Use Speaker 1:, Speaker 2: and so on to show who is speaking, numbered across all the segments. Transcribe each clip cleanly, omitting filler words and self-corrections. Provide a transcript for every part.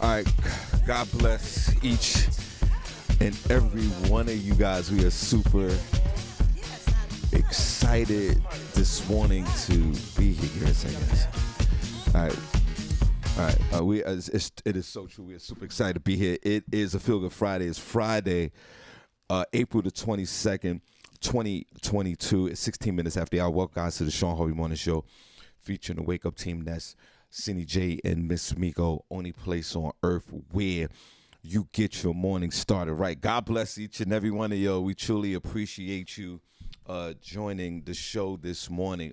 Speaker 1: right, God bless each and every one of you guys. We are super excited this morning to be here. Give me a second. All right. It is so true. We are super excited to be here. It is a Feel Good Friday. It's Friday, April the 22nd, 2022. It's 16 minutes after the hour. Welcome, guys, to the Shawn Harvey Morning Show, featuring the Wake Up Team. That's Senny J and Miss Miko. Only place on earth where you get your morning started right. God bless each and every one of you. We truly appreciate you joining the show this morning.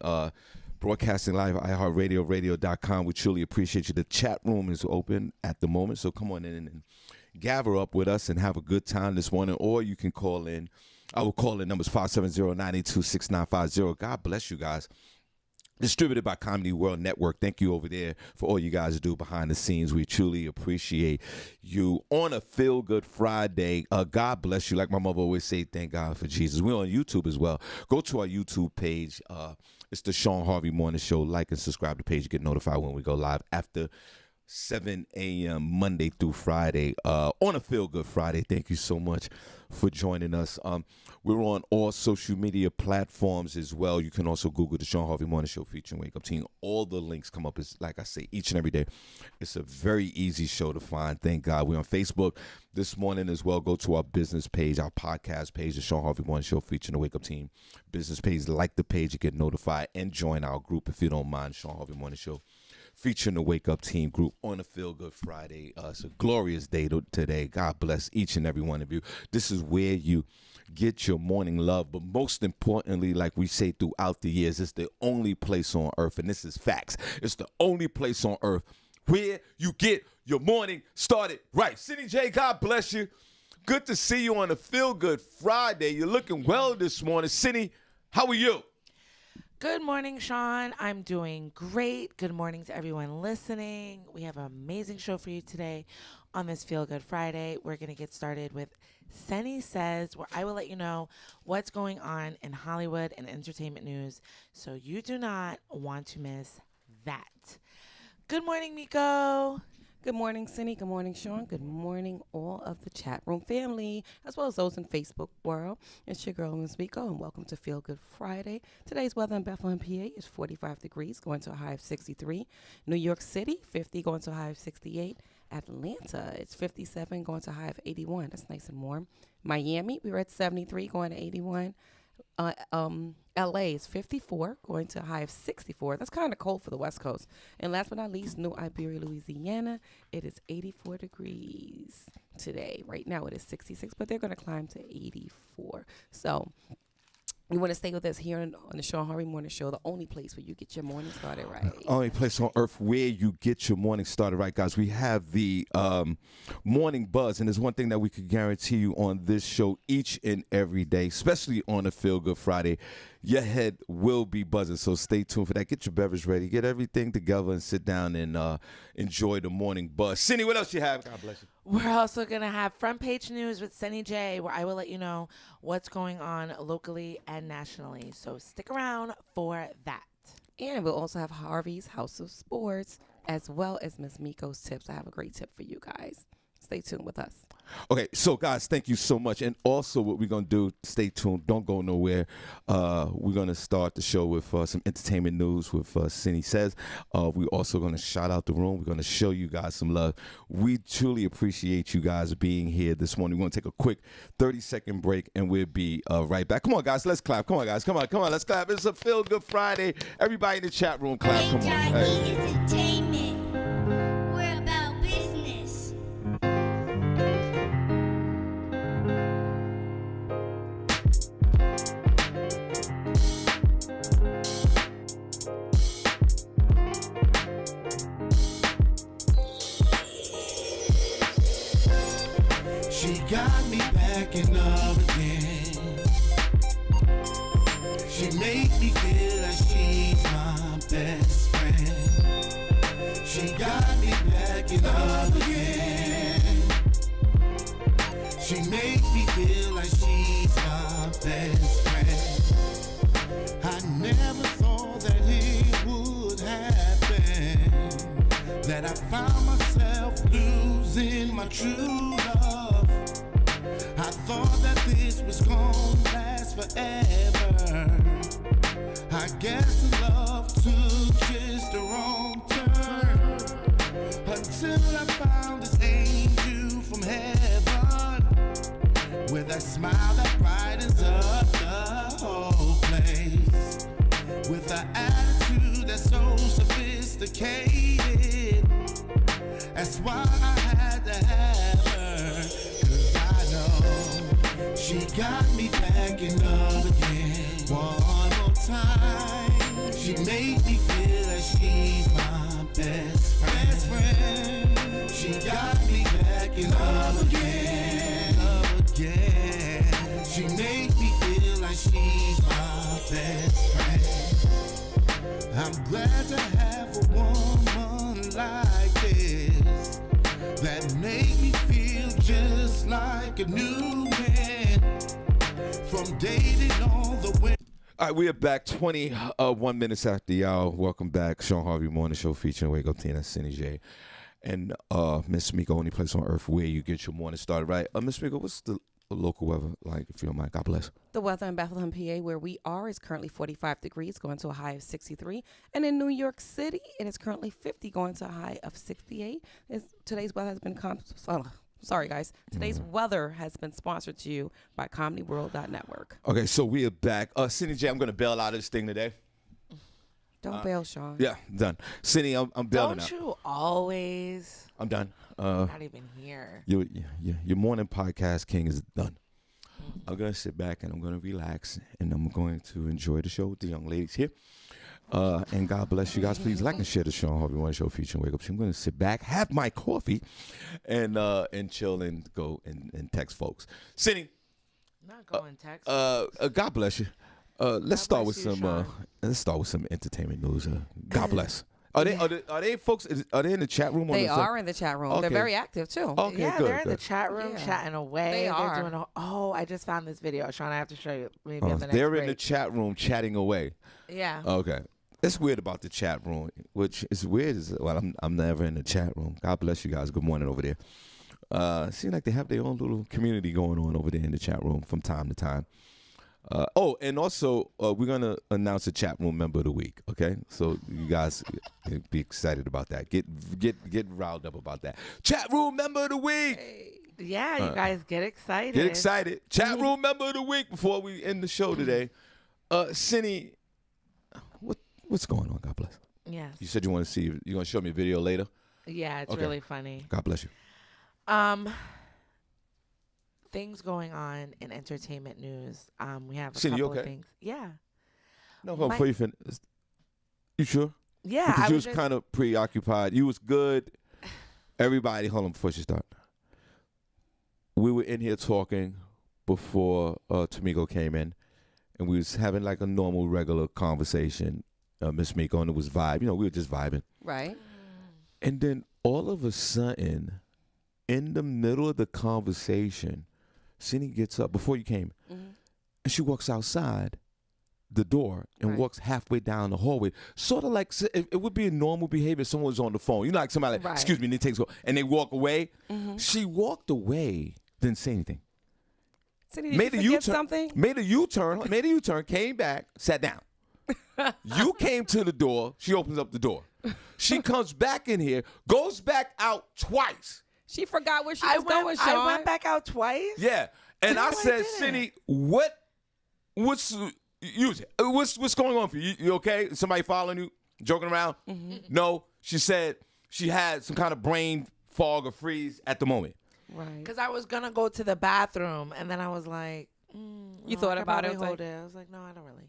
Speaker 1: Broadcasting live at iHeartRadio, radio.com. We truly appreciate you. The chat room is open at the moment, so come on in and gather up with us and have a good time this morning. Or you can call in. I will call in numbers 570-982-6950. God bless you guys. Distributed by Comedy World Network. Thank you over there for all you guys do behind the scenes. We truly appreciate you. On a Feel Good Friday, God bless you. Like my mother always say, thank God for Jesus. We're on YouTube as well. Go to our YouTube page. It's the Shawn Harvey Morning Show. Like and subscribe to the page. You get notified when we go live after 7 a.m. Monday through Friday. On a Feel Good Friday. Thank you so much for joining us. We're on all social media platforms as well. You can also Google the Shawn Harvey Morning Show featuring Wake Up Team. All the links come up, as like I say, each and every day. It's a very easy show to find. Thank God. We're on Facebook this morning as well. Go to our business page, our podcast page, the Shawn Harvey Morning Show featuring the Wake Up Team business page. Like the page, you get notified, and join our group if you don't mind. Shawn Harvey Morning Show featuring the Wake Up Team group on a Feel Good Friday. It's a glorious day today. God bless each and every one of you. This is where you get your morning love, but most importantly, like we say throughout the years, it's the only place on earth, and this is facts. It's the only place on earth where you get your morning started right. Senny J, God bless you. Good to see you on a Feel Good Friday. You're looking well this morning. Senny, how are you?
Speaker 2: Good morning, Shawn. I'm doing great. Good morning to everyone listening. We have an amazing show for you today on this Feel Good Friday. We're going to get started with Senny Says, where I will let you know what's going on in Hollywood and entertainment news, so you do not want to miss that. Good morning, Miko.
Speaker 3: Good morning, Senny. Good morning, Shawn. Good morning, all of the chat room family, as well as those in Facebook world. It's your girl, Miss Miko, and welcome to Feel Good Friday. Today's weather in Bethlehem, PA is 45 degrees, going to a high of 63. New York City, 50, going to a high of 68. Atlanta, it's 57, going to a high of 81. That's nice and warm. Miami, we were at 73, going to 81. LA is 54, going to a high of 64. That's kind of cold for the West Coast. And last but not least, New Iberia, Louisiana, it is 84 degrees today. Right now it is 66, but they're going to climb to 84. So you want to stay with us here on the Shawn Harvey Morning Show, the only place where you get your morning started right.
Speaker 1: Only place on earth where you get your morning started right, guys. We have the morning buzz, and there's one thing that we could guarantee you on this show each and every day, especially on a Feel Good Friday. Your head will be buzzing, so stay tuned for that. Get your beverage ready. Get everything together and sit down and enjoy the morning buzz. Senny, what else you have? God bless you.
Speaker 2: We're also going to have front page news with Senny J, where I will let you know what's going on locally and nationally. So stick around for that.
Speaker 3: And we'll also have Harvey's House of Sports, as well as Miss Miko's tips. I have a great tip for you guys. Stay tuned with us.
Speaker 1: Okay, so guys, thank you so much. And also what we're going to do, stay tuned, don't go nowhere. We're going to start the show with some entertainment news with Senny Says. We're also going to shout out the room. We're going to show you guys some love. We truly appreciate you guys being here this morning. We're going to take a quick 30-second break, and we'll be right back. Come on, guys, let's clap. Come on, guys, come on, let's clap. It's a Feel Good Friday. Everybody in the chat room, clap. Come on. Hey.
Speaker 4: Entertainment. We're about business.
Speaker 5: She got me backing up again. She made me feel like she's my best friend. She got me backing up again. She made me feel like she's my best friend. I never thought that it would happen, that I found myself losing losing my true love. I thought that this was gonna last forever. I guess the love took just a wrong turn, until I found this angel from heaven with a smile that brightens up the whole place, with an attitude that's so sophisticated. That's why I had to have her, 'cause I know she got me back in love again. One more time, she made me feel like she's my best friend. She got me back in love again, She made me feel like she's my best friend. I'm glad to have a woman like this that made me feel just like a new man from dating all the way.
Speaker 1: All right, we are back 21 minutes after y'all. Welcome back. Shawn Harvey Morning Show featuring Wake Up Tina, Senny J, and Miss Miko, only place on earth where you get your morning started, right? Miss Miko, what's the local weather like, if you don't mind? God bless.
Speaker 3: The weather in Bethlehem, PA, where we are, is currently 45 degrees, going to a high of 63. And in New York City, it is currently 50, going to a high of 68. Today's weather has been sorry, guys. Today's weather has been sponsored to you by ComedyWorld.network.
Speaker 1: Okay, so we are back. Senny J, I'm going to bail out of this thing today.
Speaker 3: Don't bail, Shawn.
Speaker 1: Yeah, done. Senny, I'm bailing out.
Speaker 2: Don't you always?
Speaker 1: I'm done.
Speaker 2: Not even here.
Speaker 1: Your morning podcast king is done. I'm going to sit back and I'm going to relax and I'm going to enjoy the show with the young ladies here. And God bless you guys. Please like and share the Shawn Harvey Morning Show featuring Wake Up. So I'm going to sit back, have my coffee, and chill and go and text folks. Senny.
Speaker 2: Not going text.
Speaker 1: God bless you. Let's start with
Speaker 2: you,
Speaker 1: some. Let's start with some entertainment news. God bless. Are they folks? Are they in the chat room?
Speaker 3: They are in the chat room.
Speaker 1: Okay.
Speaker 3: They're very active too.
Speaker 1: Okay,
Speaker 2: yeah,
Speaker 1: good.
Speaker 2: they're in the chat room chatting away.
Speaker 3: They are.
Speaker 2: Doing I just found this video, Shawn. I have to show you. Maybe on the next
Speaker 1: they're
Speaker 2: break.
Speaker 1: in the chat room chatting away.
Speaker 2: Yeah.
Speaker 1: Okay. It's weird about the chat room, which is weird. I'm never in the chat room. God bless you guys. Good morning over there. Seems like they have their own little community going on over there in the chat room from time to time. And also we're gonna announce a chat room member of the week. Okay, so you guys be excited about that. Get riled up about that. Chat room member of the week.
Speaker 2: Yeah, you guys get excited.
Speaker 1: Get excited. Chat room member of the week before we end the show today. Senny, what's going on? God bless.
Speaker 2: Yes.
Speaker 1: You said you want to see. You're gonna show me a video later.
Speaker 2: Yeah, it's
Speaker 1: Okay.
Speaker 2: really funny.
Speaker 1: God bless you.
Speaker 2: Things going on in entertainment news. We have a
Speaker 1: Cindy, you
Speaker 2: couple of
Speaker 1: okay?
Speaker 2: things. Yeah.
Speaker 1: No, before you finish. You sure?
Speaker 2: Yeah.
Speaker 1: Because
Speaker 2: I
Speaker 1: you
Speaker 2: was
Speaker 1: was kind of preoccupied. You was good. Everybody, hold on before you start. We were in here talking before Tamiko came in, and we was having like a normal, regular conversation. Miss Miko, and it was vibe. You know, we were just vibing.
Speaker 3: Right.
Speaker 1: And then all of a sudden, in the middle of the conversation, Senny gets up before you came, and she walks outside the door and walks halfway down the hallway. Sort of like it would be a normal behavior if someone was on the phone. You know, like somebody, like, excuse me, and they takes and they walk away. She walked away, didn't say anything.
Speaker 3: Cindy, did you forget something?
Speaker 1: Made a U-turn, came back, sat down. You came to the door. She opens up the door. She comes back in here, goes back out twice.
Speaker 3: She forgot where she was going, Shawn.
Speaker 2: I went back out twice.
Speaker 1: Yeah, and I said, Senny, what's going on for you? You okay? Somebody following you, joking around? No. She said she had some kind of brain fog or freeze at the moment.
Speaker 3: Right.
Speaker 2: Because I was gonna go to the bathroom, and then I was like,
Speaker 3: you thought about it?
Speaker 2: Hold it. I was like, no, I don't really.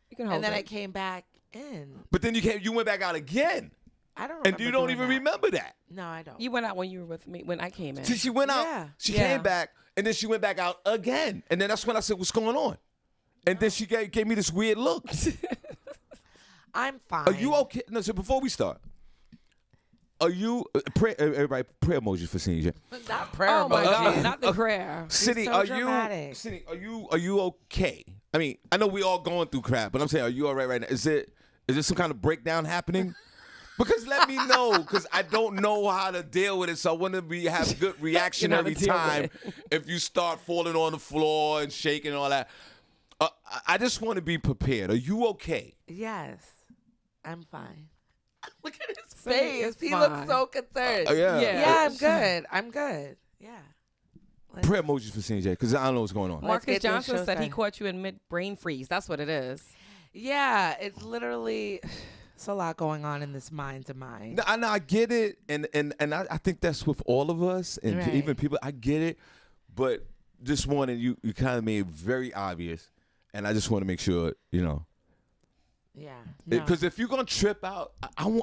Speaker 3: You can hold
Speaker 2: and then
Speaker 3: it.
Speaker 2: I came back in.
Speaker 1: But then you went back out again.
Speaker 2: I don't. Remember
Speaker 1: And you don't
Speaker 2: doing
Speaker 1: even
Speaker 2: that.
Speaker 1: remember that.
Speaker 2: No, I don't.
Speaker 3: You went out when you were with me, when I came in.
Speaker 1: So she went out.
Speaker 2: Yeah.
Speaker 1: She came back, and then she went back out again. And then that's when I said, "What's going on?" And then she gave me this weird look.
Speaker 2: I'm fine.
Speaker 1: Are you okay? No. So before we start, are you everybody prayer emojis for Senny?
Speaker 2: Not prayer
Speaker 3: Oh my
Speaker 2: emoji.
Speaker 3: God, not the prayer.
Speaker 1: Senny,
Speaker 2: so
Speaker 1: are
Speaker 2: dramatic.
Speaker 1: you? Senny, are you okay? I mean, I know we all going through crap, but I'm saying, are you all right now? Is there some kind of breakdown happening? Because let me know, because I don't know how to deal with it. So I want to have good reaction
Speaker 3: You know how to
Speaker 1: every
Speaker 3: deal with
Speaker 1: time.
Speaker 3: it.
Speaker 1: If you start falling on the floor and shaking and all that, I just want to be prepared. Are you okay?
Speaker 2: Yes, I'm fine. Look at his
Speaker 3: Senny
Speaker 2: face.
Speaker 3: is
Speaker 2: He
Speaker 3: fine.
Speaker 2: looks so concerned.
Speaker 1: Yeah.
Speaker 2: Yeah, I'm good. I'm good. Yeah. Let's-
Speaker 1: Prayer emojis for CJ, because I don't know what's going on.
Speaker 2: Let's
Speaker 3: Marcus
Speaker 2: get this
Speaker 3: Johnson
Speaker 2: show
Speaker 3: said he
Speaker 2: started.
Speaker 3: caught you in mid-brain freeze. That's what it is.
Speaker 2: Yeah, it's literally, it's a lot going on in this mind to mind.
Speaker 1: No, I get it, and I think that's with all of us, and
Speaker 2: Right.
Speaker 1: even people. I get it, but this morning you kind of made it very obvious, and I just want to make sure
Speaker 2: Yeah. No.
Speaker 1: because if you're gonna trip out,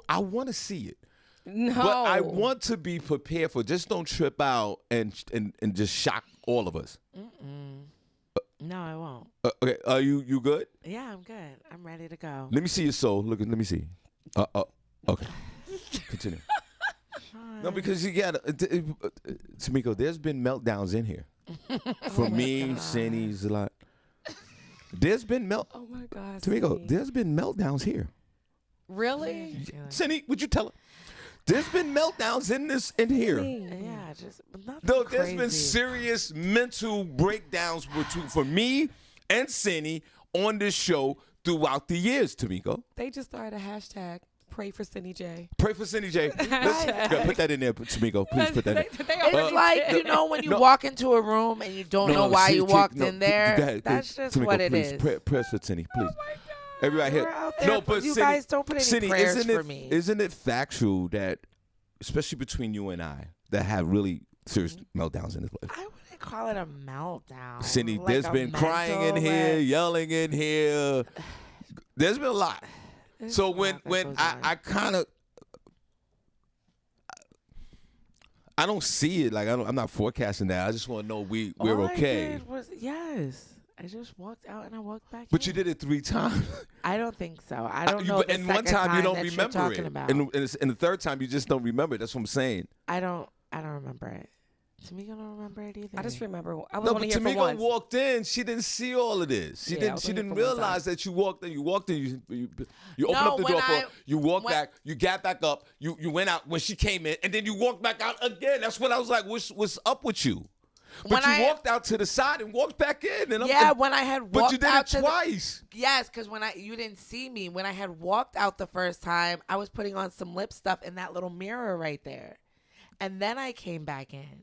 Speaker 1: I want to see it,
Speaker 3: No.
Speaker 1: but I want to be prepared for. Just don't trip out and just shock all of us.
Speaker 2: No, I won't.
Speaker 1: Okay, are you good?
Speaker 2: Yeah, I'm good. I'm ready to go.
Speaker 1: Let me see your soul. Let me see. Okay. Continue. No, because you got Tamiko. There's been meltdowns in here. For me, Senny's a lot. There's been
Speaker 3: Oh my God.
Speaker 1: Tamiko.
Speaker 3: Senny.
Speaker 1: There's been meltdowns here.
Speaker 3: Really?
Speaker 1: Senny, would you tell her? There's been meltdowns in here.
Speaker 2: Yeah, just but nothing
Speaker 1: Though
Speaker 2: crazy.
Speaker 1: there's been serious mental breakdowns for me and Senny on this show throughout the years, Tamiko.
Speaker 3: They just started a hashtag. Pray for Senny J.
Speaker 1: Pray for Senny J. Yeah, put that in there, Tamiko. Please put that in.
Speaker 2: It's like, you know, when you
Speaker 1: no.
Speaker 2: walk into a room and you don't know why you walked in there.
Speaker 1: Go ahead,
Speaker 2: That's
Speaker 1: please.
Speaker 2: just
Speaker 1: Tamiko,
Speaker 2: what it
Speaker 1: please.
Speaker 2: is.
Speaker 1: Prayers for Senny, please. Everybody
Speaker 2: We're
Speaker 1: here.
Speaker 2: out there,
Speaker 1: No, but
Speaker 2: you
Speaker 1: Senny,
Speaker 2: guys don't put any
Speaker 1: Senny,
Speaker 2: prayers
Speaker 1: isn't
Speaker 2: for
Speaker 1: it,
Speaker 2: me.
Speaker 1: Isn't it factual that, especially between you and I, that have really serious meltdowns in this place?
Speaker 2: I wouldn't call it a meltdown.
Speaker 1: Cindy,
Speaker 2: Like
Speaker 1: there's
Speaker 2: a
Speaker 1: been crying in
Speaker 2: mental,
Speaker 1: here,
Speaker 2: like,
Speaker 1: yelling in here. There's been a lot.
Speaker 2: there's
Speaker 1: So
Speaker 2: a
Speaker 1: when
Speaker 2: lot that goes on.
Speaker 1: I kind of I don't see it, like I'm not forecasting that. I just want to know we're
Speaker 2: All I
Speaker 1: okay.
Speaker 2: did was, yes. I just walked out and I walked back
Speaker 1: But
Speaker 2: in.
Speaker 1: you did it 3 times.
Speaker 2: I don't think so. I don't know. The
Speaker 1: And one
Speaker 2: second
Speaker 1: time you don't
Speaker 2: that
Speaker 1: remember
Speaker 2: you're talking
Speaker 1: it,
Speaker 2: about.
Speaker 1: and the third time you just don't remember it. That's what I'm saying.
Speaker 2: I don't remember it. Tamika don't remember it either.
Speaker 3: I just remember I was
Speaker 1: No,
Speaker 3: only
Speaker 1: but
Speaker 3: here for
Speaker 1: Tamika
Speaker 3: once.
Speaker 1: walked in. She didn't see all of this. She
Speaker 3: Yeah, I
Speaker 1: didn't.
Speaker 3: was
Speaker 1: She
Speaker 3: only
Speaker 1: didn't
Speaker 3: here for one
Speaker 1: realize
Speaker 3: time.
Speaker 1: that you walked in. You walked in. You opened
Speaker 2: No,
Speaker 1: up the
Speaker 2: when
Speaker 1: door for her.
Speaker 2: I-
Speaker 1: You walked
Speaker 2: when-
Speaker 1: back. You got back up. You went out when she came in, and then you walked back out again. That's when I was like, "What's up with you?" But
Speaker 2: When
Speaker 1: you
Speaker 2: I-
Speaker 1: walked out to the side and walked back in. And
Speaker 2: Yeah, when I had walked
Speaker 1: but you did
Speaker 2: out
Speaker 1: it
Speaker 2: to the-
Speaker 1: twice.
Speaker 2: Yes, because you didn't see me. When I had walked out the first time, I was putting on some lip stuff in that little mirror right there. And then I came back in.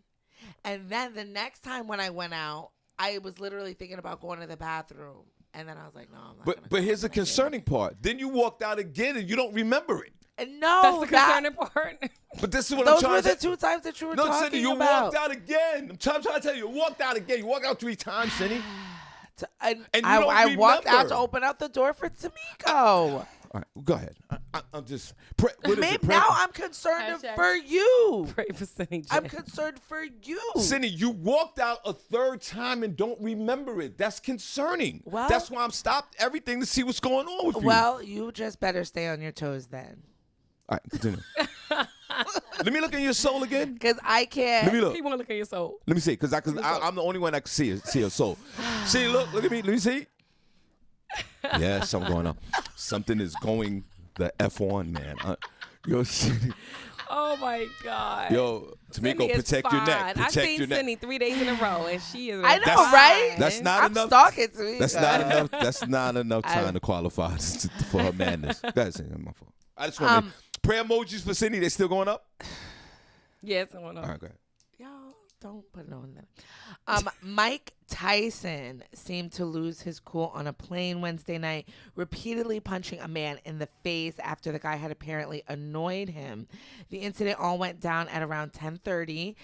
Speaker 2: And then the next time when I went out, I was literally thinking about going to the bathroom. And then I was like, no, I'm not gonna
Speaker 1: But
Speaker 2: go
Speaker 1: here's the
Speaker 2: back in.
Speaker 1: concerning part. Then you walked out again and you don't remember it.
Speaker 2: And no,
Speaker 3: That's the
Speaker 2: that-
Speaker 3: concerning part.
Speaker 1: But this is what I'm
Speaker 2: those
Speaker 1: trying
Speaker 2: were
Speaker 1: to
Speaker 2: the
Speaker 1: say.
Speaker 2: 2 times that you were
Speaker 1: No,
Speaker 2: talking
Speaker 1: Cindy, you
Speaker 2: about.
Speaker 1: walked out again. I'm trying to tell you, you walked out again. You walked out 3 times, Cindy.
Speaker 2: And
Speaker 1: you
Speaker 2: I
Speaker 1: don't
Speaker 2: walked out
Speaker 1: remember.
Speaker 2: to open up the door for Tamiko.
Speaker 1: All right, go ahead. I'm just. What is
Speaker 2: Maybe
Speaker 1: it?
Speaker 2: now I'm concerned
Speaker 3: Hashtag-
Speaker 2: for you.
Speaker 3: Pray for Senny J.
Speaker 2: I'm concerned for you.
Speaker 1: Cindy, you walked out a 3rd time and don't remember it. That's concerning.
Speaker 2: Well-
Speaker 1: That's why I'm stopped everything to see what's going on with you.
Speaker 2: Well, you just better stay on your toes then.
Speaker 1: All right, continue. Let me look in your soul again.
Speaker 2: Because I can't.
Speaker 1: Let me look.
Speaker 3: He want to look at your soul.
Speaker 1: Let me see, because I'm the only one that can see her soul. See, look at me. Let me see. Yeah, something going on. Something is going the F on, man. Yo, Cindy.
Speaker 3: Oh my God.
Speaker 1: Yo,
Speaker 3: Senny
Speaker 1: Tamiko,
Speaker 3: is
Speaker 1: protect your neck.
Speaker 3: fine. I've
Speaker 1: Protect
Speaker 3: seen
Speaker 1: your neck.
Speaker 3: Senny 3 days in a row, and she is.
Speaker 2: I know,
Speaker 1: That's-
Speaker 2: right?
Speaker 1: That's not
Speaker 2: I'm
Speaker 1: enough.
Speaker 2: stalking Tamika.
Speaker 1: That's not enough. That's not enough time to qualify for her madness. Go ahead, Cindy. My fault. I just want to prayer emojis for Cindy. They still going up?
Speaker 3: Yes, I want to.
Speaker 1: All right, go ahead.
Speaker 2: Y'all don't put no in there. Mike Tyson seemed to lose his cool on a plane Wednesday night, repeatedly punching a man in the face after the guy had apparently annoyed him. The incident all went down at around 10:30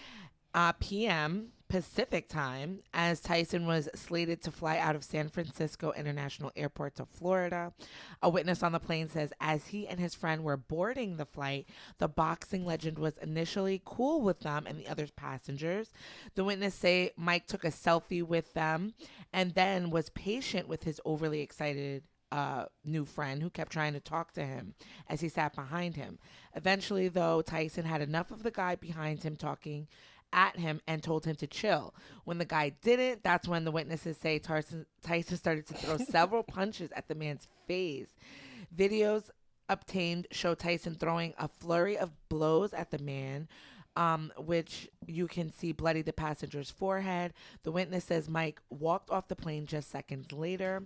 Speaker 2: p.m. Pacific time, as Tyson was slated to fly out of San Francisco International Airport to Florida. A witness on the plane says as he and his friend were boarding the flight, the boxing legend was initially cool with them and the other passengers. The witness say Mike took a selfie with them and then was patient with his overly excited new friend who kept trying to talk to him as he sat behind him. Eventually, though, Tyson had enough of the guy behind him talking at him and told him to chill. When the guy didn't, that's when the witnesses say Tyson started to throw several punches at the man's face. Videos obtained show Tyson throwing a flurry of blows at the man, which you can see bloody the passenger's forehead. The witness says Mike walked off the plane just seconds later.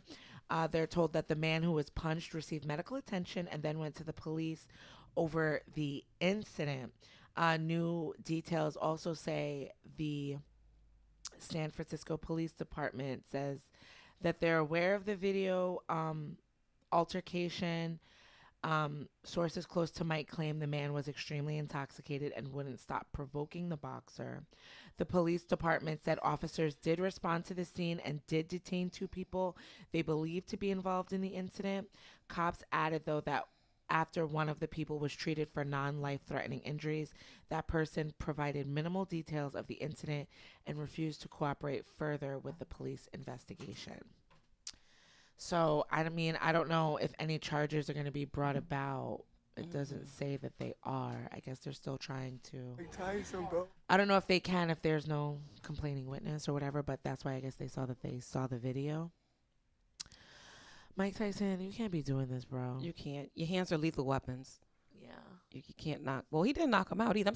Speaker 2: They're told that the man who was punched received medical attention and then went to the police over the incident. New details also say the San Francisco Police Department says that they're aware of the video altercation. Sources close to Mike claim the man was extremely intoxicated and wouldn't stop provoking the boxer. The police department said officers did respond to the scene and did detain 2 people they believed to be involved in the incident. Cops added, though, that after one of the people was treated for non-life-threatening injuries, that person provided minimal details of the incident and refused to cooperate further with the police investigation. So, I mean, I don't know if any charges are going to be brought about. It doesn't say that they are. I guess they're still trying to. I don't know if they can if there's no complaining witness or whatever, but that's why I guess they saw the video. Mike Tyson, you can't be doing this, bro.
Speaker 3: You can't. Your hands are lethal weapons.
Speaker 2: Yeah.
Speaker 3: You can't knock. Well, he didn't knock him out either.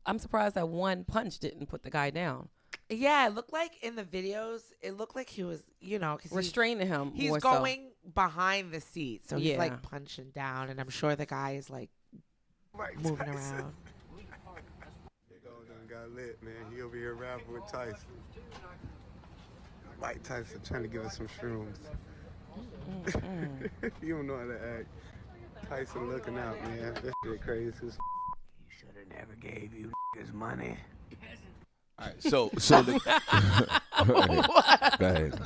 Speaker 3: I'm surprised that one punch didn't put the guy down.
Speaker 2: Yeah, it looked like in the videos, it looked like he was, cause
Speaker 3: restraining him.
Speaker 2: He's
Speaker 3: more
Speaker 2: going behind the seat, so he's
Speaker 3: Yeah.
Speaker 2: like punching down, and I'm sure the guy is like moving around.
Speaker 6: Got lit, man. He over here rapping with Tyson. Mike Tyson trying to give us some shrooms. You don't know how to act. Tyson looking out, man. That shit crazy.
Speaker 7: He should have never gave you his money.
Speaker 1: All right, so the, go ahead.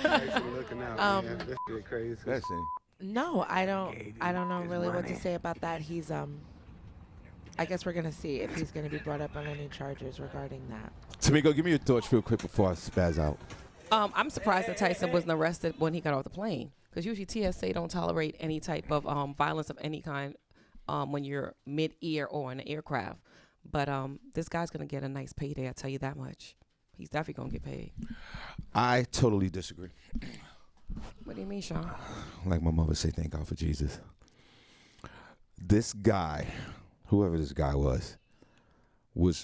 Speaker 6: Tyson looking out, man. That shit crazy.
Speaker 1: That's it.
Speaker 2: No, I don't know really what to say about that. He's I guess we're gonna see if he's gonna be brought up on any charges regarding that.
Speaker 1: Tamiko, give me your thoughts real quick before I spaz out.
Speaker 3: I'm surprised that Tyson wasn't arrested when he got off the plane, because usually TSA don't tolerate any type of violence of any kind when you're mid-air or in an aircraft. But this guy's going to get a nice payday, I'll tell you that much. He's definitely going to get paid.
Speaker 1: I totally disagree.
Speaker 3: What do you mean, Shawn?
Speaker 1: Like my mother say, thank God for Jesus. This guy, whoever this guy was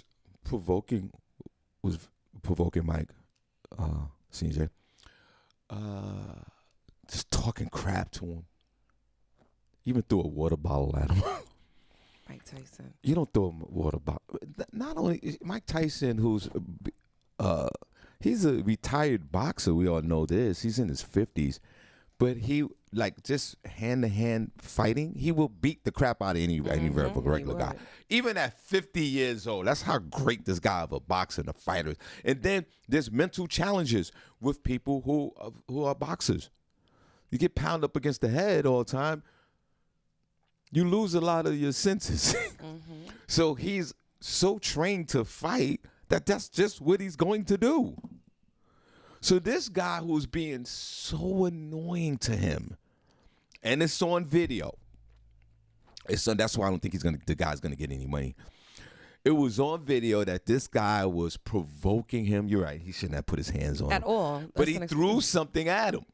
Speaker 1: provoking Mike, CJ, just talking crap to him. Even threw a water bottle at him.
Speaker 3: Mike Tyson.
Speaker 1: You don't throw a water bottle. Not only Mike Tyson, who's he's a retired boxer. We all know this. He's in his 50s, but he just hand-to-hand fighting. He will beat the crap out of any regular guy, even at 50 years old. That's how great this guy of a boxer and a fighter is. And then there's mental challenges with people who are boxers. You get pounded up against the head all the time. You lose a lot of your senses. So he's so trained to fight that that's just what he's going to do. So this guy who's being so annoying to him, and it's on video. That's why I don't think the guy's gonna get any money. It was on video that this guy was provoking him. You're right. He shouldn't have put his hands on him
Speaker 3: at all.
Speaker 1: But he threw something at him.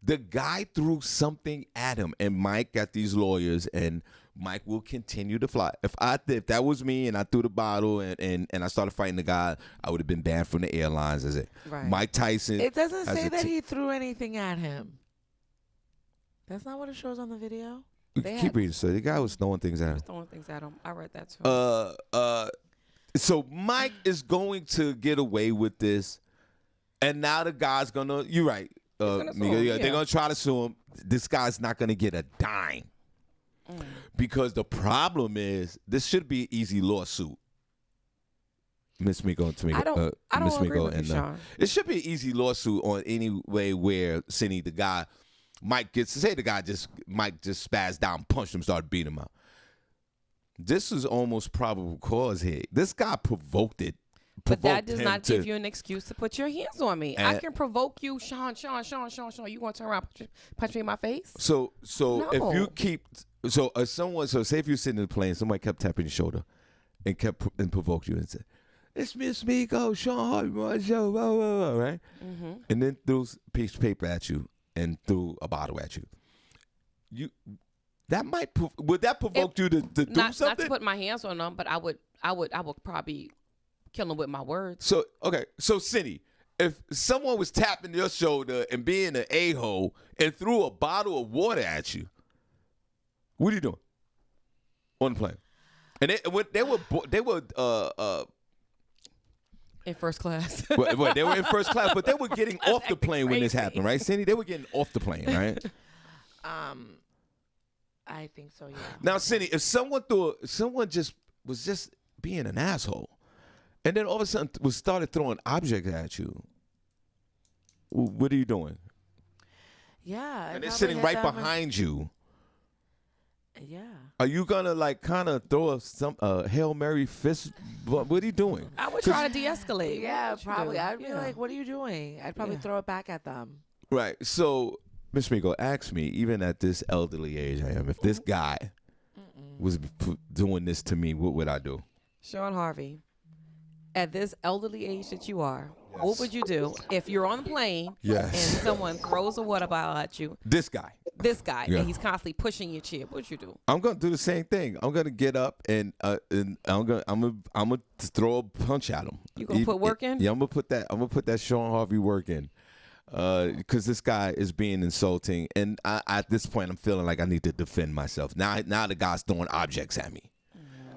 Speaker 1: The guy threw something at him, and Mike got these lawyers, and Mike will continue to fly. If that was me and I threw the bottle and I started fighting the guy, I would have been banned from the airlines. As
Speaker 3: Right.
Speaker 1: Mike Tyson.
Speaker 2: It doesn't say that he threw anything at him. That's not what it shows on the video.
Speaker 1: Keep reading, sir. The guy was throwing things at him.
Speaker 3: Throwing things at him. I read that too.
Speaker 1: So Mike is going to get away with this, and now the guy's gonna. You're right. They're gonna try to sue him. This guy's not gonna get a dime because the problem is this should be an easy lawsuit. Miss Miko and Tamika.
Speaker 3: I don't agree with you, Shawn.
Speaker 1: It should be an easy lawsuit on any way where Senny, the guy, Mike just spazzed down, punched him, started beating him up. This is almost probable cause here. This guy provoked it.
Speaker 3: But that does not give you an excuse to put your hands on me. I can provoke you, Shawn. You want to turn around, punch me in my face?
Speaker 1: So
Speaker 3: No.
Speaker 1: if you keep, say if you're sitting in the plane, somebody kept tapping your shoulder and provoked you and said, "It's Miss Miko, Shawn Harvey, my show," blah, blah, blah, right? And then threw a piece of paper at you and threw a bottle at you. that might would that provoke you to do
Speaker 3: not
Speaker 1: something?
Speaker 3: to put my hands on them, but I would probably kill them with my words.
Speaker 1: So okay, so Senny, if someone was tapping your shoulder and being an a-hole and threw a bottle of water at you, what are you doing on the plane? And they were
Speaker 3: In first class.
Speaker 1: well, they were in first class, but they were getting off the plane when this happened, right, Senny? They were getting off the plane, right?
Speaker 2: I think so, yeah.
Speaker 1: Now, Senny, if someone was just being an asshole, and then all of a sudden started throwing objects at you, what are you doing?
Speaker 2: Yeah.
Speaker 1: And they're sitting right behind you.
Speaker 2: Yeah.
Speaker 1: Are you gonna like kind of throw some Hail Mary fist? What are you doing?
Speaker 3: I would try to de-escalate.
Speaker 2: Yeah,
Speaker 3: What would you
Speaker 2: probably.
Speaker 3: do?
Speaker 2: I'd be like, what are you doing? I'd probably throw it back at them.
Speaker 1: Right. So, Miss Miko, ask me, even at this elderly age I am, if this guy was doing this to me, what would I do?
Speaker 3: Shawn Harvey, at this elderly age that you are, what would you do if you're on the plane and someone throws a water bottle at you?
Speaker 1: This guy,
Speaker 3: and he's constantly pushing your chair. What would you do?
Speaker 1: I'm gonna do the same thing. I'm gonna get up and I'm gonna throw a punch at him.
Speaker 3: You gonna put work in?
Speaker 1: Yeah, I'm gonna put that Shawn Harvey work in. Because this guy is being insulting, and at this point, I'm feeling like I need to defend myself. Now the guy's throwing objects at me.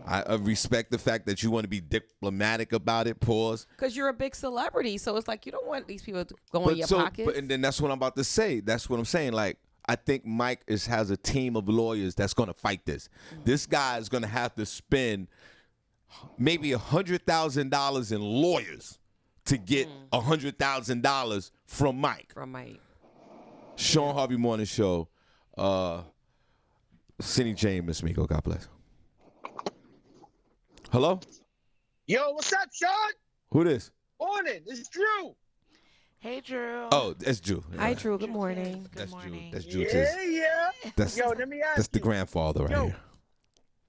Speaker 1: I respect the fact that you want to be diplomatic about it. Pause.
Speaker 3: Because you're a big celebrity, so it's like you don't want these people to go in your pockets.
Speaker 1: And then that's what I'm about to say. That's what I'm saying. Like, I think Mike has a team of lawyers that's going to fight this. This guy is going to have to spend maybe $100,000 in lawyers to get $100,000 from Mike. Shawn Harvey Morning Show. Senny Jane, Miss Miko. God bless. Hello?
Speaker 8: Yo, what's up, Sean?
Speaker 1: Who this?
Speaker 8: Morning. This is Drew.
Speaker 2: Hey, Drew.
Speaker 1: Oh, that's Drew.
Speaker 3: Hi, Drew. Good morning.
Speaker 2: Good morning.
Speaker 1: That's Drew.
Speaker 8: Yeah. Yo, let me ask
Speaker 1: That's the
Speaker 8: you,
Speaker 1: grandfather right here.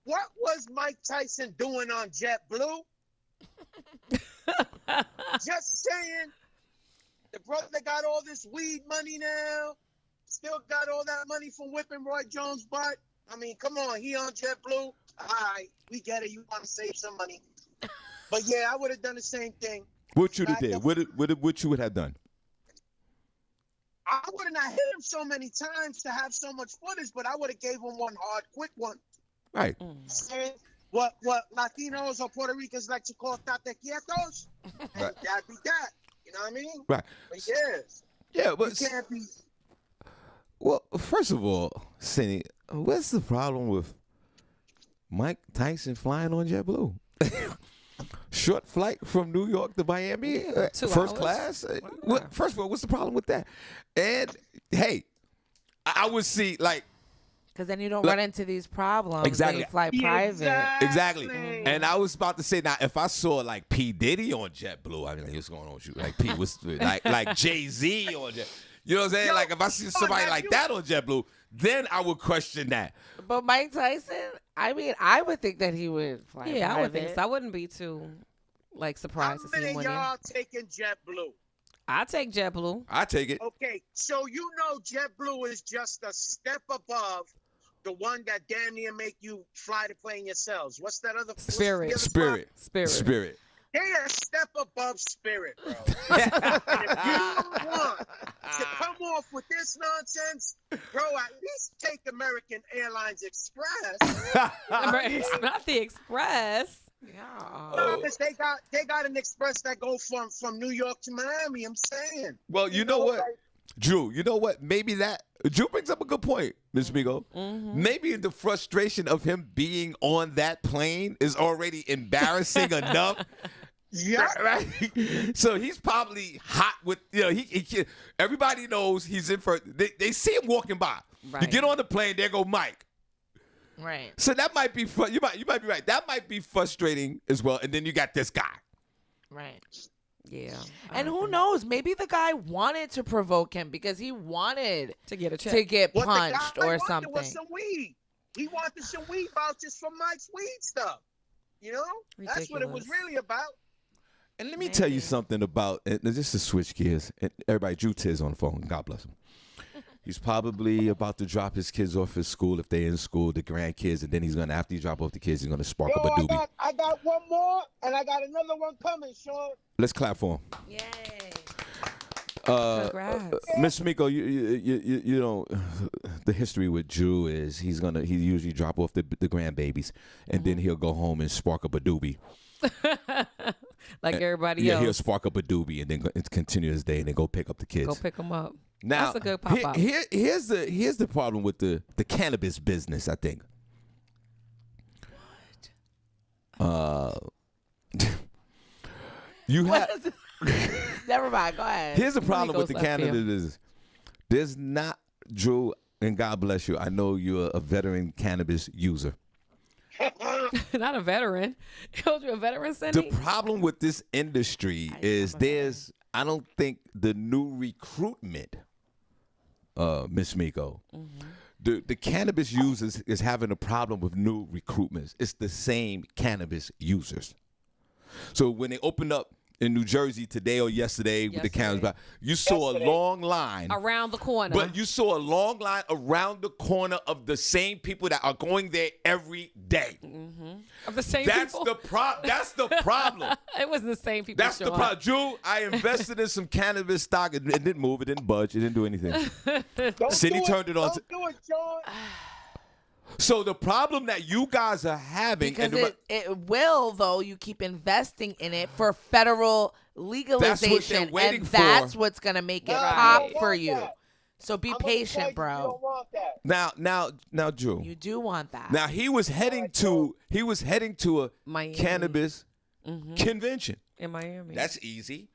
Speaker 8: what was Mike Tyson doing on JetBlue? Just saying. The brother got all this weed money now. Still got all that money from whipping Roy Jones' butt. I mean, come on. He on JetBlue. All right. We get it. You want to save some money. But, yeah, I would have done the same thing.
Speaker 1: What you did? What you would have done?
Speaker 8: I would have not hit him so many times to have so much footage, but I would have gave him one hard, quick one.
Speaker 1: Right.
Speaker 8: Saying what Latinos or Puerto Ricans like to call tate quietos.
Speaker 1: Right.
Speaker 8: That'd be that. You know what I mean?
Speaker 1: Right.
Speaker 8: But yes.
Speaker 1: Yeah, but
Speaker 8: You can't be.
Speaker 1: well, first of all, Senny, what's the problem with Mike Tyson flying on JetBlue? Short flight from New York to Miami,
Speaker 3: 2
Speaker 1: first
Speaker 3: hours.
Speaker 1: class. First of all, what's the problem with that? And hey, I would see like
Speaker 2: Because then you don't run into these problems.
Speaker 1: Exactly.
Speaker 2: When you fly private.
Speaker 1: exactly. And I was about to say now, if I saw like P Diddy on JetBlue, I'd be like, what's going on with you? Like P was like Jay-Z on Jet. You know what I'm saying? Like if I see somebody like that on JetBlue, then I would question that.
Speaker 2: But Mike Tyson, I mean, I would think that he would fly
Speaker 3: Yeah, I would think
Speaker 2: private.
Speaker 3: so. I wouldn't be too surprised to
Speaker 8: How
Speaker 3: see
Speaker 8: many
Speaker 3: him
Speaker 8: of
Speaker 3: winning.
Speaker 8: y'all taking JetBlue?
Speaker 3: I take JetBlue.
Speaker 1: I take it.
Speaker 8: Okay, so you know JetBlue is just a step above the one that damn near make you fly the plane yourselves. What's that other? what's the other spot?
Speaker 1: Spirit.
Speaker 8: They're a step above Spirit, bro. And if you want to come off with this nonsense, bro, at least take American Airlines Express.
Speaker 3: Not the Express.
Speaker 2: Yeah.
Speaker 8: Because they got an express that go from New York to Miami. I'm saying.
Speaker 1: Well, you know what, Drew? You know what? Maybe Drew brings up a good point, Ms. Migo. Maybe the frustration of him being on that plane is already embarrassing enough.
Speaker 8: Yeah.
Speaker 1: Right? So he's probably hot with, he everybody knows he's in for, they see him walking by.
Speaker 3: Right.
Speaker 1: You get on the plane, there go Mike.
Speaker 2: Right.
Speaker 1: So that might be, you might be right. That might be frustrating as well. And then you got this guy.
Speaker 2: Right.
Speaker 3: Yeah.
Speaker 2: And who knows? Maybe the guy wanted to provoke him because he wanted
Speaker 3: To get a check.
Speaker 2: to get
Speaker 8: What
Speaker 2: punched
Speaker 8: the guy
Speaker 2: or
Speaker 8: wanted
Speaker 2: something.
Speaker 8: was some weed. He wanted some weed vouchers from Mike's weed stuff. You know? That's what it was
Speaker 3: Ridiculous.
Speaker 8: really about.
Speaker 1: And let me tell you something about, and just to switch gears, and everybody, Drew Tiz on the phone. God bless him. He's probably about to drop his kids off at school if they're in school, the grandkids, and then he's gonna, after he drop off the kids, he's gonna spark up a doobie.
Speaker 8: I got one more, and I got another one coming, Sean.
Speaker 1: Let's clap for him.
Speaker 2: Yay.
Speaker 3: Congrats.
Speaker 1: Miss Miko, you know, the history with Drew is he usually drop off the grandbabies, and then he'll go home and spark up a doobie.
Speaker 3: Like everybody
Speaker 1: Yeah,
Speaker 3: else.
Speaker 1: he'll spark up a doobie and then continue his day and then go pick up the kids.
Speaker 3: Go pick them up.
Speaker 1: Now,
Speaker 3: That's a good pop-up.
Speaker 1: Here's the problem with the cannabis business, I think. You have.
Speaker 2: Never mind. Go ahead.
Speaker 1: Here's the problem with the
Speaker 3: left
Speaker 1: cannabis
Speaker 3: field.
Speaker 1: business. There's not, Drew, and God bless you. I know you're a veteran cannabis user.
Speaker 3: Not a veteran. You're a veteran,
Speaker 1: The
Speaker 3: Senny?
Speaker 1: problem with this industry is I don't think the new recruitment, Miss Miko, the cannabis users is having a problem with new recruitments. It's the same cannabis users. So when they opened up in New Jersey today or yesterday with the cannabis, you saw a long line.
Speaker 3: Around the corner.
Speaker 1: But you saw a long line around the corner of the same people that are going there every day.
Speaker 3: Of the same
Speaker 1: That's
Speaker 3: people?
Speaker 1: That's the problem.
Speaker 3: It wasn't the same people.
Speaker 1: That's the
Speaker 3: Sean.
Speaker 1: problem. Drew, I invested in some cannabis stock. It didn't move. It didn't budge. It didn't do anything. Cindy turned it on.
Speaker 8: Don't do it, Sean.
Speaker 1: So the problem that you guys are having,
Speaker 2: Because it will, though, you keep investing in it for federal legalization.
Speaker 1: waiting
Speaker 2: and
Speaker 1: for.
Speaker 2: that's what's going to make it
Speaker 8: Right.
Speaker 2: pop
Speaker 8: I don't
Speaker 2: for
Speaker 8: want
Speaker 2: you.
Speaker 8: that.
Speaker 2: So be
Speaker 8: I'm gonna tell you,
Speaker 2: patient,
Speaker 8: you
Speaker 2: bro.
Speaker 8: don't want that.
Speaker 1: now, Drew.
Speaker 2: You do want that.
Speaker 1: Now he was heading to a
Speaker 3: Miami.
Speaker 1: cannabis convention.
Speaker 3: In Miami.
Speaker 1: That's easy.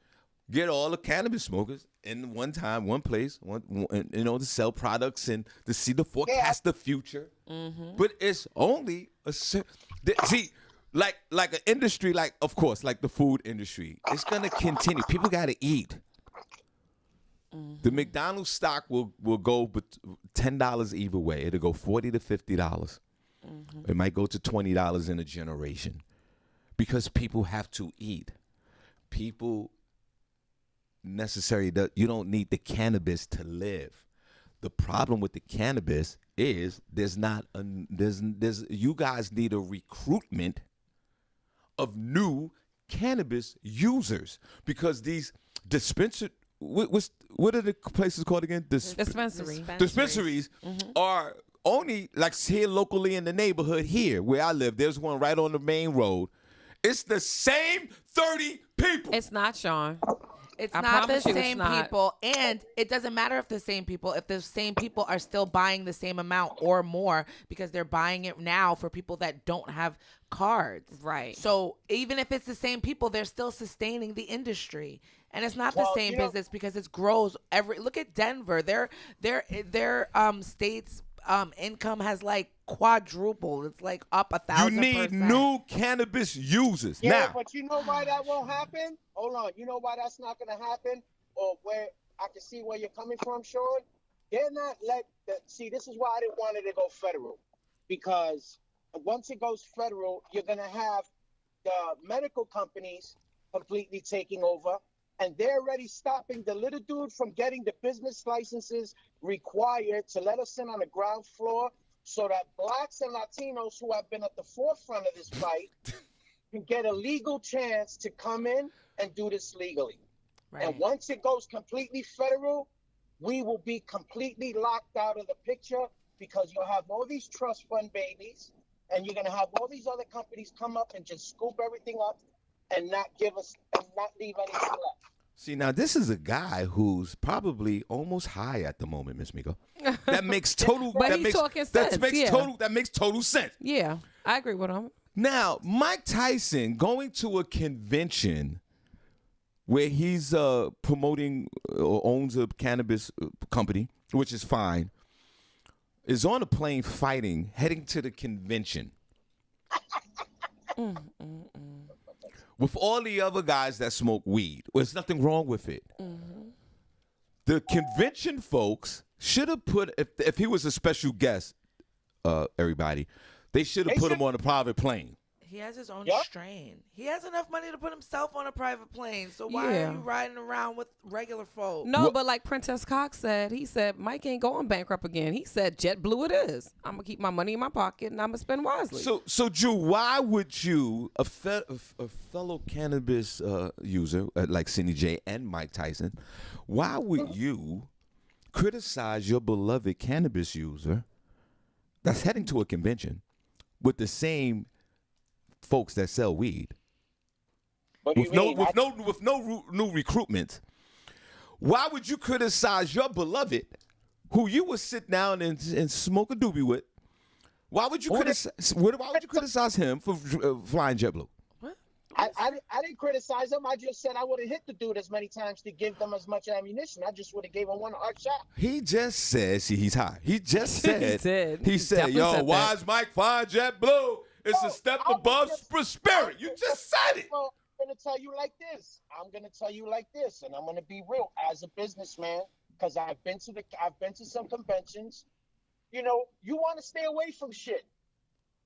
Speaker 1: Get all the cannabis smokers in one time, one place, to sell products and to see the forecast, the future. But it's only like an industry, like of course, like the food industry. It's gonna continue. People gotta eat. The McDonald's stock will go but $10 either way. It'll go $40 to $50. It might go to $20 in a generation because people have to eat. People necessary that you don't need the cannabis to live. The problem with the cannabis is there's you guys need a recruitment of new cannabis users because these what are the places called again? Dispensaries are only like here locally in the neighborhood here where I live. There's one right on the main road. It's the same 30 people.
Speaker 3: It's not, Sean.
Speaker 2: It's
Speaker 3: I
Speaker 2: not the
Speaker 3: promise you it's
Speaker 2: same
Speaker 3: not.
Speaker 2: people, and it doesn't matter if the same people are still buying the same amount or more because they're buying it now for people that don't have cards.
Speaker 3: Right.
Speaker 2: So even if it's the same people, they're still sustaining the industry, and it's not the
Speaker 8: Well,
Speaker 2: same
Speaker 8: you know-
Speaker 2: business because it grows every. Look at Denver. Their state's income has like quadrupled. It's like up 1,000%.
Speaker 1: You need new cannabis users.
Speaker 8: Yeah,
Speaker 1: Now,
Speaker 8: but you know why that won't happen? Hold on. You know why that's not going to happen? Or where I can see where you're coming from, Sean? They're not see, this is why I didn't want it to go federal. Because once it goes federal, you're going to have the medical companies completely taking over. And they're already stopping the little dude from getting the business licenses required to let us in on the ground floor so that blacks and Latinos who have been at the forefront of this fight can get a legal chance to come in and do this legally.
Speaker 2: Right.
Speaker 8: And once it goes completely federal, we will be completely locked out of the picture because you'll have all these trust fund babies and you're going to have all these other companies come up and just scoop everything up and not leave anything left.
Speaker 1: see, now this is a guy who's probably almost high at the moment, Miss Miko. That makes total.
Speaker 3: But
Speaker 1: that
Speaker 3: he's
Speaker 1: makes,
Speaker 3: talking
Speaker 1: that
Speaker 3: sense,
Speaker 1: makes
Speaker 3: yeah.
Speaker 1: total. That makes total sense.
Speaker 3: Yeah, I agree with him.
Speaker 1: Now, Mike Tyson going to a convention where he's promoting or owns a cannabis company, which is fine, is on a plane fighting, heading to the convention. With all the other guys that smoke weed. There's nothing wrong with it. The convention folks should have put, if he was a special guest, everybody, they should have put him on a private plane.
Speaker 2: He has his own
Speaker 8: Yup.
Speaker 2: strain. He has enough money to put himself on a private plane. So why
Speaker 3: Yeah.
Speaker 2: are you riding around with regular folk?
Speaker 3: No,
Speaker 1: What-
Speaker 3: but like Princess Cox said, he said Mike ain't going bankrupt again. He said JetBlue it is. I'm gonna keep my money in my pocket and I'm gonna spend wisely.
Speaker 1: So Drew, why would you, a fellow cannabis user like Senny J and Mike Tyson, why would you criticize your beloved cannabis user that's heading to a convention with the same folks that sell weed
Speaker 8: What do you mean?
Speaker 1: with no new recruitment? Why would you criticize your beloved, who you would sit down and smoke a doobie with? Why would you criticize him for flying JetBlue?
Speaker 8: I didn't criticize him. I just said I would have hit the dude as many times to give them as much ammunition. I just would have gave him one hard shot.
Speaker 1: He just said, see, he's high. He just said,
Speaker 3: did.
Speaker 1: he
Speaker 3: He
Speaker 1: said,
Speaker 3: definitely
Speaker 1: yo,
Speaker 3: said
Speaker 1: why
Speaker 3: that.
Speaker 1: is Mike flying JetBlue? It's a step
Speaker 8: I was
Speaker 1: above
Speaker 8: just-
Speaker 1: spirit. You just said it.
Speaker 8: Well, I'm gonna tell you like this. And I'm gonna be real as a businessman, because I've been to some conventions. You know, you want to stay away from shit,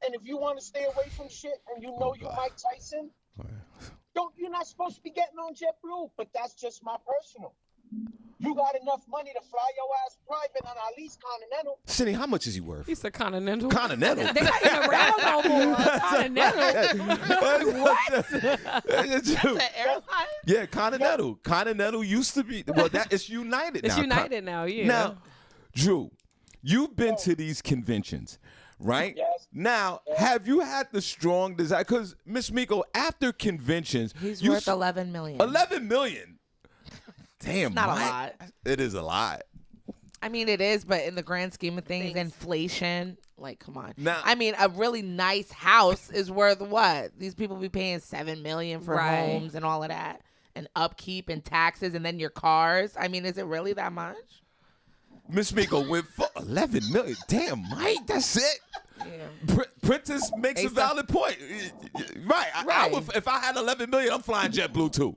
Speaker 8: and if you want to stay away from shit, and you know you Mike Tyson, you're not supposed to be getting on JetBlue. But that's just my personal. You got enough money to fly your ass private on at least Continental.
Speaker 1: Cindy, how much is he worth?
Speaker 3: he said Continental.
Speaker 1: Continental.
Speaker 3: They not even around no more. Continental.
Speaker 1: What?
Speaker 2: That's an airline?
Speaker 1: Yeah, Continental. Continental used to be. Well, it's United
Speaker 3: It's
Speaker 1: now.
Speaker 3: United now, yeah.
Speaker 1: Now, Drew, you've been to these conventions, right?
Speaker 8: Yes.
Speaker 1: Now, have you had the strong desire? Because Miss Miko, after conventions,
Speaker 2: He's
Speaker 1: you
Speaker 2: worth $11 million.
Speaker 1: 11 million. Damn,
Speaker 2: not a
Speaker 1: Mike.
Speaker 2: lot.
Speaker 1: It is a lot.
Speaker 2: I mean, it is, but in the grand scheme of things, inflation, like, come on.
Speaker 1: Now-
Speaker 2: I mean, a really nice house is worth what? These people be paying $7 million for
Speaker 3: Right.
Speaker 2: homes and all of that, and upkeep and taxes, and then your cars. I mean, is it really that much?
Speaker 1: Miss Miko went for 11 million. Damn, Mike, that's it.
Speaker 2: Yeah.
Speaker 1: Prentice makes a valid point. Right. I would, if I had 11 million, I'm flying JetBlue too.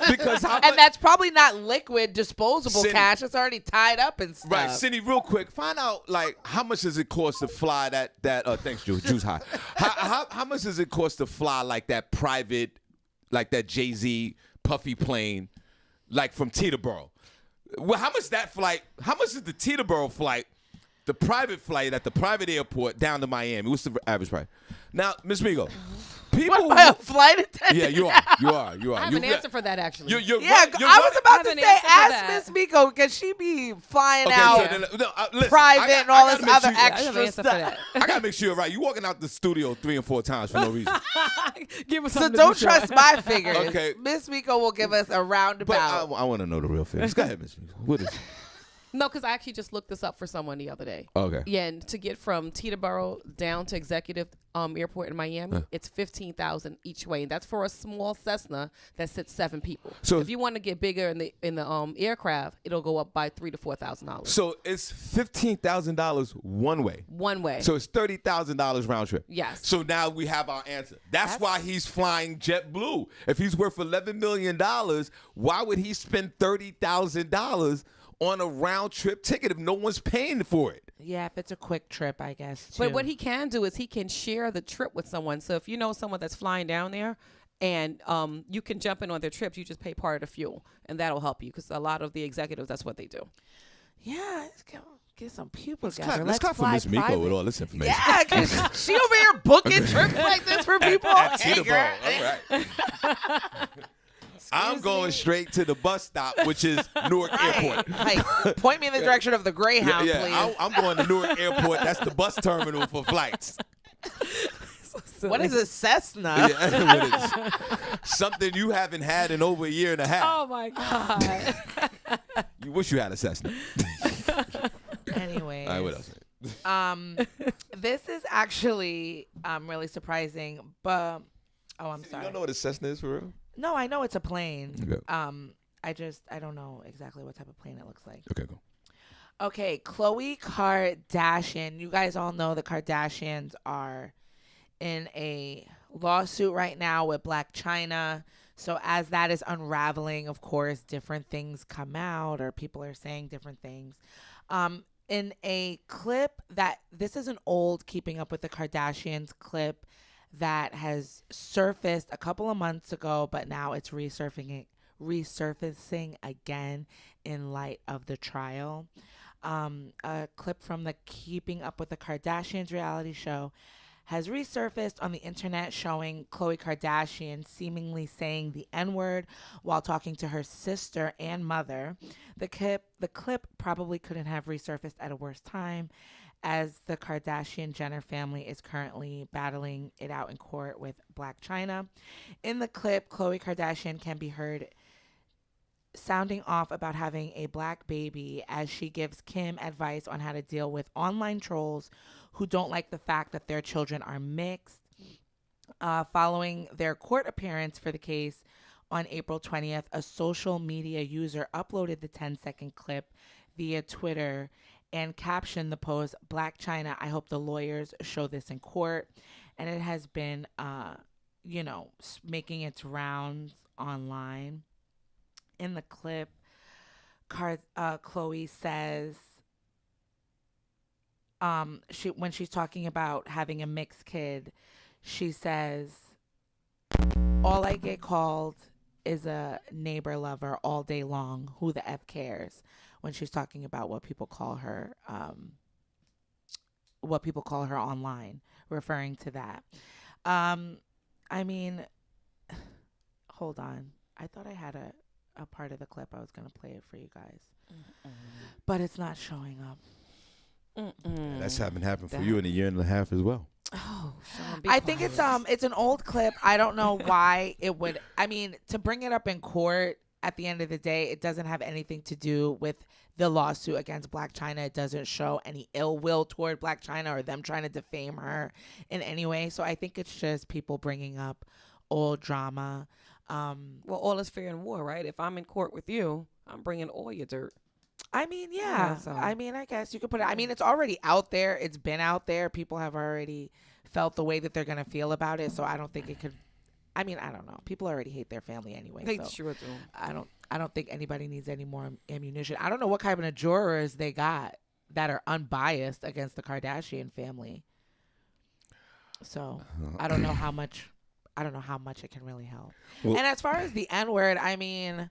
Speaker 1: Because how
Speaker 2: And
Speaker 1: much?
Speaker 2: that's probably not liquid, disposable
Speaker 1: Cindy-
Speaker 2: cash. It's already tied up and stuff.
Speaker 1: Right, Cindy, real quick, find out like how much does it cost to fly that thanks, Juice high. How much does it cost to fly like that private, like that Jay-Z puffy plane, like from Teterboro? Well, how much is the Teterboro flight, the private flight at the private airport down to Miami? What's the average price? Now, Miss Migo, people.
Speaker 2: What, am I a flight attendant?
Speaker 1: Yeah, you are.
Speaker 3: I have an answer for that, actually.
Speaker 1: You're
Speaker 2: Yeah,
Speaker 1: right, you're
Speaker 2: I
Speaker 1: right.
Speaker 2: was about
Speaker 3: have
Speaker 2: to
Speaker 3: an
Speaker 2: say,
Speaker 3: answer for
Speaker 2: ask
Speaker 3: that.
Speaker 2: Miss Miko, because she be flying
Speaker 1: Okay,
Speaker 2: out
Speaker 1: so then, listen,
Speaker 2: private
Speaker 1: I got-
Speaker 2: and all
Speaker 1: I
Speaker 2: this
Speaker 1: gotta make
Speaker 2: other
Speaker 1: sure-
Speaker 3: I have an
Speaker 2: extra
Speaker 3: answer for
Speaker 2: stuff.
Speaker 3: that.
Speaker 1: I gotta make sure you're right. You walking out the studio 3 and 4 times for no reason.
Speaker 3: Give us
Speaker 2: So
Speaker 3: something
Speaker 2: don't
Speaker 3: to
Speaker 2: trust my figures.
Speaker 1: Okay.
Speaker 2: Miss Miko will give us a
Speaker 1: But
Speaker 2: roundabout.
Speaker 1: I want to know the real figures. Go ahead, Miss Miko. What is it?
Speaker 3: No, because I actually just looked this up for someone the other day.
Speaker 1: Okay.
Speaker 3: Yeah, and to get from Teterboro down to Executive Airport in Miami, it's $15,000 each way, and that's for a small Cessna that sits 7 people.
Speaker 1: So-
Speaker 3: if you want to get bigger in the aircraft, it'll go up by $3,000 to $4,000
Speaker 1: So it's $15,000 one way.
Speaker 3: one way.
Speaker 1: So it's $30,000 round trip.
Speaker 3: Yes.
Speaker 1: So now we have our answer. That's why he's flying JetBlue. If he's worth $11 million, why would he spend $30,000 on a round trip ticket if no one's paying for it?
Speaker 2: Yeah, if it's a quick trip, I guess, too.
Speaker 3: But what he can do is he can share the trip with someone. So if you know someone that's flying down there, and you can jump in on their trips, you just pay part of the fuel, and that'll help you because a lot of the executives, that's what they do.
Speaker 2: Yeah, let's get some people
Speaker 1: Let's
Speaker 2: together.
Speaker 1: clap for
Speaker 2: fly
Speaker 1: Miss Miko
Speaker 2: private.
Speaker 1: with all this information.
Speaker 2: Yeah, because she over here booking trips like this for people.
Speaker 1: At
Speaker 2: Hey,
Speaker 1: Teterboro.
Speaker 2: girl.
Speaker 1: All right. I'm going straight to the bus stop, which is Newark Airport.
Speaker 2: Like, point me in the direction of the Greyhound, please.
Speaker 1: I'm going to Newark Airport. That's the bus terminal for flights.
Speaker 2: What is a Cessna?
Speaker 1: Yeah, what is- something you haven't had in over a year and a half.
Speaker 3: Oh my God.
Speaker 1: You wish you had a Cessna.
Speaker 2: Anyways.
Speaker 1: All right, what else?
Speaker 2: This is actually really surprising, but I'm
Speaker 1: You
Speaker 2: sorry.
Speaker 1: don't know what a Cessna is for real?
Speaker 2: No, I know it's a plane.
Speaker 1: Okay.
Speaker 2: I don't know exactly what type of plane it looks like.
Speaker 1: Okay, go.
Speaker 2: Okay, Khloe Kardashian. You guys all know the Kardashians are in a lawsuit right now with Blac Chyna. So as that is unraveling, of course, different things come out or people are saying different things. In a clip this is an old Keeping Up with the Kardashians clip that has surfaced a couple of months ago, but now it's resurfacing again in light of the trial. A clip from the Keeping Up with the Kardashians reality show has resurfaced on the internet showing Khloe Kardashian seemingly saying the N-word while talking to her sister and mother. The clip probably couldn't have resurfaced at a worse time, as the Kardashian-Jenner family is currently battling it out in court with Blac Chyna. In the clip, Khloe Kardashian can be heard sounding off about having a black baby as she gives Kim advice on how to deal with online trolls who don't like the fact that their children are mixed. Following their court appearance for the case on April 20th, a social media user uploaded the 10-second clip via Twitter and captioned the post, "Blac Chyna, I hope the lawyers show this in court." And it has been, making its rounds online. In the clip, Khloe says, when she's talking about having a mixed kid, she says, "All I get called is a neighbor lover all day long. Who the F cares?" When she's talking about what people call her online, referring to that. I mean, hold on. I thought I had a part of the clip. I was going to play it for you guys. But it's not showing up.
Speaker 1: That's happened for you in a year and a half as well.
Speaker 3: Oh, Shawn,
Speaker 2: I think it's an old clip. I don't know why it would. I mean, to bring it up in court, at the end of the day, it doesn't have anything to do with the lawsuit against Blac Chyna. It doesn't show any ill will toward Blac Chyna or them trying to defame her in any way. So I think it's just people bringing up old drama.
Speaker 3: Well, all is fair in war, right? If I'm in court with you, I'm bringing all your dirt.
Speaker 2: I mean, yeah.
Speaker 3: So.
Speaker 2: I mean, I guess you could put it. I mean, it's already out there. It's been out there. People have already felt the way that they're going to feel about it. So I don't think it could. I mean, I don't know. People already hate their family anyway.
Speaker 3: They
Speaker 2: so
Speaker 3: sure do.
Speaker 2: I don't think anybody needs any more ammunition. I don't know what kind of jurors they got that are unbiased against the Kardashian family. So I don't know how much. I don't know how much it can really help. Well, and as far as the N-word, I mean,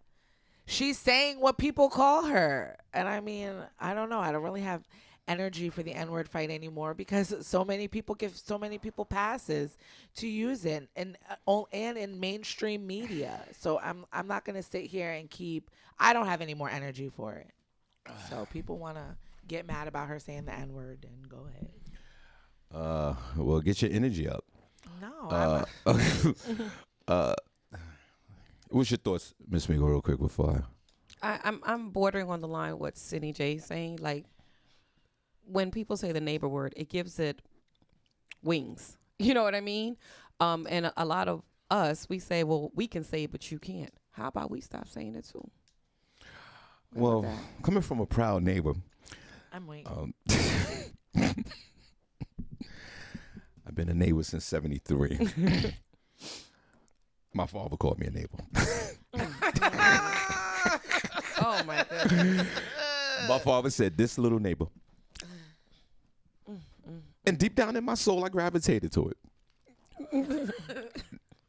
Speaker 2: she's saying what people call her. And I mean, I don't know. I don't really have energy for the N-word fight anymore because so many people give so many people passes to use it and in mainstream media. So I'm not going to sit here and I don't have any more energy for it. So people want to get mad about her saying the N-word, and go ahead.
Speaker 1: Well, get your energy up.
Speaker 2: No.
Speaker 1: What's your thoughts, Miss Migo, real quick before
Speaker 3: I'm bordering on the line what Senny J's saying. Like, when people say the neighbor word, it gives it wings. You know what I mean? And a lot of us, we say, well, we can say it, but you can't. How about we stop saying it too?
Speaker 1: Well, coming from a proud neighbor,
Speaker 2: I'm waiting.
Speaker 1: I've been a neighbor since '73. My father called me a neighbor.
Speaker 3: Oh my goodness.
Speaker 1: My father said, "This little neighbor." And deep down in my soul, I gravitated to it.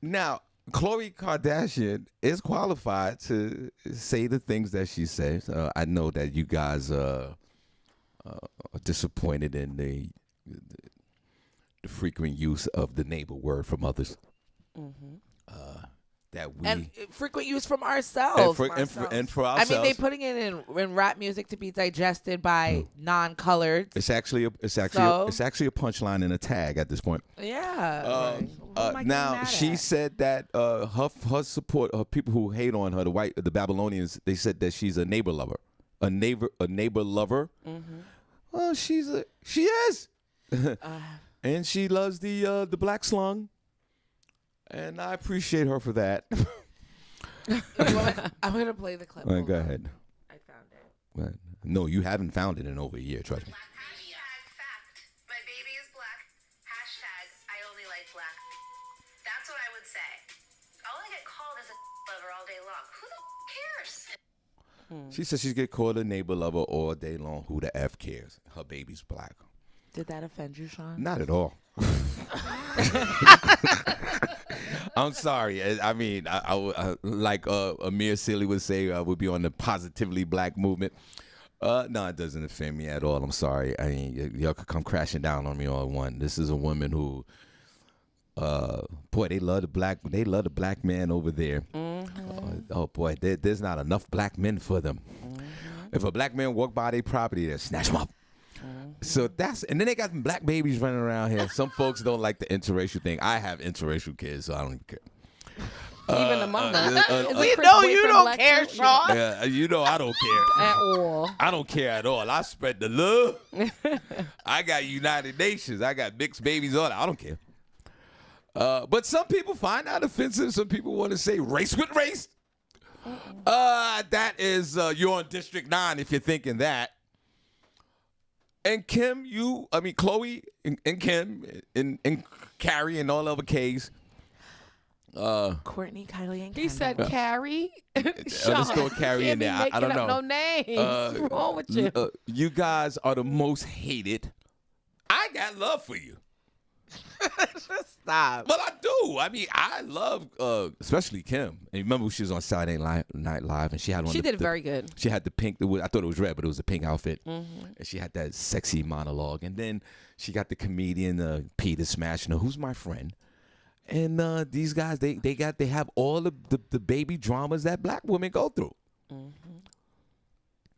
Speaker 1: Now, Khloe Kardashian is qualified to say the things that she says. I know that you guys are disappointed in the frequent use of the neighbor word from others. Mm-hmm.
Speaker 2: And frequent use from ourselves.
Speaker 1: And for ourselves.
Speaker 2: I mean, they putting it in rap music to be digested by non-colored.
Speaker 1: It's actually a punchline and a tag at this point.
Speaker 2: Yeah.
Speaker 1: Now she said that her support, her people who hate on her, the Babylonians, they said that she's a neighbor lover, a neighbor lover. Mm-hmm. Well, she is, and she loves the black slung. And I appreciate her for that.
Speaker 2: I'm going to play the clip.
Speaker 1: Right, go ahead.
Speaker 2: I found it.
Speaker 1: Right. No, you haven't found it in over a year, trust me.
Speaker 9: Fact. My baby is black. Hashtag I only like black. That's what I would say. I only get called as a lover all day long. Who the cares?
Speaker 1: She said she's get called a neighbor lover all day long. Who the F cares? Her baby's black.
Speaker 2: Did that offend you, Shawn?
Speaker 1: Not at all. I'm sorry. I mean, like Amir Silly would say, would be on the positively black movement. No, it doesn't offend me at all. I'm sorry. I mean, y'all could come crashing down on me all at once. This is a woman who, boy, they love the black man over there. Oh boy, there's not enough black men for them. If a black man walk by their property, they snatch them up. So and then they got black babies running around here. Some folks don't like the interracial thing. I have interracial kids, so I don't even care.
Speaker 3: Even among us.
Speaker 2: We know you don't care, Shawn.
Speaker 1: You know I don't care.
Speaker 3: At all.
Speaker 1: I don't care at all. I spread the love. I got United Nations. I got mixed babies on it. I don't care. But some people find that offensive. Some people want to say race with race. That is, you're on District 9 if you're thinking that. And Kim, Chloe and Kim and Carrie and all other K's.
Speaker 2: Courtney, Kylie, and
Speaker 3: He
Speaker 2: Kendall.
Speaker 3: said Carrie.
Speaker 1: Let's throw Carrie in there. I don't know.
Speaker 3: No names. What's wrong with you?
Speaker 1: You guys are the most hated. I got love for you.
Speaker 2: Stop.
Speaker 1: But I do. I mean, I love, especially Kim. And remember, she was on Saturday Night Live, and she had one.
Speaker 3: She did very good.
Speaker 1: She had the pink. I thought it was red, but it was a pink outfit. And she had that sexy monologue. And then she got the comedian Peter smashing her. Who's my friend? And these guys, they have all the baby dramas that black women go through.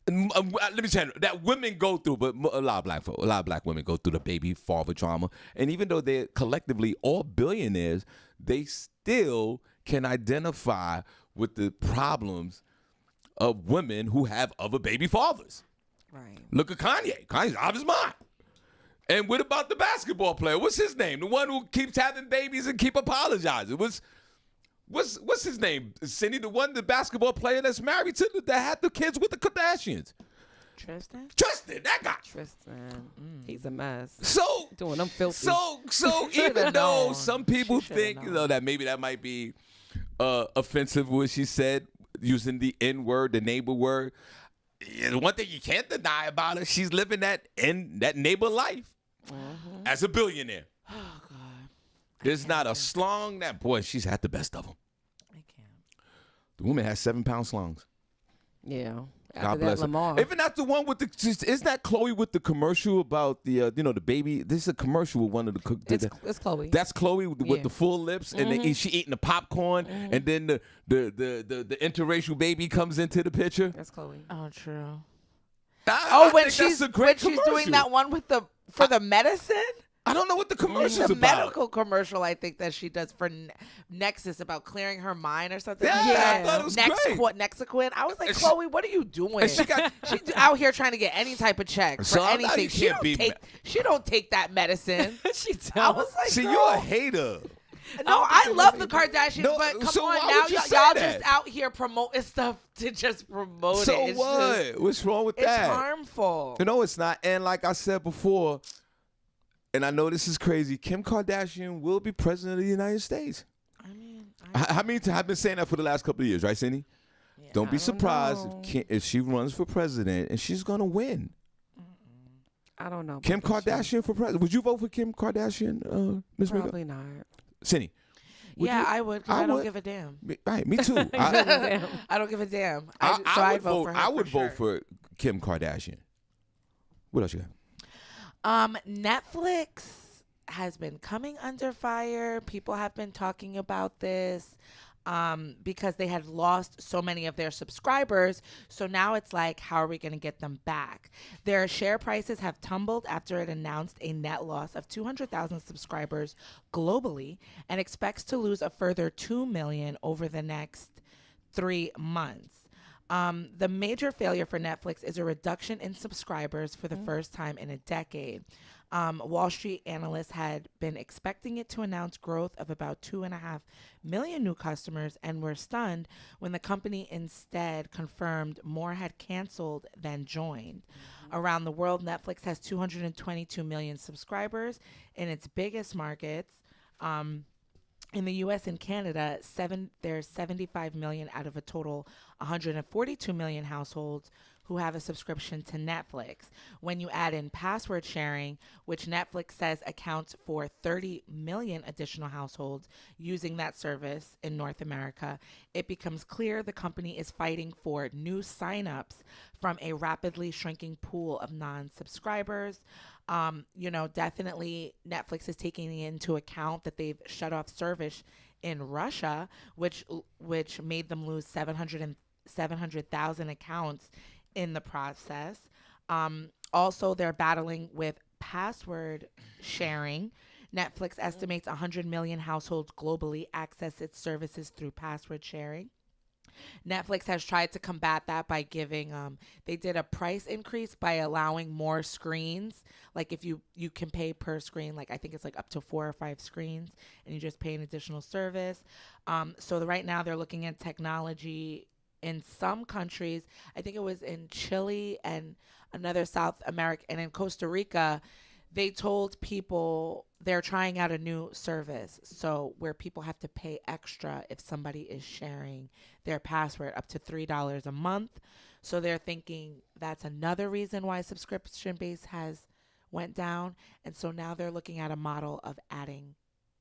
Speaker 1: And, let me tell you that women go through, but a lot of black women go through the baby father drama. And even though they're collectively all billionaires, they still can identify with the problems of women who have other baby fathers.
Speaker 2: Right.
Speaker 1: Look at Kanye. Kanye's out of his mind. And what about the basketball player? What's his name? The one who keeps having babies and keep apologizing. What's his name? Senny, the basketball player that's married to that had the kids with the Kardashians.
Speaker 2: Tristan,
Speaker 1: that guy.
Speaker 3: Tristan. He's a mess.
Speaker 1: So
Speaker 3: doing them filthy.
Speaker 1: So even though
Speaker 2: known.
Speaker 1: some people
Speaker 2: She
Speaker 1: think that maybe that might be offensive what she said using the N word, the neighbor word. The one thing you can't deny about her, she's living that neighbor life as a billionaire.
Speaker 2: oh God,
Speaker 1: There's not a slong that boy. She's had the best of them.
Speaker 2: I can't.
Speaker 1: The woman has 7-pound slongs.
Speaker 3: Yeah.
Speaker 1: God
Speaker 3: After
Speaker 1: bless
Speaker 3: that, Lamar.
Speaker 1: her. Even not the one with isn't that Chloe with the commercial about the the baby? This is a commercial with one of the.
Speaker 3: It's Chloe.
Speaker 1: That's Chloe with
Speaker 3: Yeah.
Speaker 1: the full lips, and she eating the popcorn, and then the interracial baby comes into the picture.
Speaker 3: That's Chloe.
Speaker 2: Oh, true.
Speaker 1: I
Speaker 2: when
Speaker 1: think
Speaker 2: she's
Speaker 1: that's a great
Speaker 2: doing
Speaker 1: commercial.
Speaker 2: that one with for the medicine.
Speaker 1: I don't know what the commercial's
Speaker 2: The
Speaker 1: about.
Speaker 2: medical commercial, I think that she does for Nexus about clearing her mind or something.
Speaker 1: Yeah,
Speaker 2: like that.
Speaker 1: I thought it was great.
Speaker 2: Nexaquin. I was like,
Speaker 1: And
Speaker 2: Chloe, what are you doing?
Speaker 1: and she got-
Speaker 2: She's out here trying to get any type of check for
Speaker 1: So I'm not-
Speaker 2: anything.
Speaker 1: you
Speaker 2: She
Speaker 1: can't
Speaker 2: don't
Speaker 1: be
Speaker 2: take. She don't take that medicine.
Speaker 3: She
Speaker 2: I was like,
Speaker 1: See,
Speaker 2: girl,
Speaker 1: you're a hater.
Speaker 2: no, I love the Kardashians,
Speaker 1: No,
Speaker 2: but come
Speaker 1: so
Speaker 2: on
Speaker 1: why
Speaker 2: now,
Speaker 1: would you
Speaker 2: y'all
Speaker 1: say
Speaker 2: just
Speaker 1: that?
Speaker 2: out here promoting stuff to just promote
Speaker 1: So
Speaker 2: it. It's
Speaker 1: what?
Speaker 2: just-
Speaker 1: What's wrong with
Speaker 2: it's
Speaker 1: that?
Speaker 2: harmful.
Speaker 1: No, it's not. And like I said before, and I know this is crazy, Kim Kardashian will be president of the United States.
Speaker 2: I mean,
Speaker 1: I mean, I've been saying that for the last couple of years, right, Cindy? Don't be surprised if she runs for president and she's going to win.
Speaker 3: I don't know.
Speaker 1: Kim Kardashian for president. Would you vote for Kim Kardashian, Ms. Miguel?
Speaker 3: Probably not.
Speaker 1: Cindy? would
Speaker 2: yeah,
Speaker 1: you?
Speaker 2: I would. 'Cause
Speaker 1: I
Speaker 2: I don't
Speaker 1: would.
Speaker 2: give a damn.
Speaker 1: Right, me too.
Speaker 2: I don't give a damn. So
Speaker 1: I
Speaker 2: I'd vote for her.
Speaker 1: I would
Speaker 2: for
Speaker 1: vote for Kim Kardashian. What else you got?
Speaker 2: Netflix has been coming under fire. People have been talking about this because they had lost so many of their subscribers. So now it's like, how are we going to get them back? Their share prices have tumbled after it announced a net loss of 200,000 subscribers globally and expects to lose a further 2 million over the next 3 months. The major failure for Netflix is a reduction in subscribers for the first time in a decade. Wall Street analysts had been expecting it to announce growth of about 2.5 million new customers and were stunned when the company instead confirmed more had canceled than joined. Around the world, Netflix has 222 million subscribers in its biggest markets. In the U.S. and Canada, there's 75 million out of a total 142 million households who have a subscription to Netflix. When you add in password sharing, which Netflix says accounts for 30 million additional households using that service in North America, it becomes clear the company is fighting for new signups from a rapidly shrinking pool of non-subscribers. Definitely Netflix is taking into account that they've shut off service in Russia, which made them lose 700,000 accounts in the process. Also, they're battling with password sharing. Netflix estimates 100 million households globally access its services through password sharing. Netflix has tried to combat that by giving, they did a price increase by allowing more screens. Like if you can pay per screen, like I think it's like up to 4 or 5 screens, and you just pay an additional service. So right now they're looking at technology in some countries. I think it was in Chile and another South America, and in Costa Rica, they told people they're trying out a new service. So where people have to pay extra if somebody is sharing their password, up to $3 a month. So they're thinking that's another reason why subscription base has went down. And so now they're looking at a model of adding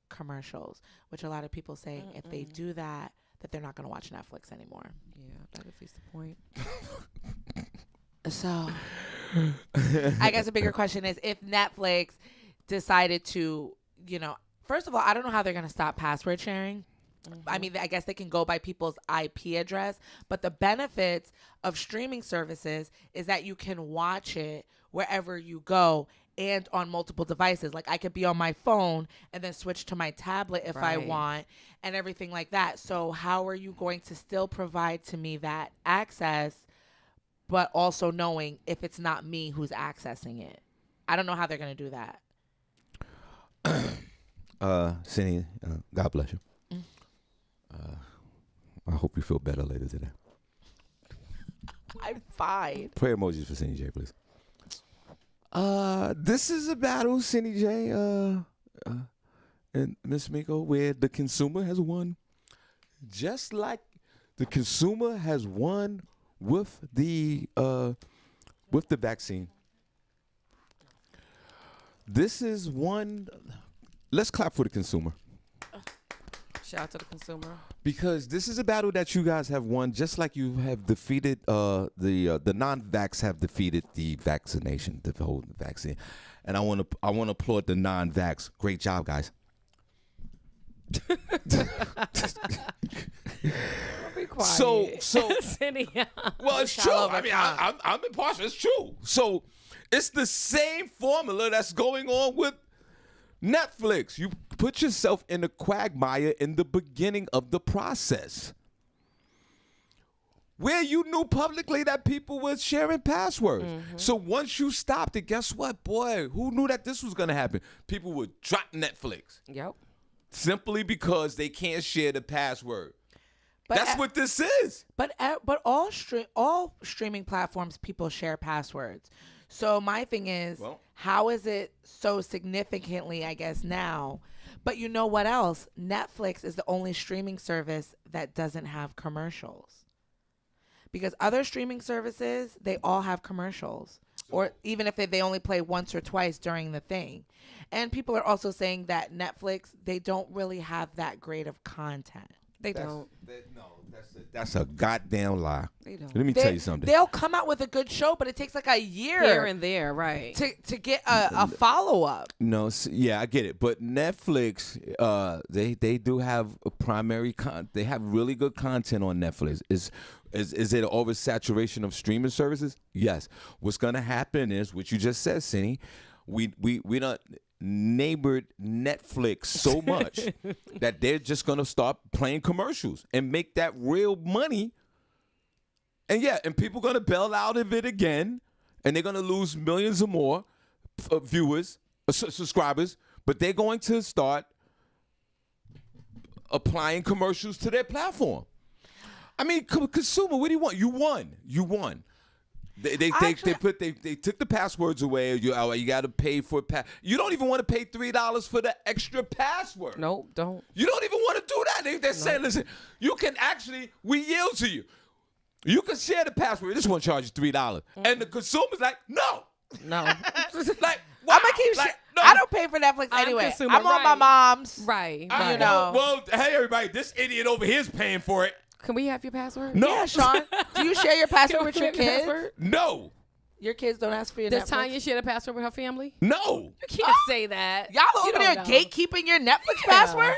Speaker 2: commercials, which a lot of people say if they do that they're not going to watch Netflix anymore.
Speaker 3: Yeah, that defeats the point.
Speaker 2: So I guess a bigger question is if Netflix decided to, first of all, I don't know how they're going to stop password sharing. I mean, I guess they can go by people's IP address, but the benefits of streaming services is that you can watch it wherever you go and on multiple devices. Like I could be on my phone and then switch to my tablet if I want and everything like that. So how are you going to still provide to me that access, but also knowing if it's not me who's accessing it? I don't know how they're going to do that.
Speaker 1: Senny, God bless you. I hope you feel better later today.
Speaker 2: I'm fine.
Speaker 1: Prayer emojis for Senny J, please. This is a battle, Senny J, and Miss Miko, where the consumer has won, just like the consumer has won with the vaccine. This is one. Let's clap for the consumer.
Speaker 3: Shout out to the consumer.
Speaker 1: Because this is a battle that you guys have won, just like you have defeated the non-vax have defeated the vaccination, the whole vaccine. And I want to applaud the non-vax. Great job, guys.
Speaker 3: Be quiet.
Speaker 1: So
Speaker 2: Well,
Speaker 1: it's true. I mean, I'm impartial. It's true. So it's the same formula that's going on with Netflix. You put yourself in a quagmire in the beginning of the process, where you knew publicly that people were sharing passwords. So once you stopped it, guess what, boy? Who knew that this was going to happen? People would drop Netflix.
Speaker 3: Yep.
Speaker 1: Simply because they can't share the password. That's what this is.
Speaker 2: But all streaming platforms, people share passwords. So my thing is, how is it so significantly, I guess, now? But you know what else? Netflix is the only streaming service that doesn't have commercials. Because other streaming services, they all have commercials. Or even if they only play once or twice during the thing. And people are also saying that Netflix, they don't really have that great of content.
Speaker 3: They don't.
Speaker 1: That's a goddamn lie.
Speaker 3: They don't.
Speaker 1: Let me tell you something.
Speaker 2: They'll come out with a good show, but it takes like a year
Speaker 3: Here and there, right?
Speaker 2: to get a follow-up.
Speaker 1: No, yeah, I get it. But Netflix, they do have a primary they have really good content on Netflix. Is it an oversaturation of streaming services? Yes. What's gonna happen is what you just said, Senny. We don't neighbored Netflix so much that they're just gonna start playing commercials and make that real money. And people gonna bail out of it again, and they're gonna lose millions or more viewers, subscribers. But they're going to start applying commercials to their platform. I mean, consumer, what do you want? You won. They took the passwords away. You got to pay for you don't even want to pay $3 for the extra password.
Speaker 3: Nope, don't.
Speaker 1: You don't even want to do that. They're saying, listen, you can we yield to you. You can share the password. This one charges $3, and the consumer's like, no.
Speaker 3: No.
Speaker 1: Like, wow.
Speaker 2: I'm gonna keep.
Speaker 1: Like, no.
Speaker 2: I don't pay for Netflix
Speaker 3: I'm
Speaker 2: anyway.
Speaker 3: consumer,
Speaker 2: I'm on my
Speaker 3: right.
Speaker 2: mom's.
Speaker 3: Right.
Speaker 2: You know.
Speaker 1: Well, hey everybody, this idiot over here is paying for it.
Speaker 3: Can we have your password?
Speaker 1: No.
Speaker 2: Yeah, Sean. Do you share your password with your kids?
Speaker 1: No.
Speaker 2: Your kids don't ask for your
Speaker 3: Does
Speaker 2: Netflix?
Speaker 3: Tanya share the password with her family?
Speaker 1: No.
Speaker 3: You can't say that.
Speaker 2: Y'all
Speaker 3: You
Speaker 2: over
Speaker 3: don't
Speaker 2: there
Speaker 3: know.
Speaker 2: gatekeeping your Netflix password?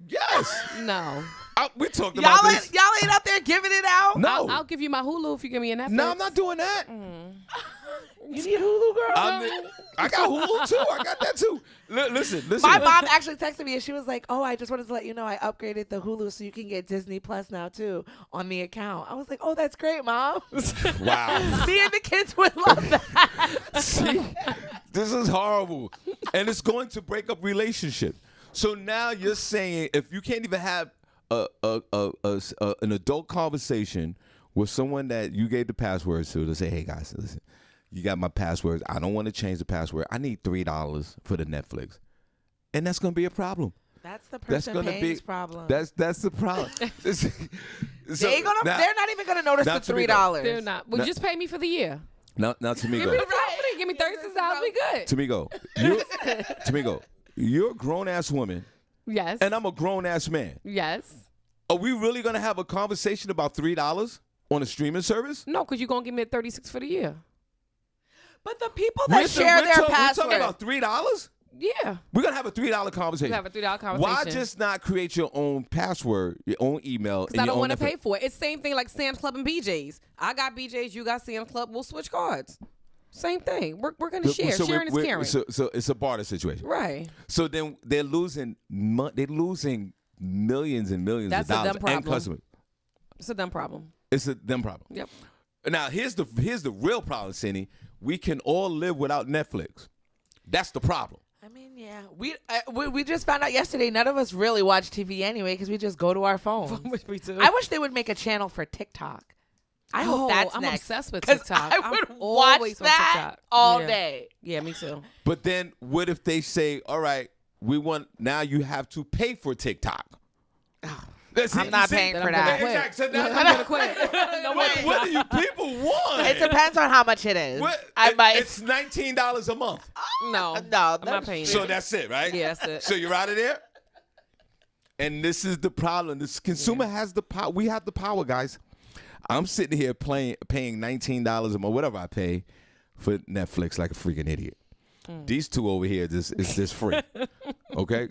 Speaker 1: Yes.
Speaker 3: No.
Speaker 1: We talked about this.
Speaker 2: Y'all ain't out there giving it out?
Speaker 1: No.
Speaker 3: I'll give you my Hulu if you give me a Netflix.
Speaker 1: No, I'm not doing that.
Speaker 2: You need Hulu, girl?
Speaker 1: I got Hulu too. I got that too. Listen.
Speaker 2: My mom actually texted me and she was like, "Oh, I just wanted to let you know I upgraded the Hulu so you can get Disney Plus now too on the account." I was like, "Oh, that's great, Mom."
Speaker 1: Wow.
Speaker 2: Me and the kids would love that.
Speaker 1: See, this is horrible, and it's going to break up relationships. So now you're saying if you can't even have an adult conversation with someone that you gave the passwords to say, "Hey guys, listen, you got my passwords. I don't want to change the password. I need $3 for the Netflix," and that's going to be a problem.
Speaker 2: That's the person paying's problem.
Speaker 1: That's the problem. So
Speaker 2: they're not even gonna notice the $3.
Speaker 3: They're not. Well, just pay me for the year.
Speaker 1: Now, Tamiko.
Speaker 3: Give me $36. Give me $36. Be good.
Speaker 1: Tamiko, you're a grown ass woman.
Speaker 3: Yes.
Speaker 1: And I'm a grown ass man.
Speaker 3: Yes.
Speaker 1: Are we really gonna have a conversation about $3 on a streaming service?
Speaker 3: No, because you're gonna give me $36 for the year.
Speaker 2: But the people that share their password.
Speaker 1: We're talking about $3?
Speaker 3: Yeah.
Speaker 1: We're going to have a $3 conversation.
Speaker 3: We have a $3 conversation.
Speaker 1: Why just not create your own password, your own email?
Speaker 3: Because I don't want to pay for it. It's same thing like Sam's Club and BJ's. I got BJ's, you got Sam's Club. We'll switch cards. Same thing. We're going to share. Sharing is caring.
Speaker 1: So it's a barter situation.
Speaker 3: Right.
Speaker 1: So then they're losing millions and millions of dollars and customers.
Speaker 3: It's a dumb problem.
Speaker 1: It's a dumb problem.
Speaker 3: Yep.
Speaker 1: Now, here's the real problem, Senny. We can all live without Netflix. That's the problem.
Speaker 2: I mean, yeah. We just found out yesterday none of us really watch TV anyway because we just go to our phones.
Speaker 3: Me too.
Speaker 2: I wish they would make a channel for TikTok. I hope that's
Speaker 3: I'm
Speaker 2: next.
Speaker 3: obsessed with TikTok.
Speaker 2: I would
Speaker 3: watch
Speaker 2: watch that all day.
Speaker 3: Yeah, me too.
Speaker 1: But then what if they say, all right, now you have to pay for TikTok?
Speaker 2: I'm not paying for that.
Speaker 1: Exactly. So
Speaker 3: I'm going to quit.
Speaker 1: What do you people want?
Speaker 2: It depends on how much it is.
Speaker 1: It's $19 a month.
Speaker 3: No,
Speaker 2: I'm
Speaker 3: not paying.
Speaker 1: So that's it, right?
Speaker 3: Yeah, that's it.
Speaker 1: So you're out of there? And this is the problem. This consumer has the power. We have the power, guys. I'm sitting here paying $19 a month, whatever I pay for Netflix like a freaking idiot. These two over here is just free. Okay?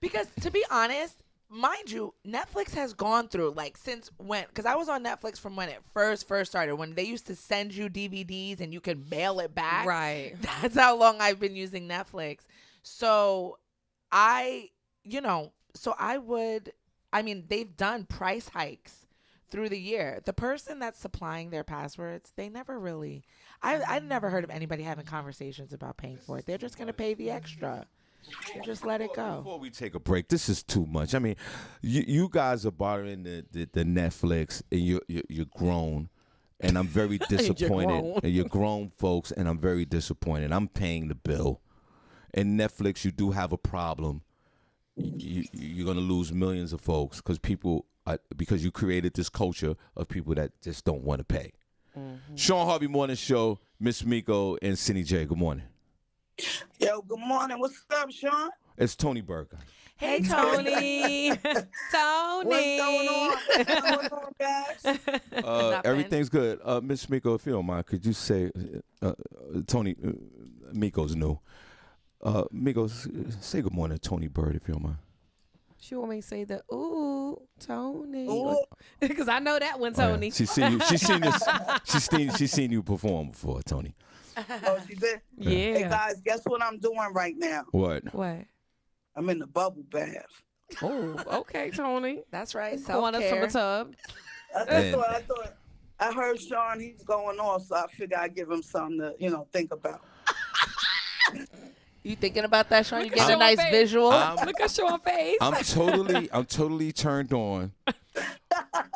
Speaker 2: Because to be honest, mind you, Netflix has gone through since when? Because I was on Netflix from when it first started, when they used to send you DVDs and you could mail it back.
Speaker 3: Right.
Speaker 2: That's how long I've been using Netflix. So they've done price hikes through the year. The person that's supplying their passwords, they never really, I never heard of anybody having conversations about paying for it. They're just going to pay the extra. Just let it go.
Speaker 1: Before we take a break, this is too much. I mean, you guys are bartering the Netflix, and you're grown, and I'm very disappointed. And you're grown folks, and I'm very disappointed. I'm paying the bill, and Netflix, you do have a problem. You're gonna lose millions of folks because you created this culture of people that just don't want to pay. Mm-hmm. Shawn Harvey Morning Show, Miss Miko and Senny J. Good morning.
Speaker 10: Yo, good morning. What's up, Sean?
Speaker 1: It's Tony Burke.
Speaker 2: Hey, Tony.
Speaker 10: Tony. What's going on, guys?
Speaker 1: Everything's good. Miss Miko, if you don't mind, could you say, Tony, Miko's new. Miko, say good morning to Tony Bird, if you don't mind.
Speaker 3: She want me to say the ooh, Tony,
Speaker 10: Ooh.
Speaker 3: because I know that one, Tony.
Speaker 1: Yeah. She's seen you. She's seen this. She's seen you perform before, Tony.
Speaker 10: Oh, she did?
Speaker 3: Yeah.
Speaker 10: Hey, guys, guess what I'm doing right now?
Speaker 1: What?
Speaker 10: I'm in the bubble bath.
Speaker 3: Oh, okay, Tony.
Speaker 2: That's right.
Speaker 3: Going up from the tub.
Speaker 10: I heard Sean, he's going off, so I figured I'd give him something to, think about.
Speaker 2: You thinking about that, Sean? You getting a nice visual?
Speaker 3: Look at Sean's face.
Speaker 1: I'm totally turned on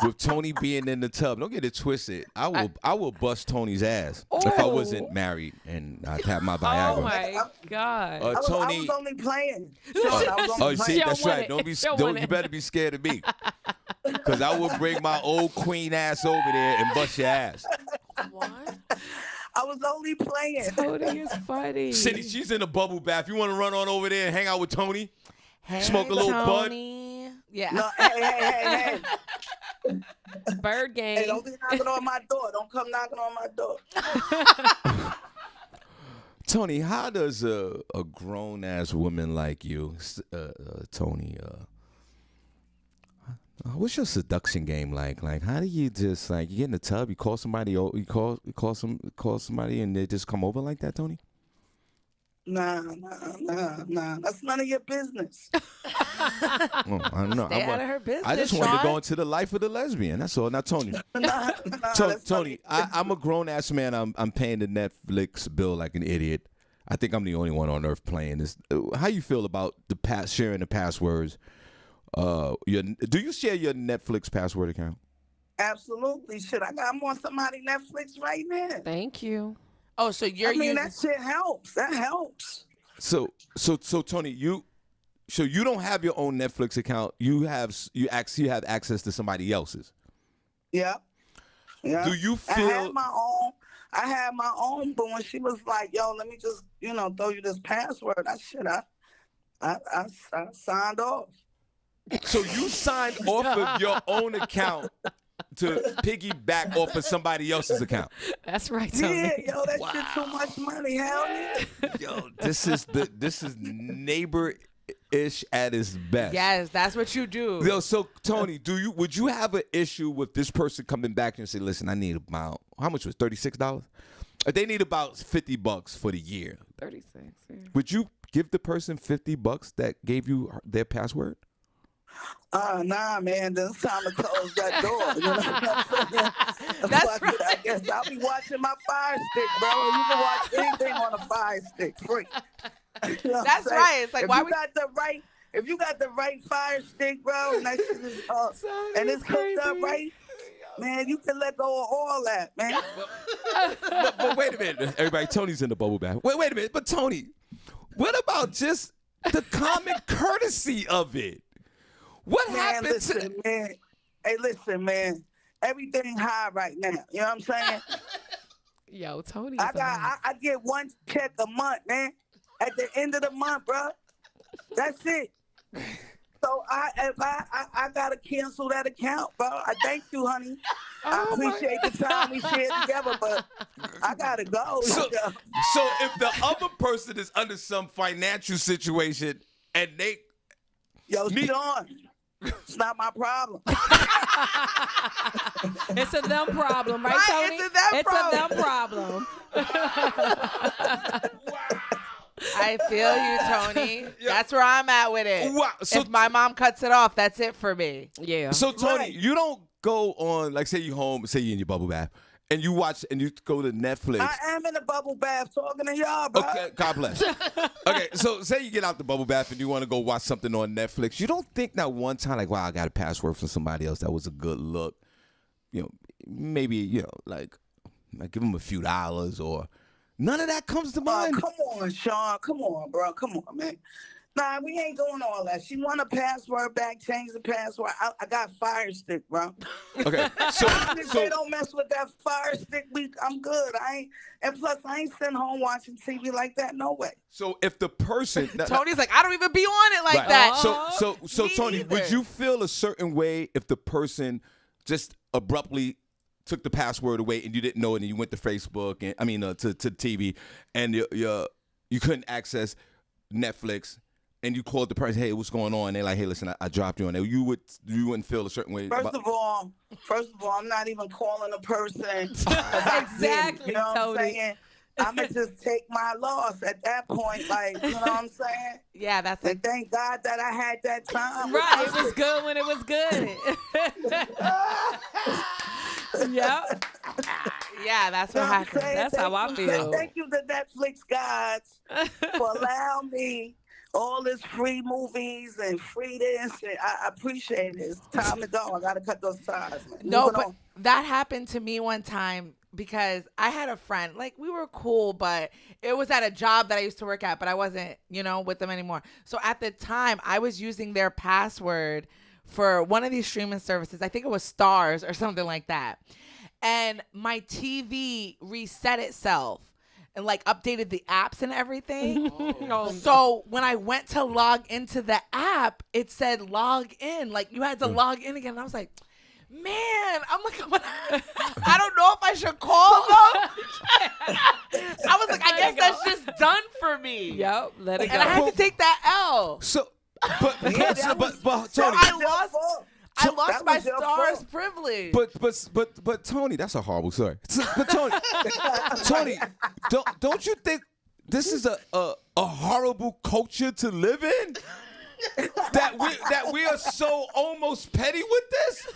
Speaker 1: with Tony being in the tub. Don't get it twisted. I will bust Tony's ass if I wasn't married and I had my Viagra.
Speaker 3: Oh my God.
Speaker 1: Tony,
Speaker 10: I was only playing. Sean, I was only playing.
Speaker 1: See, that's right. You better be scared of me. Because I would bring my old queen ass over there and bust your ass.
Speaker 2: What?
Speaker 10: I was only playing.
Speaker 3: Tony is funny.
Speaker 1: Cindy, she's in the bubble bath. You want to run on over there and hang out with Tony?
Speaker 2: Hey,
Speaker 1: Smoke a little
Speaker 2: Tony. Yeah.
Speaker 10: No, hey.
Speaker 3: Bird game.
Speaker 10: Hey, don't be knocking on my door. Don't come knocking on my door.
Speaker 1: Tony, how does a grown ass woman like you, Tony, what's your seduction game like? Like, how do you just you get in the tub, you call somebody, you call somebody, and they just come over like that, Tony?
Speaker 10: Nah. That's none of your business.
Speaker 1: I don't know.
Speaker 2: Stay out of her business.
Speaker 1: I just wanted to
Speaker 2: Shawn.
Speaker 1: go into the life of the lesbian. That's all. Not Tony. Tony, I'm a grown ass man. I'm paying the Netflix bill like an idiot. I think I'm the only one on earth playing this. How you feel about sharing the passwords? Do you share your Netflix password account?
Speaker 10: Absolutely. I'm on somebody Netflix right now.
Speaker 3: Thank you.
Speaker 2: Oh, so you're using...
Speaker 10: that shit helps. That helps.
Speaker 1: So Tony, you don't have your own Netflix account. You have access to somebody else's.
Speaker 10: Yeah.
Speaker 1: Do you feel?
Speaker 10: I had my own, but when she was like, "Yo, let me just throw you this password," I signed off.
Speaker 1: So you signed off of your own account to piggyback off of somebody else's account.
Speaker 3: That's right, Tony.
Speaker 10: Yeah, yo, that shit too much money. Hell yeah.
Speaker 1: Yo, this is neighbor-ish at its best.
Speaker 2: Yes, that's what you do.
Speaker 1: Yo, so Tony, would you have an issue with this person coming back and say, "Listen, I need about how much was $36? They need about $50 for the year."
Speaker 3: 36. Yeah.
Speaker 1: Would you give the person $50 that gave you their password?
Speaker 10: Nah, man. Then it's time to close that door. You know what I'm saying?
Speaker 2: That's right.
Speaker 10: I guess I'll be watching my Fire Stick, bro. You can watch anything on a Fire Stick free. You know
Speaker 2: That's right. It's like,
Speaker 10: if you got the right Fire Stick, bro, and that shit is and it's hooked up right, man, you can let go of all that, man.
Speaker 1: But wait a minute, everybody. Tony's in the bubble bath. Wait a minute, but Tony, what about just the common courtesy of it? What happened
Speaker 10: man? Hey, listen, man. Everything high right now. You know what I'm saying?
Speaker 3: Yo, Tony.
Speaker 10: I get one check a month, man. At the end of the month, bro. That's it. So I gotta cancel that account, bro. I thank you, honey. I appreciate the time we shared together, but I gotta go.
Speaker 1: So if the other person is under some financial situation and they
Speaker 10: Shawn, it's not my problem.
Speaker 3: It's a them problem, right, Tony? It's a them problem.
Speaker 2: I feel you, Tony. Yeah. That's where I'm at with it.
Speaker 1: Wow. So
Speaker 2: if my mom cuts it off, that's it for me.
Speaker 3: Yeah.
Speaker 1: So Tony, you don't go on, like, say you home, say you in your bubble bath, and you watch and you go to Netflix.
Speaker 10: I am in the bubble bath talking to y'all, bro.
Speaker 1: Okay, God bless. Okay, so say you get out the bubble bath and you want to go watch something on Netflix. You don't think that one time, like, wow, I got a password from somebody else that was a good look. Maybe, like give them a few dollars or none of that comes to mind.
Speaker 10: Come on, Shawn. Come on, bro. Come on, man. Nah, we ain't doing all that. She want a password back, change the password. I got Fire Stick, bro.
Speaker 1: Okay, so
Speaker 10: they don't mess with that Fire Stick, I'm good. And plus I ain't sitting home watching TV like that. No way.
Speaker 1: So if the person
Speaker 2: Tony's like, I don't even be on it like that.
Speaker 1: So Tony,
Speaker 2: neither.
Speaker 1: Would you feel a certain way if the person just abruptly took the password away and you didn't know it and you went to Facebook and to TV and you couldn't access Netflix? And you called the person, hey, what's going on? And they're like, hey, listen, I dropped you on there. You wouldn't feel a certain way.
Speaker 10: First of all, I'm not even calling a person.
Speaker 3: Exactly,
Speaker 10: you know what
Speaker 3: Tony.
Speaker 10: I'm saying? I'm going to just take my loss at that point. Like, you know what I'm saying?
Speaker 2: Yeah, that's
Speaker 10: and thank God that I had that time.
Speaker 3: Right, it was good when it was good. Yep.
Speaker 2: Yeah, that's what happened.
Speaker 3: That's how I feel.
Speaker 10: Thank you to Netflix gods for allowing me all this free movies and free this. And I appreciate it. It's time to go. I got to cut those ties, man.
Speaker 2: No, but that happened to me one time because I had a friend. Like, we were cool, but it was at a job that I used to work at, but I wasn't, with them anymore. So at the time, I was using their password for one of these streaming services. I think it was Stars or something like that. And my TV reset itself and like updated the apps and everything. So when I went to log into the app, it said log in. Like you had to log in again. And I was like, man, I don't know if I should call them. I was like, I guess that's just done for me.
Speaker 3: Yep, let it go.
Speaker 2: And I had to take that L.
Speaker 1: So, but Tony,
Speaker 2: I lost my
Speaker 10: was your
Speaker 2: Stars
Speaker 10: fault.
Speaker 2: privilege.
Speaker 1: but Tony, that's a horrible story. But Tony, don't you think this is a horrible culture to live in? that we are so almost petty with this,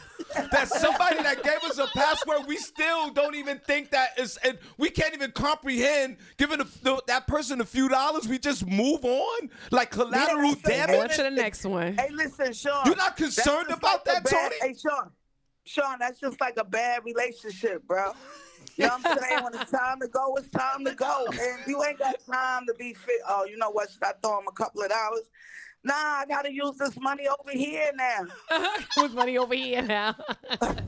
Speaker 1: that somebody that gave us a password, we still don't even think that is, and we can't even comprehend giving that person a few dollars. We just move on like collateral damage.
Speaker 3: On to the next one.
Speaker 10: Hey, listen, Sean.
Speaker 1: You're not concerned about that, Tony?
Speaker 10: Hey, Sean, that's just like a bad relationship, bro. You know what I'm saying? When it's time to go, it's time to go. And you ain't got time to be fit. Oh, you know what? Should I throw him a couple of dollars? Nah, I gotta use this money over here now.
Speaker 3: Use money over here now.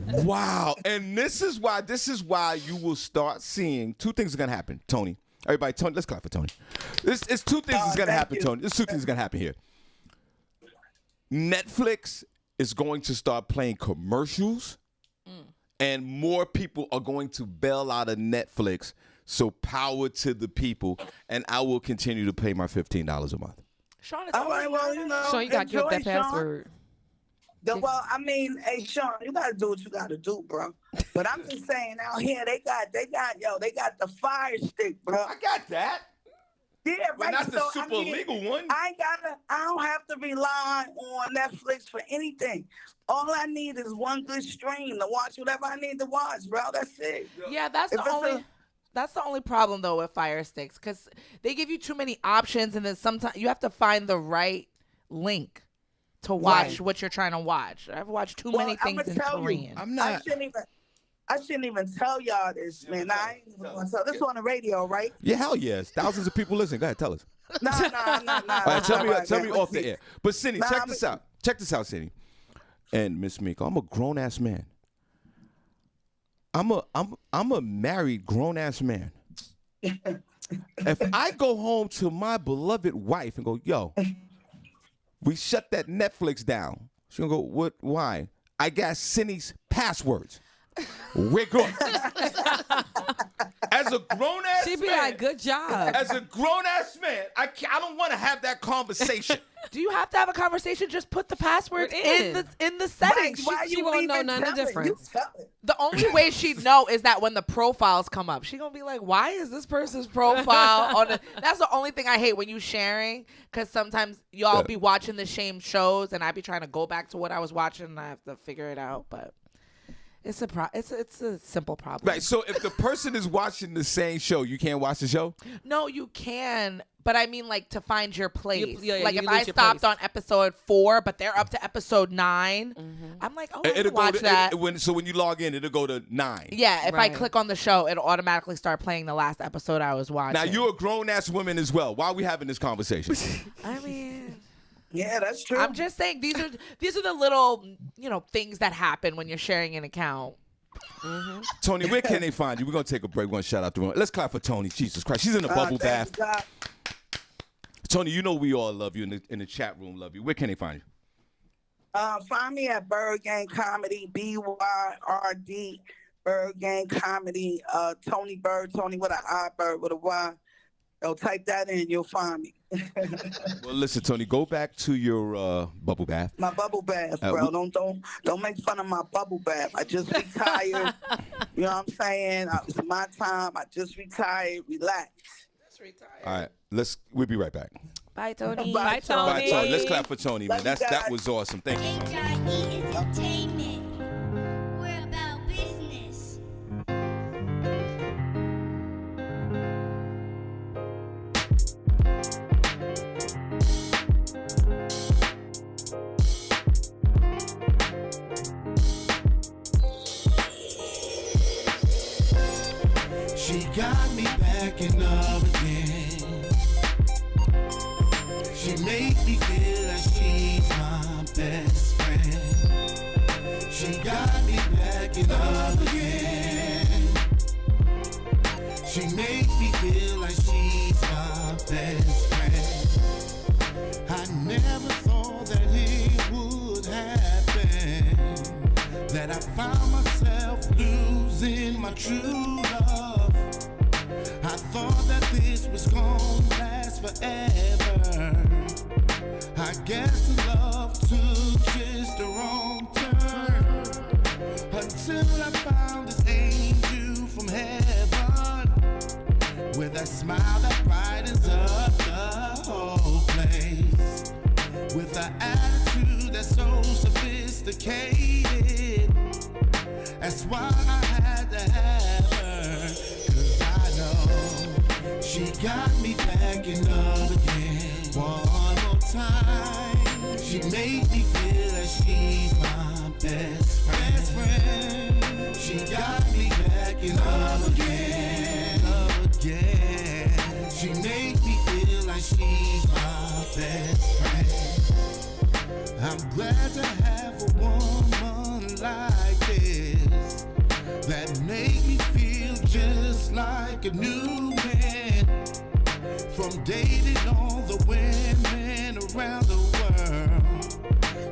Speaker 1: Wow. And this is why you will start seeing two things are gonna happen, Tony. Everybody, Tony, let's clap for Tony. It's two things that's gonna happen, Tony. There's two things gonna happen here. Netflix is going to start playing commercials, and more people are going to bail out of Netflix. So power to the people, and I will continue to pay my $15 a month.
Speaker 2: Sean,
Speaker 10: All right, well, you know.
Speaker 3: So you got to give up that
Speaker 10: enjoy, Sean.
Speaker 3: password.
Speaker 10: Well, I mean, hey, Sean, you got to do what you got to do, bro. But I'm just saying, out here, they got the Fire Stick, bro.
Speaker 1: I got that.
Speaker 10: Yeah,
Speaker 1: But
Speaker 10: right.
Speaker 1: not the
Speaker 10: So,
Speaker 1: super legal one.
Speaker 10: I don't have to rely on Netflix for anything. All I need is one good stream to watch whatever I need to watch, bro. That's it.
Speaker 2: Yeah, that's
Speaker 10: If
Speaker 2: the
Speaker 10: it's
Speaker 2: only. That's the only problem though with Fire Sticks, because they give you too many options, and then sometimes you have to find the right link to watch what you're trying to watch. I've watched too many things in Korean.
Speaker 10: I shouldn't even tell y'all this, man. I ain't even gonna tell. This is on the radio, right?
Speaker 1: Yeah, hell yes. Thousands of people listen. Go ahead, tell us.
Speaker 10: Nah.
Speaker 1: All right, tell me off the
Speaker 10: Listen.
Speaker 1: air. But Senny, check this out. Check this out, Senny. And Miss Miko, I'm a grown ass man. I'm a married grown ass man. If I go home to my beloved wife and go, yo, we shut that Netflix down. She'll go, what? Why? I got Senny's passwords. We're good. As a grown ass man,
Speaker 3: She be like, good job.
Speaker 1: As a grown ass man, I don't want to have that conversation.
Speaker 2: Do you have to have a conversation? Just put the password in the settings.
Speaker 3: She won't know none of the difference.
Speaker 2: The only way she'd know is that when the profiles come up, she gonna be like, "Why is this person's profile on?" That's the only thing I hate when you sharing, because sometimes y'all be watching the same shows, and I be trying to go back to what I was watching, and I have to figure it out. But it's a simple problem.
Speaker 1: Right. So if the person is watching the same show, you can't watch the show?
Speaker 2: No, you can. But I mean, like, to find your place.
Speaker 3: Yeah,
Speaker 2: like,
Speaker 3: you
Speaker 2: if
Speaker 3: lose
Speaker 2: I
Speaker 3: your
Speaker 2: stopped
Speaker 3: place.
Speaker 2: on episode 4, but they're up to episode 9, I'm like, oh, I can watch that.
Speaker 1: So when you log in, it'll go to 9.
Speaker 2: Yeah, if I
Speaker 3: Right.
Speaker 2: click on the show, it'll automatically start playing the last episode I was watching.
Speaker 1: Now, you're a grown-ass woman as well. Why are we having this conversation?
Speaker 2: I mean,
Speaker 10: Yeah, that's true.
Speaker 2: I'm just saying these are the little, things that happen when you're sharing an account.
Speaker 1: Tony, where can they find you? We're going to take a break. We're going to shout out the room. Let's clap for Tony. Jesus Christ. She's in a bubble bath.
Speaker 10: Thank God.
Speaker 1: Tony, you know we all love you in the chat room. Love you. Where can they find you?
Speaker 10: Find me at Bird Gang Comedy, BYRD, Bird Gang Comedy, Tony Bird, Tony with an I, Bird with a Y. Type that in, you'll find me.
Speaker 1: Well, listen, Tony, go back to your bubble bath.
Speaker 10: My bubble bath, bro. Don't make fun of my bubble bath. I just retired. You know what I'm saying? It's my time. I just retired. Relax.
Speaker 1: All right, we'll be right back.
Speaker 2: Bye, Tony.
Speaker 10: Bye, Tony.
Speaker 1: Bye, Tony. Let's clap for Tony, man.
Speaker 10: Love you
Speaker 1: That
Speaker 10: guys.
Speaker 1: was awesome. Thank you, Tony.
Speaker 4: HIE Entertainment. We're about business.
Speaker 5: She got me back in love again. She make me feel like she's my best friend. She got me back in love again. She made me feel like she's my best friend. I never thought that it would happen, that I found myself losing my true love. I thought that this was gonna last forever. I guess the love took just a wrong turn, until I found this angel from heaven, with a smile that brightens up the whole place, with an attitude that's so sophisticated. That's why I had to have her, 'cause I know she got me back in love again. One more time, she made me feel like she's my best friend. She got me back in love again, She made me feel like she's my best friend. I'm glad to have a woman like this, that made me feel just like a new man. From dating all the women around the world,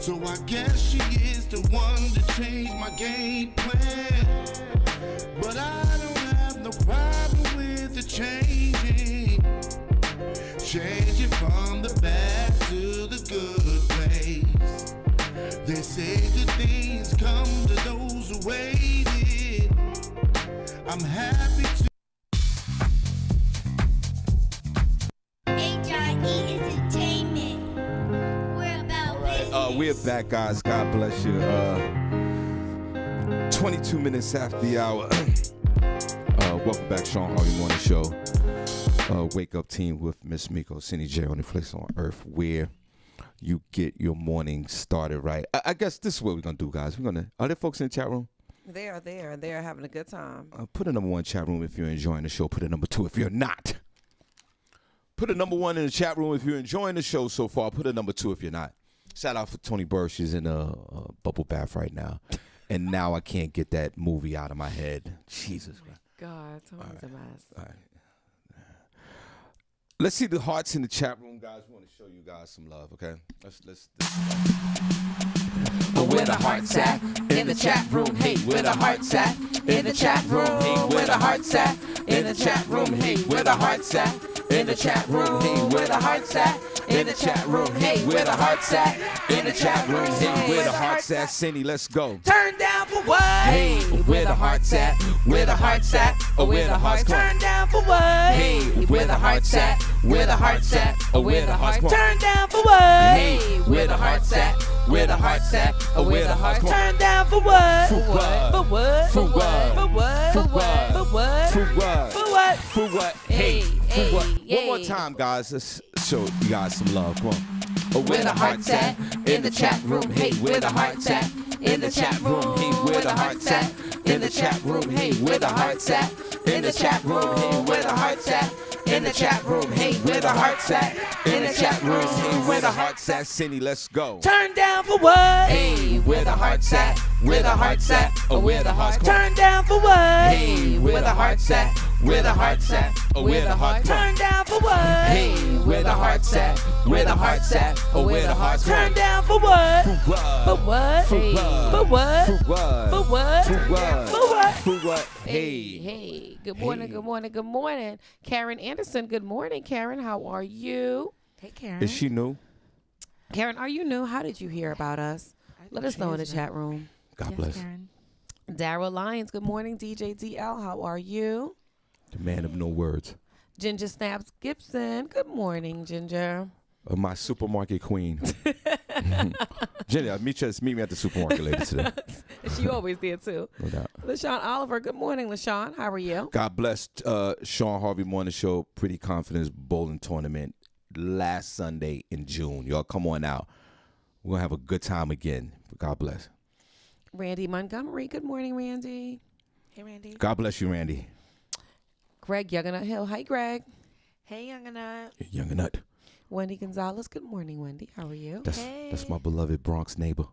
Speaker 5: so I guess she is the one to change my game plan. But I don't have no problem with the changing from the bad to the good ways. They say good things come to those who waited. I'm happy to
Speaker 4: HIE Entertainment. We're about business.
Speaker 1: We're back, guys. God bless you. 22 minutes after the hour. Welcome back, Shawn Harvey Morning Show. Wake Up Team with Miss Miko, Senny J, on the place on earth where you get your morning started right. I guess this is what we're going to do, guys. Are there folks in the chat room?
Speaker 3: They are there. They are having a good time.
Speaker 1: Put a number one chat room if you're enjoying the show. Put a number two if you're not. Put a number one in the chat room if you're enjoying the show so far. Put a number two if you're not. Shout out for Tony Burr. She's in a bubble bath right now. And now I can't get that movie out of my head. Jesus Christ.
Speaker 3: God, Tony's a mess.
Speaker 1: All right. Let's see the hearts in the chat room, guys. We want to show you guys some love, okay? Let's
Speaker 11: Where the hearts at? In the chat room. Hey, where the hearts at? In the chat room. Hey, where the hearts at? In the chat room. Hey, where the hearts at? In the chat room. Hey, where the hearts at? In the chat room. Hey, where the hearts at? In the chat room.
Speaker 1: Hey, where the hearts at? Senny, let's go.
Speaker 11: Turn down for what? Hey, where the hearts at? Where the hearts at? Oh, where the hearts turn down for what? Hey, where the hearts at? Where the hearts at? Oh, where the hearts turn down for what? Hey, where the hearts at? Where the hearts at? Oh, where the hearts turn down for what?
Speaker 1: For what?
Speaker 11: For what?
Speaker 1: For what?
Speaker 11: For what?
Speaker 1: For what?
Speaker 11: For what?
Speaker 1: For what?
Speaker 11: For what?
Speaker 1: For what?
Speaker 11: Hey,
Speaker 1: For what?
Speaker 11: hey,
Speaker 1: One more time, guys. Let's show you guys some love. Come on. Oh,
Speaker 11: where the hearts at? In the chat room. Hey, where the hearts at? In the chat room. Hey, where the hearts at? In the chat room. Hey, where the hearts at? In the chat room. Hey, where the hearts at? In the chat room. Hey, where the hearts at? In the chat room. Hey,
Speaker 1: Where the hearts at, Senny? Let's go.
Speaker 11: Turn down for what? Hey, where the hearts at? Where the hearts at? Oh, where the hearts turn down for what? Hey, where the hearts at? Where the hearts at? Oh, where the hearts turn down for what? Hey, where the hearts at? Where the hearts at? Oh, where the hearts turn down for what?
Speaker 1: For what?
Speaker 11: For what?
Speaker 1: For
Speaker 11: Hey,
Speaker 1: what?
Speaker 11: for what?
Speaker 1: For what?
Speaker 11: For what?
Speaker 1: For what?
Speaker 11: For what?
Speaker 1: For what?
Speaker 3: Hey,
Speaker 1: Hey.
Speaker 3: hey. Good morning,
Speaker 1: Hey.
Speaker 3: good morning, good morning. Karen Anderson, good morning, Karen. How are you?
Speaker 2: Hey, Karen.
Speaker 1: Is she new?
Speaker 3: Karen, are you new? How did you hear about us? Let us know in the chat room.
Speaker 1: God
Speaker 2: Yes,
Speaker 1: bless.
Speaker 2: Karen.
Speaker 3: Daryl Lyons, good morning. DJ DL, how are you?
Speaker 1: The man of no words.
Speaker 3: Ginger Snaps Gibson, good morning, Ginger.
Speaker 1: My supermarket queen. Jenny, meet me at the supermarket later today.
Speaker 3: She always did too.
Speaker 1: No doubt.
Speaker 3: LaShawn Oliver, good morning, LaShawn. How are you?
Speaker 1: God bless Shawn Harvey Morning Show Pretty Confidence Bowling Tournament last Sunday in June. Y'all come on out. We're going to have a good time again. God bless.
Speaker 3: Randy Montgomery, good morning, Randy.
Speaker 2: Hey, Randy.
Speaker 1: God bless you, Randy.
Speaker 3: Greg Younganut Hill, hi, Greg.
Speaker 2: Hey, Young and
Speaker 1: Young and nut.
Speaker 3: Wendy Gonzalez. Good morning, Wendy. How are you?
Speaker 1: That's my beloved Bronx neighbor.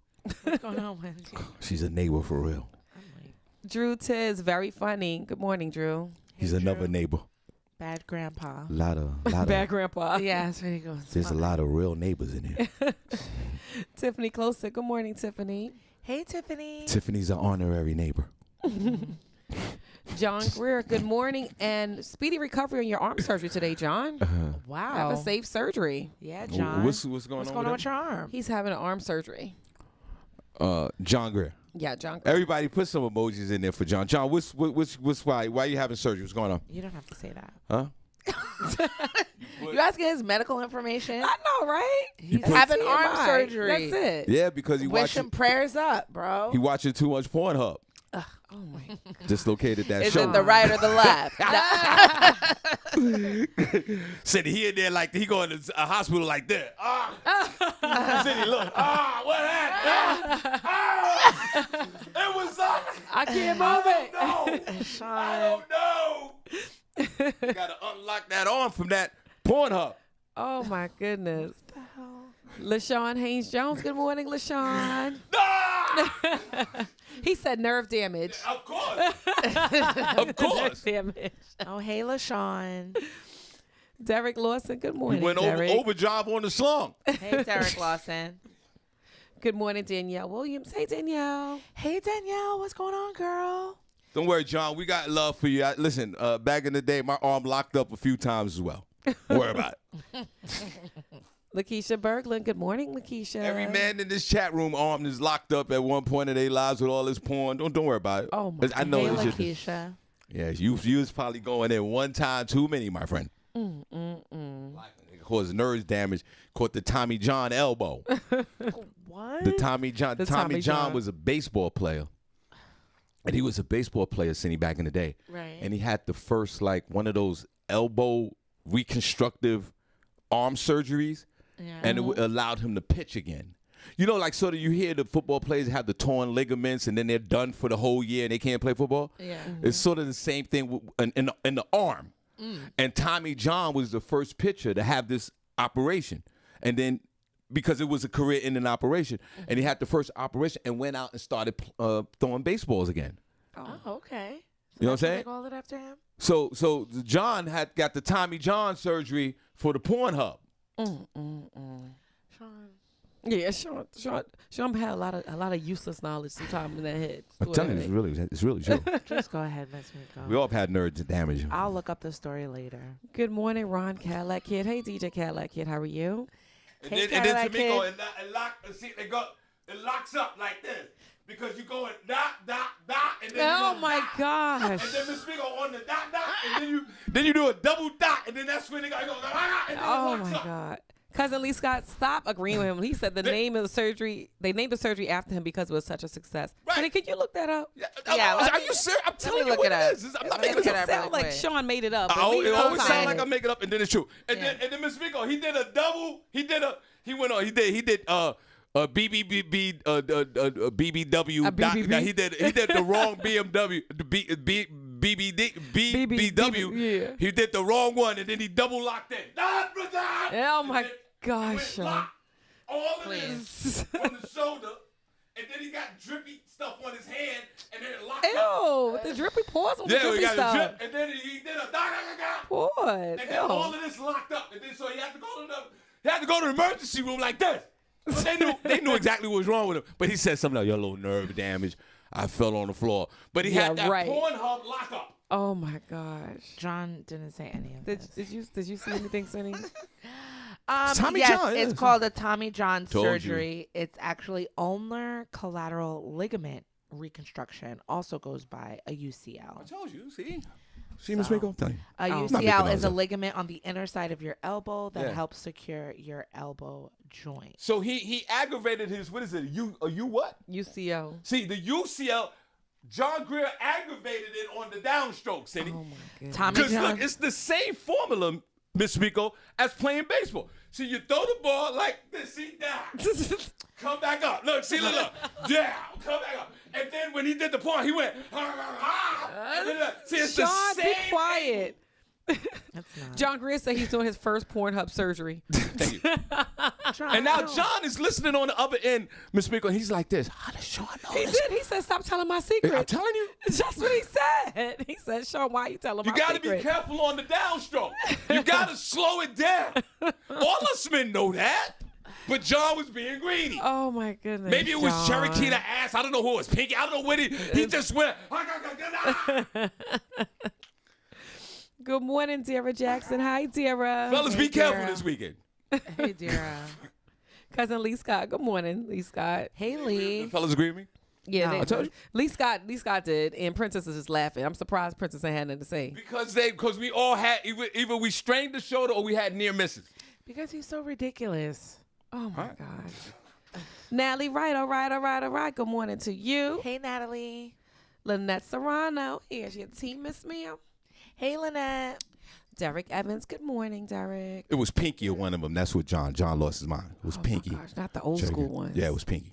Speaker 2: What's going on, Wendy?
Speaker 1: She's a neighbor for real.
Speaker 3: Drew Tiz, very funny. Good morning, Drew.
Speaker 1: He's another neighbor.
Speaker 2: Bad grandpa.
Speaker 1: Lot of
Speaker 3: Bad grandpa.
Speaker 2: Yeah, that's where he goes.
Speaker 1: There's a lot of real neighbors in here.
Speaker 3: Tiffany Closer. Good morning, Tiffany.
Speaker 2: Hey, Tiffany.
Speaker 1: Tiffany's an honorary neighbor.
Speaker 3: John Greer, good morning, and speedy recovery on your arm surgery today, John.
Speaker 2: Wow.
Speaker 3: Have a safe surgery.
Speaker 2: Yeah, John.
Speaker 1: What's going on
Speaker 2: with your arm?
Speaker 3: He's having an arm surgery.
Speaker 1: John Greer.
Speaker 3: Yeah, John Greer.
Speaker 1: Everybody put some emojis in there for John. John, what's why are you having surgery? What's going on?
Speaker 2: You don't have to say that.
Speaker 1: Huh?
Speaker 2: You asking his medical information?
Speaker 3: I know, right?
Speaker 2: He's having arm
Speaker 3: TMI.
Speaker 2: surgery.
Speaker 3: That's it.
Speaker 1: Yeah, because he
Speaker 2: Wish him
Speaker 1: watching
Speaker 2: prayers up, bro.
Speaker 1: he watching too much Pornhub.
Speaker 3: Oh my.
Speaker 1: Dislocated that
Speaker 2: Is
Speaker 1: shoulder.
Speaker 2: it the right or the left?
Speaker 1: Said he in there like he going to a hospital like that. Said he look. What happened? It was
Speaker 3: I can't move it.
Speaker 1: I don't know. You gotta unlock that arm from that Pornhub.
Speaker 3: Oh my goodness. LaShawn Haynes Jones. Good morning, LaShawn. He said nerve damage.
Speaker 1: Of course. Of course.
Speaker 3: Damage.
Speaker 2: Oh, hey, LaShawn.
Speaker 3: Derek Lawson. Good morning,
Speaker 1: He went
Speaker 3: Derek.
Speaker 1: overdrive on the slung.
Speaker 2: Hey, Derek Lawson.
Speaker 3: Good morning, Danielle Williams. Hey, Danielle.
Speaker 2: Hey, Danielle. What's going on, girl?
Speaker 1: Don't worry, John. We got love for you. Listen, back in the day, my arm locked up a few times as well. Don't worry about it.
Speaker 3: Lakeisha Berglund. Good morning, Lakeisha.
Speaker 1: Every man in this chat room arm is locked up at one point in their lives with all this porn. Don't worry about it.
Speaker 3: Oh my.
Speaker 1: I know
Speaker 2: Hey,
Speaker 1: it's just,
Speaker 2: Lakeisha.
Speaker 1: yeah, you was probably going in one time too many, my friend. Caused nerve damage. Caught the Tommy John elbow.
Speaker 2: What?
Speaker 1: The Tommy John.
Speaker 3: The
Speaker 1: Tommy
Speaker 3: Tommy
Speaker 1: John
Speaker 3: John.
Speaker 1: was a baseball player. And he was a baseball player, Senny, back in the day.
Speaker 2: Right.
Speaker 1: And he had the first, like, one of those elbow reconstructive arm surgeries.
Speaker 2: Yeah.
Speaker 1: And it allowed him to pitch again. You know, like, sort of you hear the football players have the torn ligaments and then they're done for the whole year and they can't play football.
Speaker 2: Yeah.
Speaker 1: It's sort of the same thing in the arm. And Tommy John was the first pitcher to have this operation. And then because it was a career-ending operation, and he had the first operation and went out and started throwing baseballs again.
Speaker 2: Oh, okay.
Speaker 1: You know what I'm saying?
Speaker 2: They called it after him?
Speaker 1: So John had got the Tommy John surgery for the Pornhub.
Speaker 2: Sean.
Speaker 3: Yeah, Sean had a lot of useless knowledge sometimes in that head.
Speaker 1: I'm telling you, it's really true.
Speaker 2: Just go ahead. Let's go.
Speaker 1: We all have had nerds damage.
Speaker 2: I'll look up the story later.
Speaker 3: Good morning, Ron Cadillac Kid. Hey, DJ Cadillac Kid, how are you?
Speaker 2: Hey,
Speaker 1: And then
Speaker 2: Cadillac
Speaker 1: Tamiko,
Speaker 2: Kid.
Speaker 1: it locks up like this because you go and dot, and then
Speaker 3: Oh
Speaker 1: you go
Speaker 3: my
Speaker 1: dot,
Speaker 3: gosh.
Speaker 1: and then Miss Tamiko on the dot, and then you do a double dot, and then that's when they go, and then
Speaker 3: Oh
Speaker 1: it locks
Speaker 3: my
Speaker 1: up.
Speaker 3: God. Cousin Lee Scott, stop agreeing with him. He said the name of the surgery, they named the surgery after him because it was such a success.
Speaker 1: Right.
Speaker 3: Honey, can you look that up?
Speaker 2: Yeah,
Speaker 1: Are you serious? I'm telling you
Speaker 2: look
Speaker 1: what
Speaker 2: it
Speaker 1: it
Speaker 2: up.
Speaker 1: is. I'm not
Speaker 2: Let me
Speaker 1: making
Speaker 2: look
Speaker 1: it
Speaker 2: it
Speaker 1: up.
Speaker 2: up.
Speaker 3: Sound
Speaker 2: really
Speaker 3: like
Speaker 2: quick.
Speaker 3: Sean made it up. but
Speaker 1: It
Speaker 3: Lee's
Speaker 1: always
Speaker 3: not
Speaker 1: sounds
Speaker 3: saying
Speaker 1: like
Speaker 3: it.
Speaker 1: I make it up, and then it's true. And
Speaker 2: Yeah.
Speaker 1: then Miss Tamiko, he did a double. He did BBBB BBW.
Speaker 3: BBB.
Speaker 1: He did the wrong BMW. BBW.
Speaker 3: Yeah.
Speaker 1: He did the wrong one, and then he double locked it.
Speaker 3: Oh my gosh, Sean.
Speaker 1: All of this on the shoulder, and then he got drippy stuff on his hand, and then it locked up.
Speaker 3: Ew, with the drippy paws on the
Speaker 1: Yeah, we
Speaker 3: drippy
Speaker 1: got
Speaker 3: stuff.
Speaker 1: a drip, and then he did a
Speaker 3: Paws.
Speaker 1: and then all
Speaker 3: Ew.
Speaker 1: of this locked up, and then so he had to go to the emergency room like this. But they knew exactly what was wrong with him. But he said something like, "Your little nerve damage. I fell on the floor." But he had that
Speaker 3: right.
Speaker 1: Pornhub lockup.
Speaker 3: Oh my gosh.
Speaker 2: John didn't say any of this.
Speaker 3: Did you see anything, Senny?
Speaker 1: Tommy
Speaker 2: yes,
Speaker 1: John,
Speaker 2: it's
Speaker 1: yeah.
Speaker 2: called a Tommy John
Speaker 1: Told you.
Speaker 2: surgery. It's actually ulnar collateral ligament reconstruction. Also goes by a UCL.
Speaker 1: I told you. See, Miss Miko, I'm telling you.
Speaker 2: A
Speaker 1: I'm not making
Speaker 2: UCL
Speaker 1: those
Speaker 2: is a
Speaker 1: up.
Speaker 2: ligament on the inner side of your elbow that
Speaker 1: Yeah.
Speaker 2: helps secure your elbow joint.
Speaker 1: So he aggravated his what is it? A U what?
Speaker 3: UCL.
Speaker 1: See, the UCL. John Greer aggravated it on the downstrokes, and
Speaker 3: Oh my goodness.
Speaker 2: Tommy
Speaker 1: because
Speaker 2: John.
Speaker 1: look, it's the same formula, Miss Miko, as playing baseball. See, you throw the ball like this, see, down, come back up. Look, down, come back up. And then when he did the point, he went, and then, see, it's
Speaker 3: Sean,
Speaker 1: the same
Speaker 3: be quiet.
Speaker 2: That's not.
Speaker 3: John Greer said he's doing his first Pornhub surgery.
Speaker 1: Thank you. And now John is listening on the other end, Miss Miko, and he's like this. How does Shawn know
Speaker 3: He
Speaker 1: this?
Speaker 3: did. He said, "Stop telling my secret."
Speaker 1: I'm telling you.
Speaker 3: That's what he said. He said, "Shawn, why you telling
Speaker 1: You
Speaker 3: my
Speaker 1: got to
Speaker 3: secret?"
Speaker 1: be careful on the downstroke. You got to slow it down. All us men know that. But John was being greedy.
Speaker 3: Oh, my goodness.
Speaker 1: Maybe it was
Speaker 3: John.
Speaker 1: Cherokee the ass. I don't know who it was. Pinky. I don't know what he just went.
Speaker 3: Good morning, Dara Jackson. Hi, Dara.
Speaker 1: Fellas, be careful this weekend.
Speaker 2: Hey, Dara.
Speaker 3: Cousin Lee Scott. Good morning, Lee Scott.
Speaker 2: Hey, Lee.
Speaker 1: Fellas agree with me?
Speaker 3: Yeah,
Speaker 2: No.
Speaker 3: I told you. Lee Scott did, and Princess is just laughing. I'm surprised Princess ain't had nothing to say.
Speaker 1: Because we all had, either we strained the shoulder or we had near misses.
Speaker 2: Because he's so ridiculous.
Speaker 3: Oh, my gosh. Natalie Wright, all right. Good morning to you.
Speaker 2: Hey, Natalie.
Speaker 3: Lynette Serrano. Here's your team, Miss Mia.
Speaker 2: Hey, Lynette.
Speaker 3: Derek Evans. Good morning, Derek.
Speaker 1: It was Pinky or one of them. That's what John lost his mind. It was Pinky.
Speaker 3: Oh, my gosh, not the old school ones.
Speaker 1: Yeah, it was Pinky.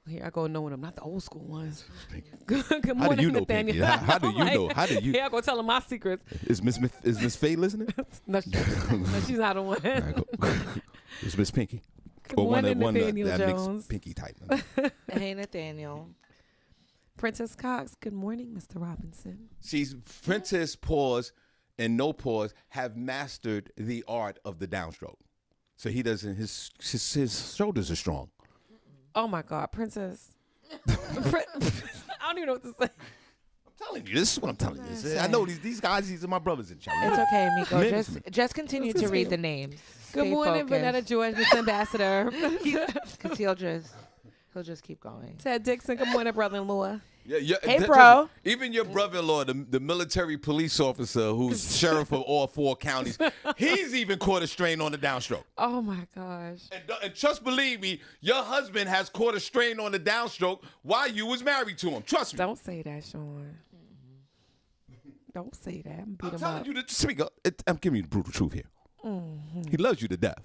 Speaker 3: Here I go knowing them, not the old school ones.
Speaker 1: Pinky.
Speaker 3: Good morning,
Speaker 1: How do you know
Speaker 3: Nathaniel.
Speaker 1: Pinky? How do you know? How do you?
Speaker 3: Here I go telling my secrets.
Speaker 1: Is Miss Faye listening?
Speaker 3: No, she's not the one.
Speaker 1: All right, go. It's Miss Pinky.
Speaker 3: Good morning, Nathaniel
Speaker 1: that
Speaker 3: Jones.
Speaker 1: mixed Pinky type.
Speaker 2: Hey, Nathaniel.
Speaker 3: Princess Cox. Good morning, Mr. Robinson.
Speaker 1: She's Princess Pause and No Pause have mastered the art of the downstroke. So he doesn't. His shoulders are strong.
Speaker 3: Oh my God, Princess. I don't even know what to say.
Speaker 1: I'm telling you, this is what I'm telling you. I know these guys. These are my brothers in China.
Speaker 2: It's okay, Miko.
Speaker 1: Listen.
Speaker 2: Just continue to read the names.
Speaker 3: Good
Speaker 2: Stay
Speaker 3: morning,
Speaker 2: focused.
Speaker 3: Vanetta George, Miss Ambassador.
Speaker 2: Because he'll just keep going.
Speaker 3: Ted Dixon. Good morning, brother-in-law.
Speaker 1: Yeah,
Speaker 2: Hey, bro.
Speaker 1: Even your brother-in-law, the military police officer who's sheriff of all 4 counties, he's even caught a strain on the downstroke.
Speaker 3: Oh my gosh.
Speaker 1: And trust, believe me, your husband has caught a strain on the downstroke while you was married to him. Trust me.
Speaker 3: Don't say that, Shawn. Don't say that. I'm beat
Speaker 1: I'm
Speaker 3: him
Speaker 1: telling
Speaker 3: up.
Speaker 1: you the speak up. I'm giving you the brutal truth here. He loves you to death.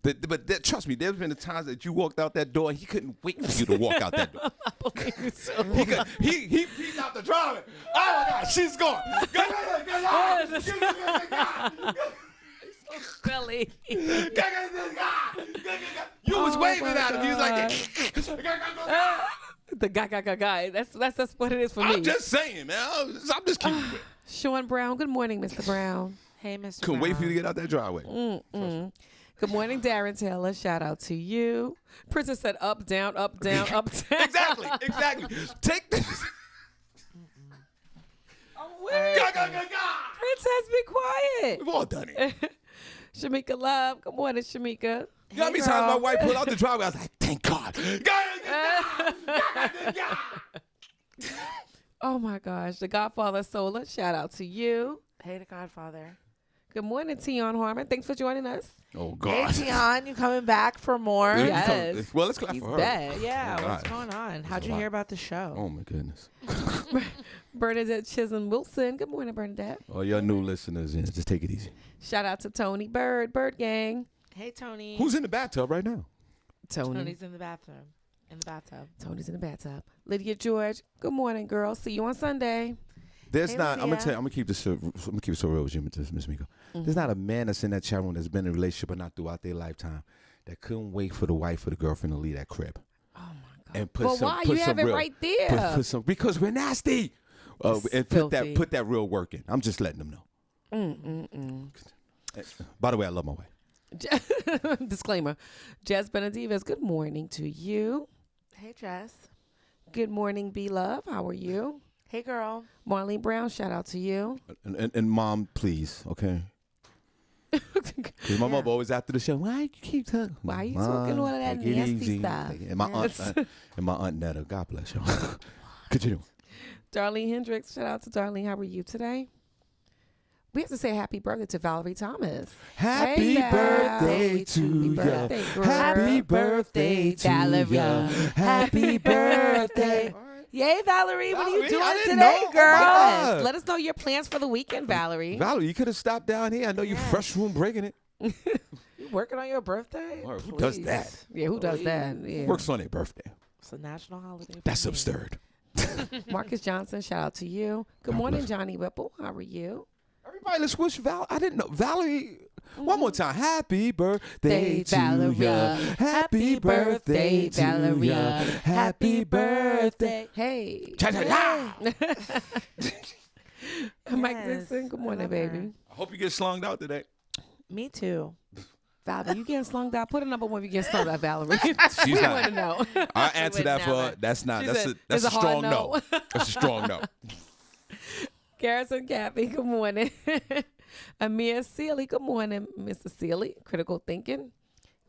Speaker 1: But trust me, there's been the times that you walked out that door and he couldn't wait for you to walk out that door. He peed out the driveway. Oh my God, she's gone.
Speaker 3: Silly.
Speaker 1: You was waving at him. He was like,
Speaker 3: The guy. That's what it is for me.
Speaker 1: I'm just saying, man. I'm just keeping it.
Speaker 3: Sean Brown. Good morning, Mr. Brown.
Speaker 2: Hey, Mr.
Speaker 1: Couldn't wait for you to get out that driveway.
Speaker 3: Good morning, Darren Taylor. Shout out to you. Princess said up, down, up, down, up, down.
Speaker 1: Exactly. Take this.
Speaker 3: Princess, be quiet.
Speaker 1: We've all done it.
Speaker 3: Shamika Love. Good morning, Shamika.
Speaker 1: You know how many times my wife pulled out the driveway? I was like, thank God.
Speaker 3: Oh my gosh. The Godfather Solar. Shout out to you.
Speaker 2: Hey, the Godfather.
Speaker 3: Good morning, Tion Harmon. Thanks for joining us.
Speaker 1: Oh,
Speaker 2: Hey,
Speaker 1: God.
Speaker 2: Tion, you coming back for more?
Speaker 3: Yes.
Speaker 1: Well, let's clap
Speaker 3: He's
Speaker 1: for her.
Speaker 3: back.
Speaker 2: Yeah,
Speaker 1: Oh,
Speaker 2: what's
Speaker 1: God.
Speaker 2: going on? How'd you hear about the show?
Speaker 1: Oh, my goodness.
Speaker 3: Bernadette Chisholm Wilson. Good morning, Bernadette.
Speaker 1: All your new listeners, just take it easy.
Speaker 3: Shout out to Tony Bird Gang.
Speaker 2: Hey, Tony.
Speaker 1: Who's in the bathtub right now?
Speaker 2: Tony's in the bathroom.
Speaker 3: Tony's in the bathtub. Lydia George. Good morning, girl. See you on Sunday.
Speaker 1: There's
Speaker 2: Hey,
Speaker 1: not. I'm gonna
Speaker 2: Lydia.
Speaker 1: tell you. I'm gonna keep this. I'm gonna keep it so real with you, Miss Miko. There's not a man that's in that chat room that's been in a relationship or not throughout their lifetime that couldn't wait for the wife or the girlfriend to leave that crib.
Speaker 3: Oh my God.
Speaker 1: And put
Speaker 3: Well,
Speaker 1: some.
Speaker 3: why?
Speaker 1: Put
Speaker 3: You
Speaker 1: some
Speaker 3: have it
Speaker 1: real,
Speaker 3: right there.
Speaker 1: Put some because we're nasty. And
Speaker 3: filthy.
Speaker 1: put that real work in. I'm just letting them know. By the way, I love my wife.
Speaker 3: Disclaimer. Jess Benedivez, good morning to you.
Speaker 2: Hey, Jess.
Speaker 3: Good morning, B-Love. How are you?
Speaker 2: Hey, girl.
Speaker 3: Marlene Brown, shout out to you.
Speaker 1: And mom, please, okay. Because my mom always after the show. Why you keep talking?
Speaker 3: Why you talking all of that
Speaker 1: take it
Speaker 3: nasty
Speaker 1: easy.
Speaker 3: stuff?
Speaker 1: And my aunt Netta, God bless you. Continue.
Speaker 3: Darlene Hendricks, shout out to Darlene. How are you today? We have to say happy birthday to Valerie Thomas.
Speaker 1: Happy
Speaker 3: Hey,
Speaker 1: birthday to
Speaker 3: Happy
Speaker 1: you.
Speaker 3: birthday, girl.
Speaker 1: Happy birthday to
Speaker 3: Valerie.
Speaker 1: you. Happy birthday.
Speaker 2: Yay, Valerie. What are you
Speaker 1: Valerie,
Speaker 2: doing
Speaker 1: I didn't
Speaker 2: today,
Speaker 1: know. Oh, my
Speaker 2: girl?
Speaker 1: God.
Speaker 3: Yes. Let us know your plans for the weekend, Valerie.
Speaker 1: Valerie, you could have stopped down here. I know you fresh room breaking it.
Speaker 2: You working on your birthday?
Speaker 1: Or who does
Speaker 2: Please.
Speaker 1: that?
Speaker 3: Yeah, who does that? Yeah.
Speaker 1: Works on their birthday.
Speaker 2: It's a national holiday. for
Speaker 1: That's
Speaker 2: me.
Speaker 1: absurd.
Speaker 3: Marcus Johnson, shout out to you. Good morning,
Speaker 1: bless.
Speaker 3: Johnny Whipple. How are you?
Speaker 1: Everybody, let's wish Val. I didn't know Valerie. One more time. Happy birthday to
Speaker 3: Valeria.
Speaker 1: you. Happy birthday,
Speaker 3: Valeria.
Speaker 1: to you. Happy birthday.
Speaker 3: Hey.
Speaker 1: Cha-cha-cha.
Speaker 3: Mike
Speaker 2: Yes,
Speaker 3: Dixon, good
Speaker 2: I
Speaker 3: morning,
Speaker 2: love
Speaker 3: baby.
Speaker 2: her.
Speaker 1: I hope you get slunged out today.
Speaker 2: Me too.
Speaker 3: Valerie, you getting slung out? Put a number one if you get slung out, Valerie.
Speaker 1: She's
Speaker 3: we
Speaker 1: not.
Speaker 3: want to know.
Speaker 1: I answer
Speaker 2: would
Speaker 1: that for
Speaker 2: never.
Speaker 1: that's not.
Speaker 3: She
Speaker 1: That's
Speaker 3: said,
Speaker 1: that's
Speaker 3: it's
Speaker 1: a
Speaker 3: a hard
Speaker 1: strong no. That's a strong no.
Speaker 3: Garrison Cappy, good morning. Amir Sealy, good morning, Mr. Sealy. Critical Thinking.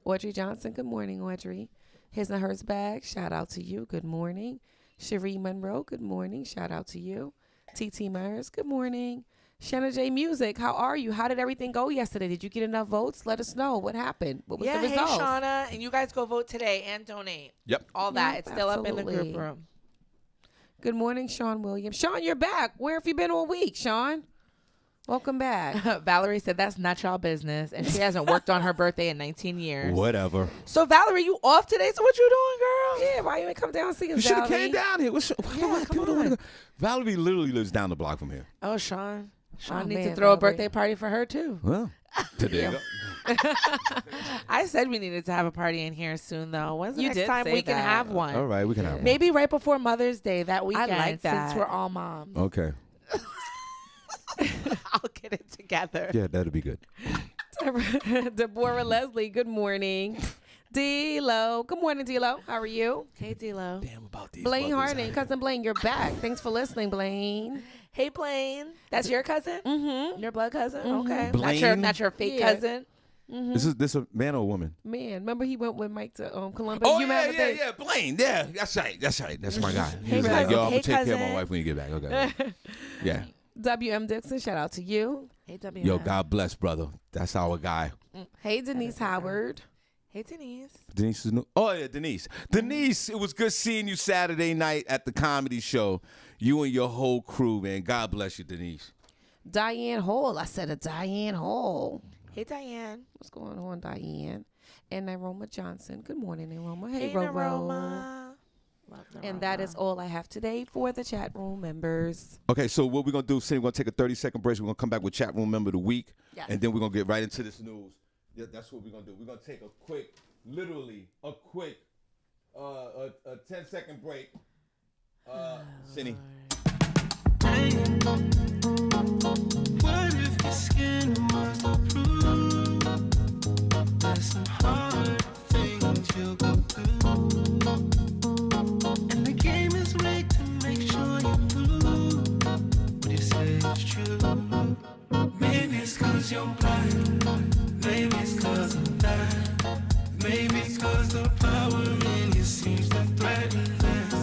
Speaker 3: Audrey Johnson, good morning, Audrey. His and Hers Bag, shout out to you. Good morning. Cherie Monroe, good morning. Shout out to you. TT Myers, good morning. Shanna J Music, how are you? How did everything go yesterday? Did you get enough votes? Let us know. What happened? What was
Speaker 2: Yeah,
Speaker 3: the
Speaker 2: hey,
Speaker 3: results?
Speaker 2: Shauna. And you guys go vote today and donate.
Speaker 1: Yep.
Speaker 2: All that.
Speaker 3: Yep,
Speaker 2: It's still up in the
Speaker 3: absolutely.
Speaker 2: group room.
Speaker 3: Good morning, Sean Williams. Sean, you're back. Where have you been all week, Sean? Welcome back.
Speaker 2: Valerie said that's not y'all business, and she hasn't worked on her birthday in 19 years.
Speaker 1: Whatever.
Speaker 2: So Valerie, you off today? So what you doing, girl?
Speaker 3: Yeah, why you ain't come down and see us,
Speaker 1: You should have
Speaker 3: Valerie?
Speaker 1: came down here.
Speaker 3: Yeah, come on.
Speaker 1: Valerie literally lives down the block from here.
Speaker 2: Oh, Sean. Sean
Speaker 3: Oh,
Speaker 2: needs to
Speaker 3: man,
Speaker 2: throw a
Speaker 3: Valerie.
Speaker 2: birthday party for her too.
Speaker 1: Well, today.
Speaker 2: I said we needed to have a party in here soon, though. When's the
Speaker 3: You
Speaker 2: next
Speaker 3: did
Speaker 2: time
Speaker 3: say
Speaker 2: we can
Speaker 3: that.
Speaker 2: have one?
Speaker 1: All right, we can have one.
Speaker 2: Maybe right before Mother's Day that weekend.
Speaker 3: like that.
Speaker 2: Since we're all moms.
Speaker 1: Okay.
Speaker 2: I'll get it together.
Speaker 1: Yeah, that'll be good.
Speaker 3: Deborah Leslie, good morning. D-Lo, good morning, D-Lo. How are you?
Speaker 2: Hey, D-Lo.
Speaker 1: Damn about these.
Speaker 3: Blaine
Speaker 1: mothers
Speaker 3: Harding,
Speaker 1: out
Speaker 3: cousin Blaine, you're back. Thanks for listening, Blaine.
Speaker 2: Hey, Blaine. That's your cousin?
Speaker 3: Mm-hmm.
Speaker 2: Your blood cousin?
Speaker 3: Mhm.
Speaker 2: Okay.
Speaker 1: Blaine?
Speaker 2: Not your fake
Speaker 3: Yeah.
Speaker 2: cousin?
Speaker 3: Mm-hmm.
Speaker 1: here. This a man or a woman?
Speaker 3: Man, remember he went with Mike to Columbus?
Speaker 1: Oh
Speaker 3: You remember that?
Speaker 1: yeah. Blaine. Yeah, that's right. That's my guy. He
Speaker 2: Hey,
Speaker 1: was like,
Speaker 2: cousin.
Speaker 1: yo, I'm
Speaker 2: Hey,
Speaker 1: gonna take care of my
Speaker 2: cousin.
Speaker 1: wife when you get back. Okay. Yeah.
Speaker 3: WM Dixon, shout out to you.
Speaker 2: Hey, W.
Speaker 1: Yo, God bless, brother. That's our guy.
Speaker 3: Hey, Denise Howard.
Speaker 2: Hey, Denise.
Speaker 1: Denise is new. Oh yeah, Denise. Denise, it was good seeing you Saturday night at the comedy show. You and your whole crew, man. God bless you, Denise.
Speaker 3: Diane Hall. I said a Diane Hall.
Speaker 2: Hey, Diane.
Speaker 3: What's going on, Diane? And Aroma Johnson. Good morning, Aroma. Hey,
Speaker 2: Hey,
Speaker 3: Roro.
Speaker 2: Naroma. Love
Speaker 3: And that
Speaker 2: Naroma.
Speaker 3: is all I have today for the chat room members.
Speaker 1: Okay, so what we're gonna do, Cindy, we're gonna take a 30-second break. We're gonna come back with chat room member of the week,
Speaker 3: Yes.
Speaker 1: and then we're gonna get right into this news. Yeah, that's what we're gonna do. We're gonna take a quick, literally a quick, a 10-second break. Cindy.
Speaker 5: What if the skin was the proof? There's some hard things you'll go through. And the game is rigged to make sure you prove what you say is true. Maybe it's 'cause you're blind. Maybe it's 'cause of that. Maybe it's 'cause the power in you seems to threaten this.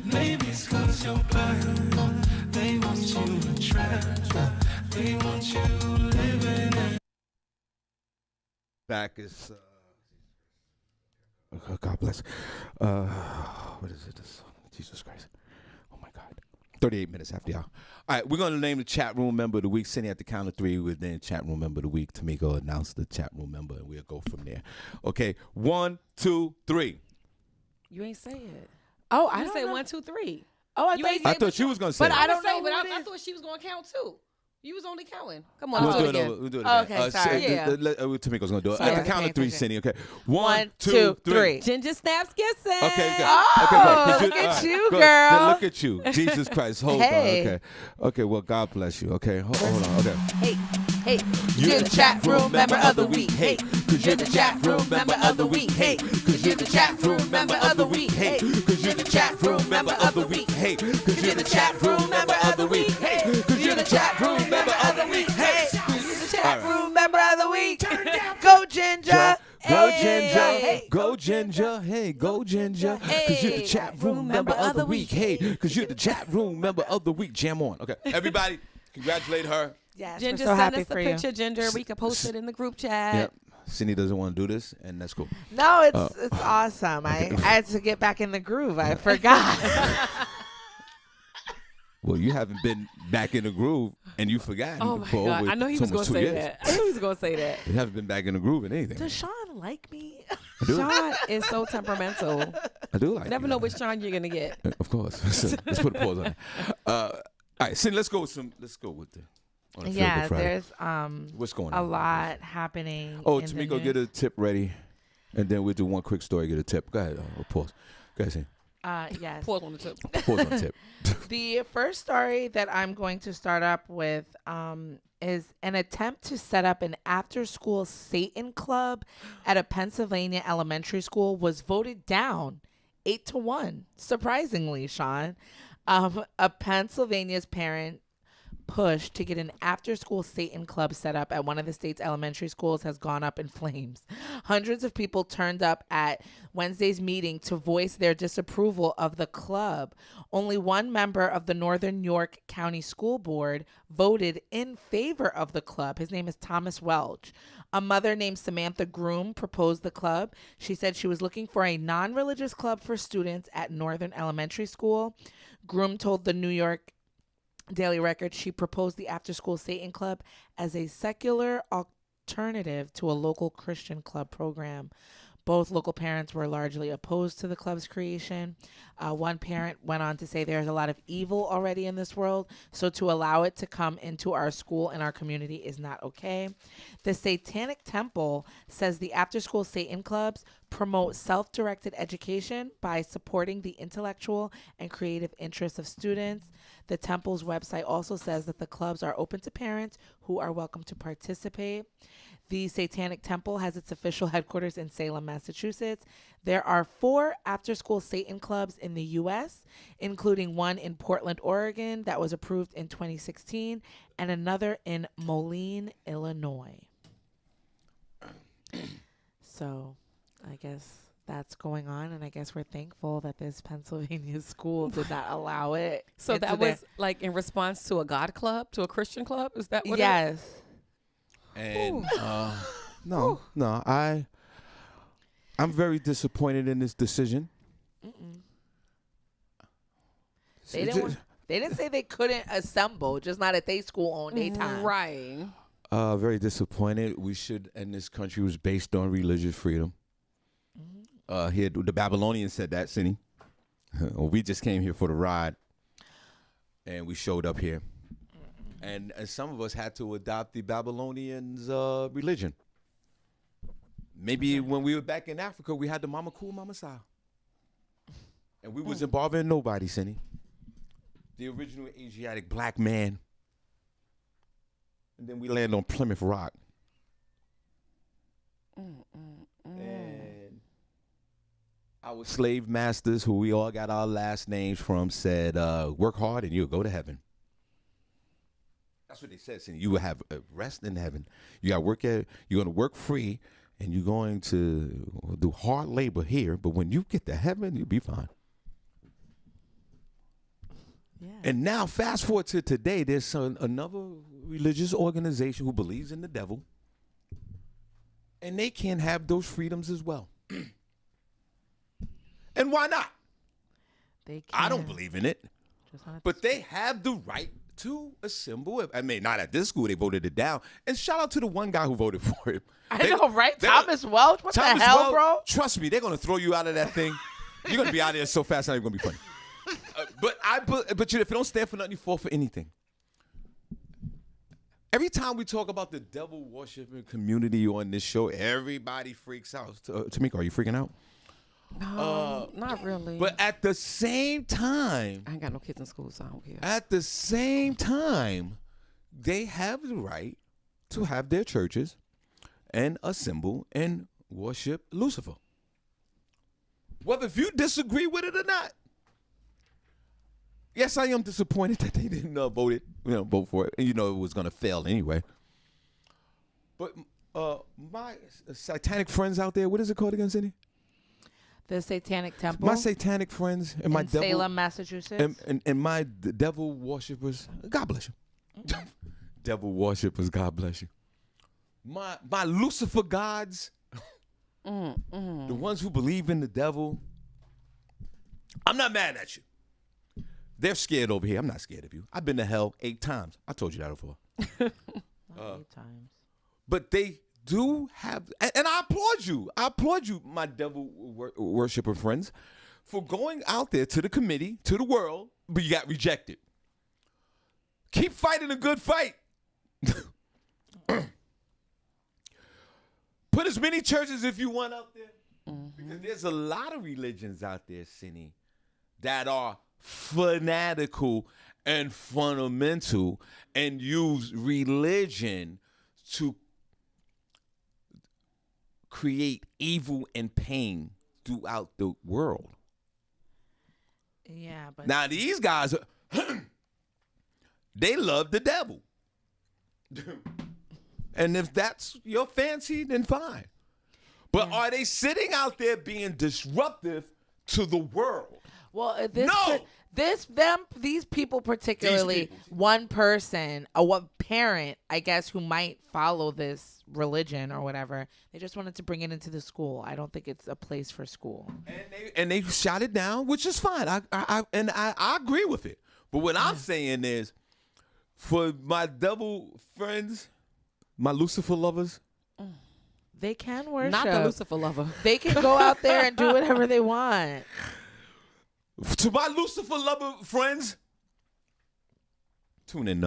Speaker 5: Maybe it's 'cause you're blind. They want you trapped. They want you living in.
Speaker 1: Back is. God bless. What is it? Jesus Christ. Oh my God. 38 minutes after y'all. All right, we're going to name the chat room member of the week. Cindy at the count of three with then chat room member of the week. Tamiko will announce the chat room member, and we'll go from there. Okay, 1, 2, 3.
Speaker 3: You ain't say it.
Speaker 2: Oh,
Speaker 3: I
Speaker 2: I don't
Speaker 3: say
Speaker 2: know.
Speaker 3: 1, 2, 3.
Speaker 2: Oh, I
Speaker 3: You
Speaker 2: thought
Speaker 3: ain't
Speaker 2: you
Speaker 1: I thought you was going to say
Speaker 3: But
Speaker 1: it.
Speaker 3: I don't know.
Speaker 2: who
Speaker 3: But
Speaker 2: it
Speaker 3: I
Speaker 2: is.
Speaker 3: thought she was going to count too. You was only counting. Come on,
Speaker 1: We'll
Speaker 3: let's
Speaker 1: do
Speaker 3: do
Speaker 1: it
Speaker 3: it
Speaker 1: over.
Speaker 3: again.
Speaker 1: We'll do it
Speaker 2: Oh,
Speaker 1: again.
Speaker 2: okay, sorry.
Speaker 3: Yeah.
Speaker 1: Tamiko's going to do it.
Speaker 2: Sorry,
Speaker 1: At the
Speaker 2: okay,
Speaker 1: count of three,
Speaker 2: okay.
Speaker 1: Cindy, okay?
Speaker 2: 1,
Speaker 1: One,
Speaker 2: 2,
Speaker 1: two,
Speaker 2: 3.
Speaker 3: Ginger Snaps Gibson.
Speaker 1: Okay, good.
Speaker 2: Oh,
Speaker 1: Okay, good.
Speaker 2: look at you,
Speaker 1: good.
Speaker 2: girl.
Speaker 1: Then look at you. Jesus Christ. Hold
Speaker 2: Hey.
Speaker 1: on. Okay. Okay, well, God bless you. Okay, hold on. Okay.
Speaker 2: Hey, hey.
Speaker 1: You're
Speaker 2: the chat room member of the week. Hey,
Speaker 1: cause
Speaker 2: you're the chat room member of the week. Hey, cause you're the chat room member of the week. Hey, cause you're the chat room member of the week.
Speaker 1: Hey,
Speaker 2: Cause you're the chat room member of the week. Hey, cause you're the chat room member of the week. Hey, cause you're the chat room member of the week. Go Ginger.
Speaker 1: Go
Speaker 2: Hey.
Speaker 1: Ginger, go Ginger, hey, go Ginger, cause you're the chat room member of the week. Hey, cause you're the chat room member of the week. Jam on. Okay, everybody, congratulate her.
Speaker 2: Yes,
Speaker 3: Ginger,
Speaker 2: we're so
Speaker 3: send
Speaker 2: happy
Speaker 3: us the
Speaker 2: for you.
Speaker 3: picture, Ginger. We can post it in the group chat.
Speaker 1: Yep. Cindy doesn't want to do this, and that's cool.
Speaker 2: No, it's awesome. I had to get back in the groove. I forgot.
Speaker 1: Well, you haven't been back in the groove, and you forgot.
Speaker 3: Oh my
Speaker 1: for
Speaker 3: God!
Speaker 1: over
Speaker 3: I know he was going
Speaker 1: almost
Speaker 3: to
Speaker 1: 2
Speaker 3: say
Speaker 1: years.
Speaker 3: that. I knew he was going to say that.
Speaker 1: You haven't been back in the groove in anything.
Speaker 2: Does Sean like me?
Speaker 1: I do.
Speaker 3: Sean is so temperamental.
Speaker 1: I do like.
Speaker 3: Never
Speaker 1: you.
Speaker 3: know which Sean you're gonna get.
Speaker 1: Of course. So, let's put a pause on it. All right, Cindy, let's go with the. on a Feel
Speaker 2: Yeah,
Speaker 1: Good Friday.
Speaker 2: there's
Speaker 1: What's going
Speaker 2: a
Speaker 1: on?
Speaker 2: lot happening.
Speaker 1: Oh,
Speaker 2: in the
Speaker 1: Tamiko, get
Speaker 2: news.
Speaker 1: a tip ready, and then we'll do one quick story. Get a tip. Go ahead. Pause. Go ahead, Senny.
Speaker 2: Yes.
Speaker 3: Pause on the tip.
Speaker 1: Pause on tip.
Speaker 2: The first story that I'm going to start up with is an attempt to set up an after-school Satan club at a Pennsylvania elementary school was voted down 8-1. Surprisingly, Sean, a Pennsylvania's parent push to get an after-school Satan club set up at one of the state's elementary schools has gone up in flames. Hundreds of people turned up at Wednesday's meeting to voice their disapproval of the club. Only one member of the Northern York County School Board voted in favor of the club. His name is Thomas Welch. A mother named Samantha Groom proposed the club. She said she was looking for a non-religious club for students at Northern Elementary School. Groom told the New York Daily Record she proposed the after-school Satan Club as a secular alternative to a local Christian club program. Both local parents were largely opposed to the club's creation. One parent went on to say there's a lot of evil already in this world, so to allow it to come into our school and our community is not okay. The Satanic Temple says the after-school Satan clubs promote self-directed education by supporting the intellectual and creative interests of students. The temple's website also says that the clubs are open to parents who are welcome to participate. The Satanic Temple has its official headquarters in Salem, Massachusetts. There are 4 after-school Satan clubs in the U.S., including one in Portland, Oregon, that was approved in 2016, and another in Moline, Illinois. So I guess that's going on, and I guess we're thankful that this Pennsylvania school did not allow it.
Speaker 3: So that was like in response to a God club, to a Christian club? Is that what
Speaker 2: Yes.
Speaker 1: And no, I'm very disappointed in this decision.
Speaker 2: They didn't say they couldn't assemble, just not at their school on their time.
Speaker 3: Right.
Speaker 1: Very disappointed. We should, and this country was based on religious freedom. Here, the Babylonians said that, Senny. We just came here for the ride, and we showed up here. And some of us had to adopt the Babylonians' religion. Maybe when we were back in Africa, we had the Mama Cool, Mama style. And we wasn't bothering nobody, Senny. The original Asiatic black man. And then we land on Plymouth Rock. And our slave masters, who we all got our last names from, said, work hard and you'll go to heaven. That's what they said, Senny. You will have rest in heaven. You got to work at. You're going to work free, and you're going to do hard labor here. But when you get to heaven, you'll be fine.
Speaker 2: Yeah.
Speaker 1: And now, fast forward to today. There's another religious organization who believes in the devil, and they can have those freedoms as well. And why not?
Speaker 2: They can.
Speaker 1: I don't believe in it, but they have the right to assemble. I mean, not at this school. They voted it down. And shout out to the one guy who voted for it.
Speaker 2: I know, right? Thomas Welch? What
Speaker 1: Thomas
Speaker 2: the hell,
Speaker 1: Welch,
Speaker 2: bro?
Speaker 1: Trust me, they're going to throw you out of that thing. You're going to be out of there so fast, it's not even going to be funny. But if you don't stand for nothing, you fall for anything. Every time we talk about the devil worshiping community on this show, everybody freaks out. Tamika, are you freaking out?
Speaker 3: No, not really.
Speaker 1: But at the same time,
Speaker 3: I ain't got no kids in school, so I don't care.
Speaker 1: At the same time, they have the right to have their churches and assemble and worship Lucifer. Whether if you disagree with it or not. Yes, I am disappointed that they didn't vote for it. And it was going to fail anyway. But my satanic friends out there, what is it called again, Senny?
Speaker 2: The Satanic Temple.
Speaker 1: My satanic friends and my devil,
Speaker 2: Salem, Massachusetts.
Speaker 1: And my devil worshippers, God bless you. Devil worshippers, God bless you. My Lucifer gods, the ones who believe in the devil, I'm not mad at you. They're scared over here. I'm not scared of you. I've been to hell 8 times. I told you that before.
Speaker 2: 8 times.
Speaker 1: But they do have, and I applaud you. I applaud you, my devil worshiper friends, for going out there to the committee, to the world, but you got rejected. Keep fighting a good fight. Put as many churches if you want out there. Because there's a lot of religions out there, Senny, that are fanatical and fundamental and use religion to create evil and pain throughout the world.
Speaker 2: Yeah, but
Speaker 1: now these guys, they love the devil. And if that's your fancy, then fine. But are they sitting out there being disruptive to the world?
Speaker 2: Well,
Speaker 1: No!
Speaker 2: These people particularly, one person, one parent, I guess, who might follow this religion or whatever, they just wanted to bring it into the school. I don't think it's a place for school.
Speaker 1: And they shot it down, which is fine. I agree with it. But what I'm saying is, for my devil friends, my Lucifer lovers,
Speaker 2: they can worship.
Speaker 3: Not the Lucifer lover.
Speaker 2: They can go out there and do whatever they want.
Speaker 1: To my Lucifer lover friends, tune in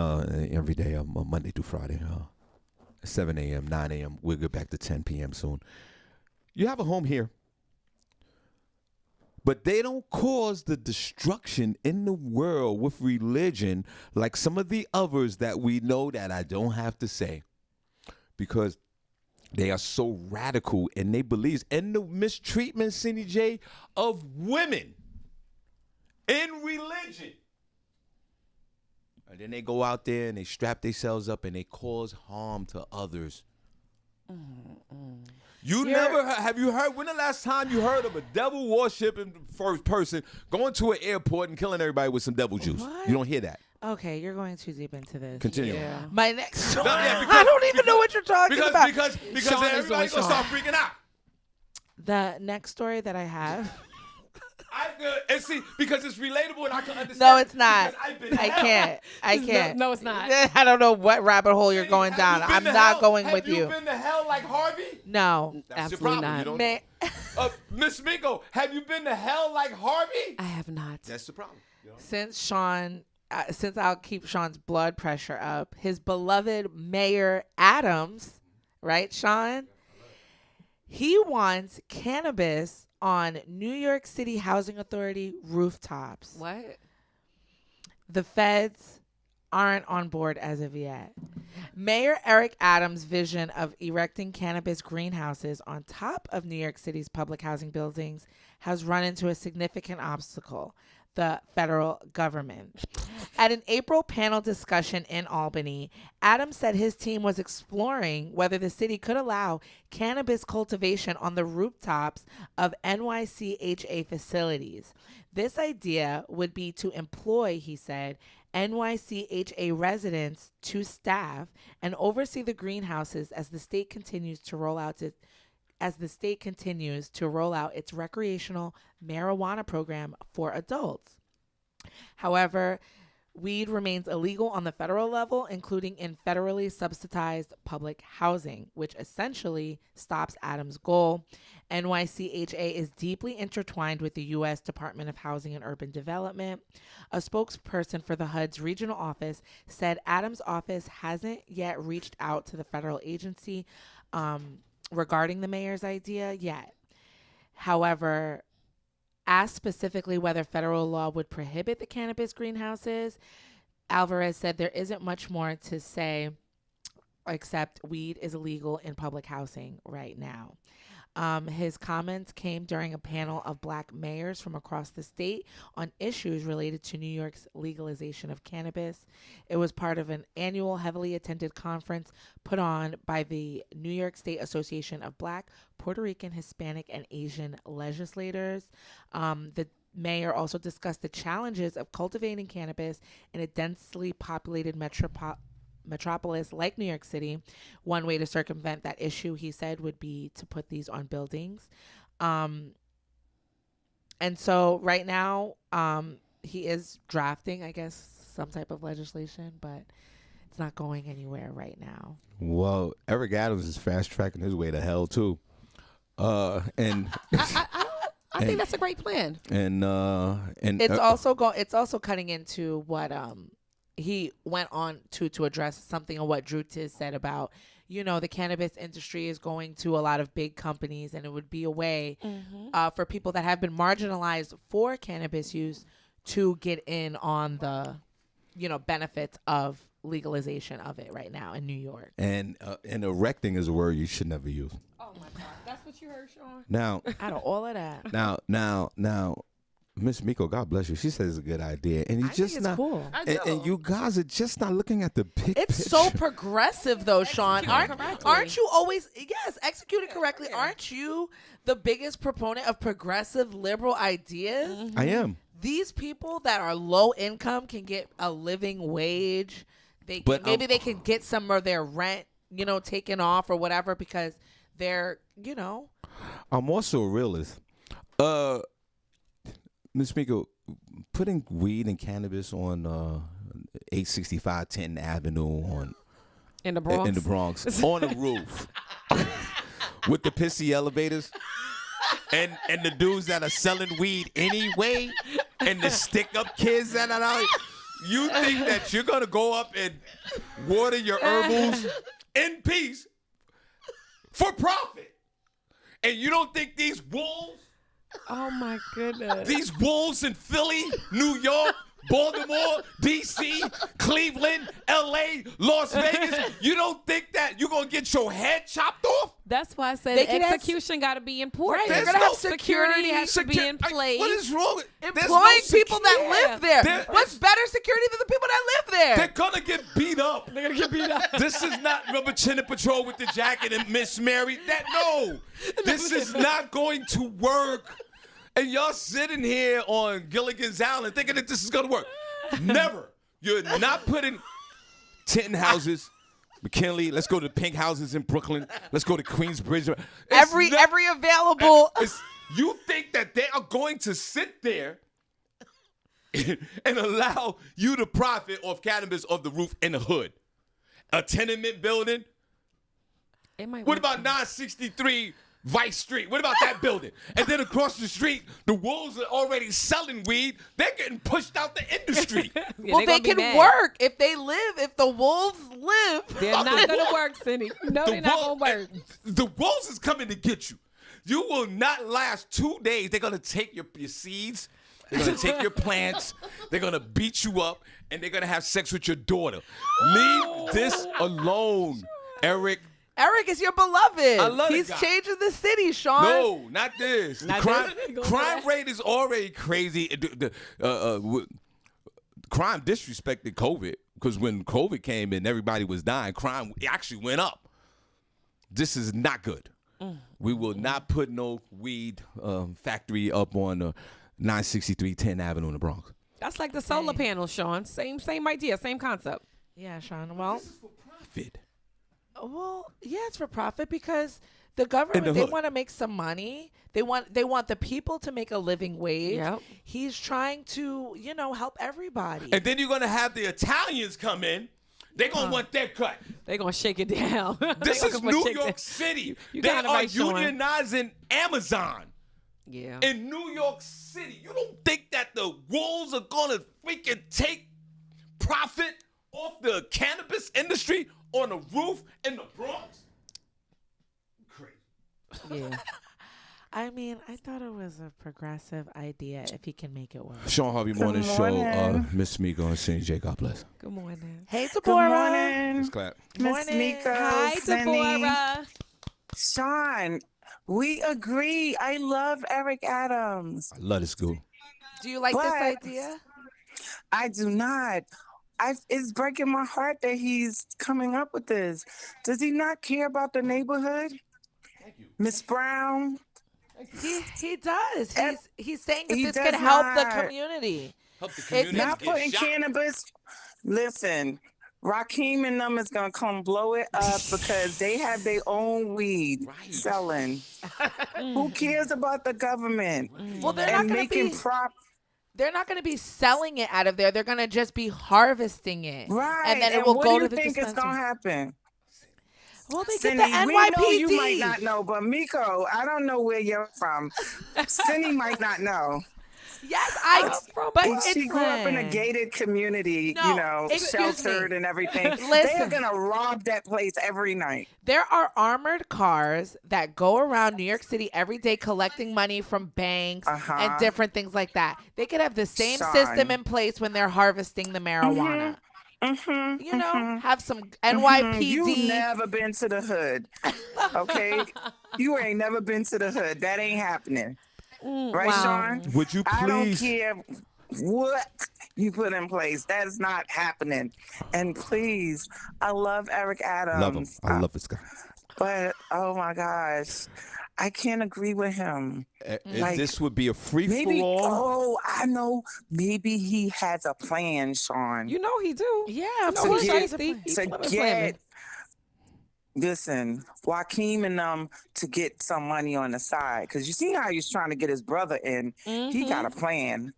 Speaker 1: every day, Monday through Friday, 7 a.m., 9 a.m. We'll get back to 10 p.m. soon. You have a home here. But they don't cause the destruction in the world with religion like some of the others that we know that I don't have to say. Because they are so radical in their beliefs and the mistreatment, Senny J, of women in religion. And then they go out there and they strap themselves up and they cause harm to others. Have you heard, when the last time you heard of a devil worshiping first person going to an airport and killing everybody with some devil juice?
Speaker 2: What?
Speaker 1: You don't hear that.
Speaker 2: Okay, you're going too deep into this.
Speaker 1: Continue.
Speaker 2: Yeah. My next story.
Speaker 1: Because,
Speaker 2: I don't even know what you're talking about.
Speaker 1: Because everybody's going to start freaking out.
Speaker 2: The next story that I have.
Speaker 1: And see, because it's relatable and I can understand.
Speaker 2: No, it's not.
Speaker 1: I
Speaker 2: can't.
Speaker 3: No, it's not.
Speaker 2: I don't know what rabbit hole you're going down. I'm not going with you.
Speaker 1: Have you been to hell like Harvey?
Speaker 2: No.
Speaker 1: That's
Speaker 3: absolutely
Speaker 1: your problem.
Speaker 3: not.
Speaker 1: Miss Miko, have you been to hell like Harvey?
Speaker 3: I have not.
Speaker 1: That's the problem.
Speaker 2: Since I'll keep Sean's blood pressure up, his beloved Mayor Adams, right, Sean? He wants cannabis on New York City Housing Authority rooftops.
Speaker 3: What?
Speaker 2: The feds aren't on board as of yet. Mayor Eric Adams' vision of erecting cannabis greenhouses on top of New York City's public housing buildings has run into a significant obstacle: the federal government. At an April panel discussion in Albany, Adams said his team was exploring whether the city could allow cannabis cultivation on the rooftops of NYCHA facilities. This idea would be to employ, he said, NYCHA residents to staff and oversee the greenhouses as the state continues to roll out its recreational marijuana program for adults. However, weed remains illegal on the federal level, including in federally subsidized public housing, which essentially stops Adams' goal. NYCHA is deeply intertwined with the U.S. Department of Housing and Urban Development. A spokesperson for the HUD's regional office said Adams' office hasn't yet reached out to the federal agency regarding the mayor's idea yet. However, asked specifically whether federal law would prohibit the cannabis greenhouses, Alvarez said there isn't much more to say except weed is illegal in public housing right now. His comments came during a panel of Black mayors from across the state on issues related to New York's legalization of cannabis. It was part of an annual heavily attended conference put on by the New York State Association of Black, Puerto Rican, Hispanic, and Asian legislators. The mayor also discussed the challenges of cultivating cannabis in a densely populated metropolis like New York City. One way to circumvent that issue, he said, would be to put these on buildings. And so right now, he is drafting, I guess, some type of legislation, but it's not going anywhere right now.
Speaker 1: Well, Eric Adams is fast tracking his way to hell too. I
Speaker 3: think that's a great plan.
Speaker 1: And
Speaker 2: it's also cutting into what he went on to address something of what Drew Tiz said about, the cannabis industry is going to a lot of big companies, and it would be a way for people that have been marginalized for cannabis use to get in on the, benefits of legalization of it right now in New York.
Speaker 1: And erecting is a word you should never use.
Speaker 3: Oh my God, that's what you heard, Shawn?
Speaker 1: Now,
Speaker 2: out of all of that.
Speaker 1: Now, Miss Miko, God bless you. She says it's a good idea, and you just
Speaker 2: think it's
Speaker 1: not.
Speaker 2: cool.
Speaker 1: And you guys are just not looking at the big
Speaker 2: It's
Speaker 1: picture.
Speaker 2: so progressive, though, Shawn. Aren't you always executed correctly?
Speaker 3: Yeah.
Speaker 2: Aren't you the biggest proponent of progressive liberal ideas?
Speaker 1: I am.
Speaker 2: These people that are low income can get a living wage.
Speaker 1: But,
Speaker 2: Maybe they can get some of their rent, taken off or whatever because they're,
Speaker 1: I'm also a realist. Miss Miko, putting weed and cannabis on 865 10th Avenue
Speaker 3: In the Bronx,
Speaker 1: on the roof with the pissy elevators and the dudes that are selling weed anyway and the stick-up kids that are out. You think that you're going to go up and water your herbals in peace for profit. And you don't think these wolves,
Speaker 3: oh my goodness,
Speaker 1: these wolves in Philly, New York, Baltimore, D.C., Cleveland, L.A., Las Vegas, you don't think that you're going to get your head chopped off?
Speaker 3: That's why I said execution got to be important.
Speaker 2: Right,
Speaker 1: There's
Speaker 2: you're going to
Speaker 1: no
Speaker 2: have security
Speaker 3: has to be in place.
Speaker 1: What is wrong with
Speaker 2: employing people that live there? What's better security than the people that live there?
Speaker 1: They're going to get beat up.
Speaker 3: They're gonna get beat up.
Speaker 1: This is not Rubber Chin Patrol with the jacket and Miss Mary. No. This is not going to work. And y'all sitting here on Gilligan's Island thinking that this is going to work. Never. You're not putting 10 houses, McKinley. Let's go to pink houses in Brooklyn. Let's go to Queensbridge.
Speaker 2: Every available.
Speaker 1: You think that they are going to sit there and allow you to profit off cannabis off the roof in the hood? A tenement building? What about 963 Vice Street? What about that building? And then across the street, the wolves are already selling weed. They're getting pushed out the industry.
Speaker 2: Well, they can work if they live. If the wolves live,
Speaker 3: they're not going to work, Senny. No, they're not going to work.
Speaker 1: The wolves is coming to get you. You will not last 2 days. They're going to take your seeds. They're going to take your plants. They're going to beat you up. And they're going to have sex with your daughter. Leave this alone, Eric.
Speaker 2: Eric is your beloved.
Speaker 1: I love
Speaker 2: He's
Speaker 1: the guy.
Speaker 2: changing the city, Shawn.
Speaker 1: No, not this. The crime rate is already crazy. Crime disrespected COVID because when COVID came and everybody was dying, crime actually went up. This is not good. We will not put no weed factory up on 963 10th Avenue in the Bronx.
Speaker 3: That's like the solar panels, Shawn. Same idea, same concept.
Speaker 2: Yeah, Shawn. Well,
Speaker 1: This is for profit.
Speaker 2: Well, yeah, it's for profit because the government, they want to make some money. They want the people to make a living wage.
Speaker 3: Yep.
Speaker 2: He's trying to, help everybody.
Speaker 1: And then you're going to have the Italians come in. They're going to want their cut.
Speaker 3: They're going to shake it down.
Speaker 1: This is New York City.
Speaker 3: You
Speaker 1: They
Speaker 3: got it
Speaker 1: are
Speaker 3: right, Shawn.
Speaker 1: unionizing Amazon.
Speaker 3: Yeah.
Speaker 1: In New York City. You don't think that the wolves are going to freaking take profit off the cannabis industry on the roof in the Bronx? Crazy.
Speaker 3: Yeah.
Speaker 2: I mean, I thought it was a progressive idea if he can make it work.
Speaker 1: Shawn Harvey Morning Show. Miss Miko and Senny J. God bless.
Speaker 3: Good morning.
Speaker 2: Hey,
Speaker 12: Good
Speaker 2: Deborah.
Speaker 12: morning,
Speaker 1: Let's clap.
Speaker 12: Miss Miko.
Speaker 3: Hi,
Speaker 12: Senny,
Speaker 3: Deborah.
Speaker 12: Shawn, we agree. I love Eric Adams.
Speaker 1: I love this school.
Speaker 2: Do you like
Speaker 12: But-
Speaker 2: this idea?
Speaker 12: I do not. It's breaking my heart that he's coming up with this. Does he not care about the neighborhood? Miss Brown?
Speaker 2: He does. He's saying that
Speaker 12: He
Speaker 2: this
Speaker 12: does
Speaker 2: could help the
Speaker 12: not.
Speaker 2: community.
Speaker 1: Help the community
Speaker 12: Not
Speaker 1: get
Speaker 12: putting
Speaker 1: shot.
Speaker 12: cannabis. Listen, Raheem and them is going to come blow it up because they have their own weed selling. Who cares about the government?
Speaker 2: Well, they're
Speaker 12: and
Speaker 2: not going to
Speaker 12: making
Speaker 2: be. They're not going to be selling it out of there. They're going to just be harvesting it,
Speaker 12: Right.
Speaker 2: and then it will
Speaker 12: what
Speaker 2: go
Speaker 12: do you
Speaker 2: to the
Speaker 12: think is
Speaker 2: dispensary.
Speaker 12: going to happen?
Speaker 2: Well, they
Speaker 12: Senny,
Speaker 2: get the
Speaker 12: we know
Speaker 2: NYPD.
Speaker 12: you might not know, but Miko, I don't know where you're from. Senny might not know.
Speaker 2: Yes, but
Speaker 12: she grew up in a gated community, sheltered and everything. They are gonna rob that place every night.
Speaker 2: There are armored cars that go around New York City every day collecting money from banks and different things like that. They could have the same system in place when they're harvesting the marijuana. Have some NYPD.
Speaker 12: You've never been to the hood, okay? You ain't never been to the hood. That ain't happening. Right, Shawn?
Speaker 1: Would you please?
Speaker 12: I don't care what you put in place. That is not happening. And please, I love Eric Adams.
Speaker 1: Love him. I love this guy.
Speaker 12: But, oh my gosh, I can't agree with him.
Speaker 1: This would be a free-for-all.
Speaker 12: Oh, I know. Maybe he has a plan, Shawn.
Speaker 3: You know he do.
Speaker 2: Yeah,
Speaker 12: Listen, Joaquin and them to get some money on the side. Because you see how he's trying to get his brother in. He got a plan.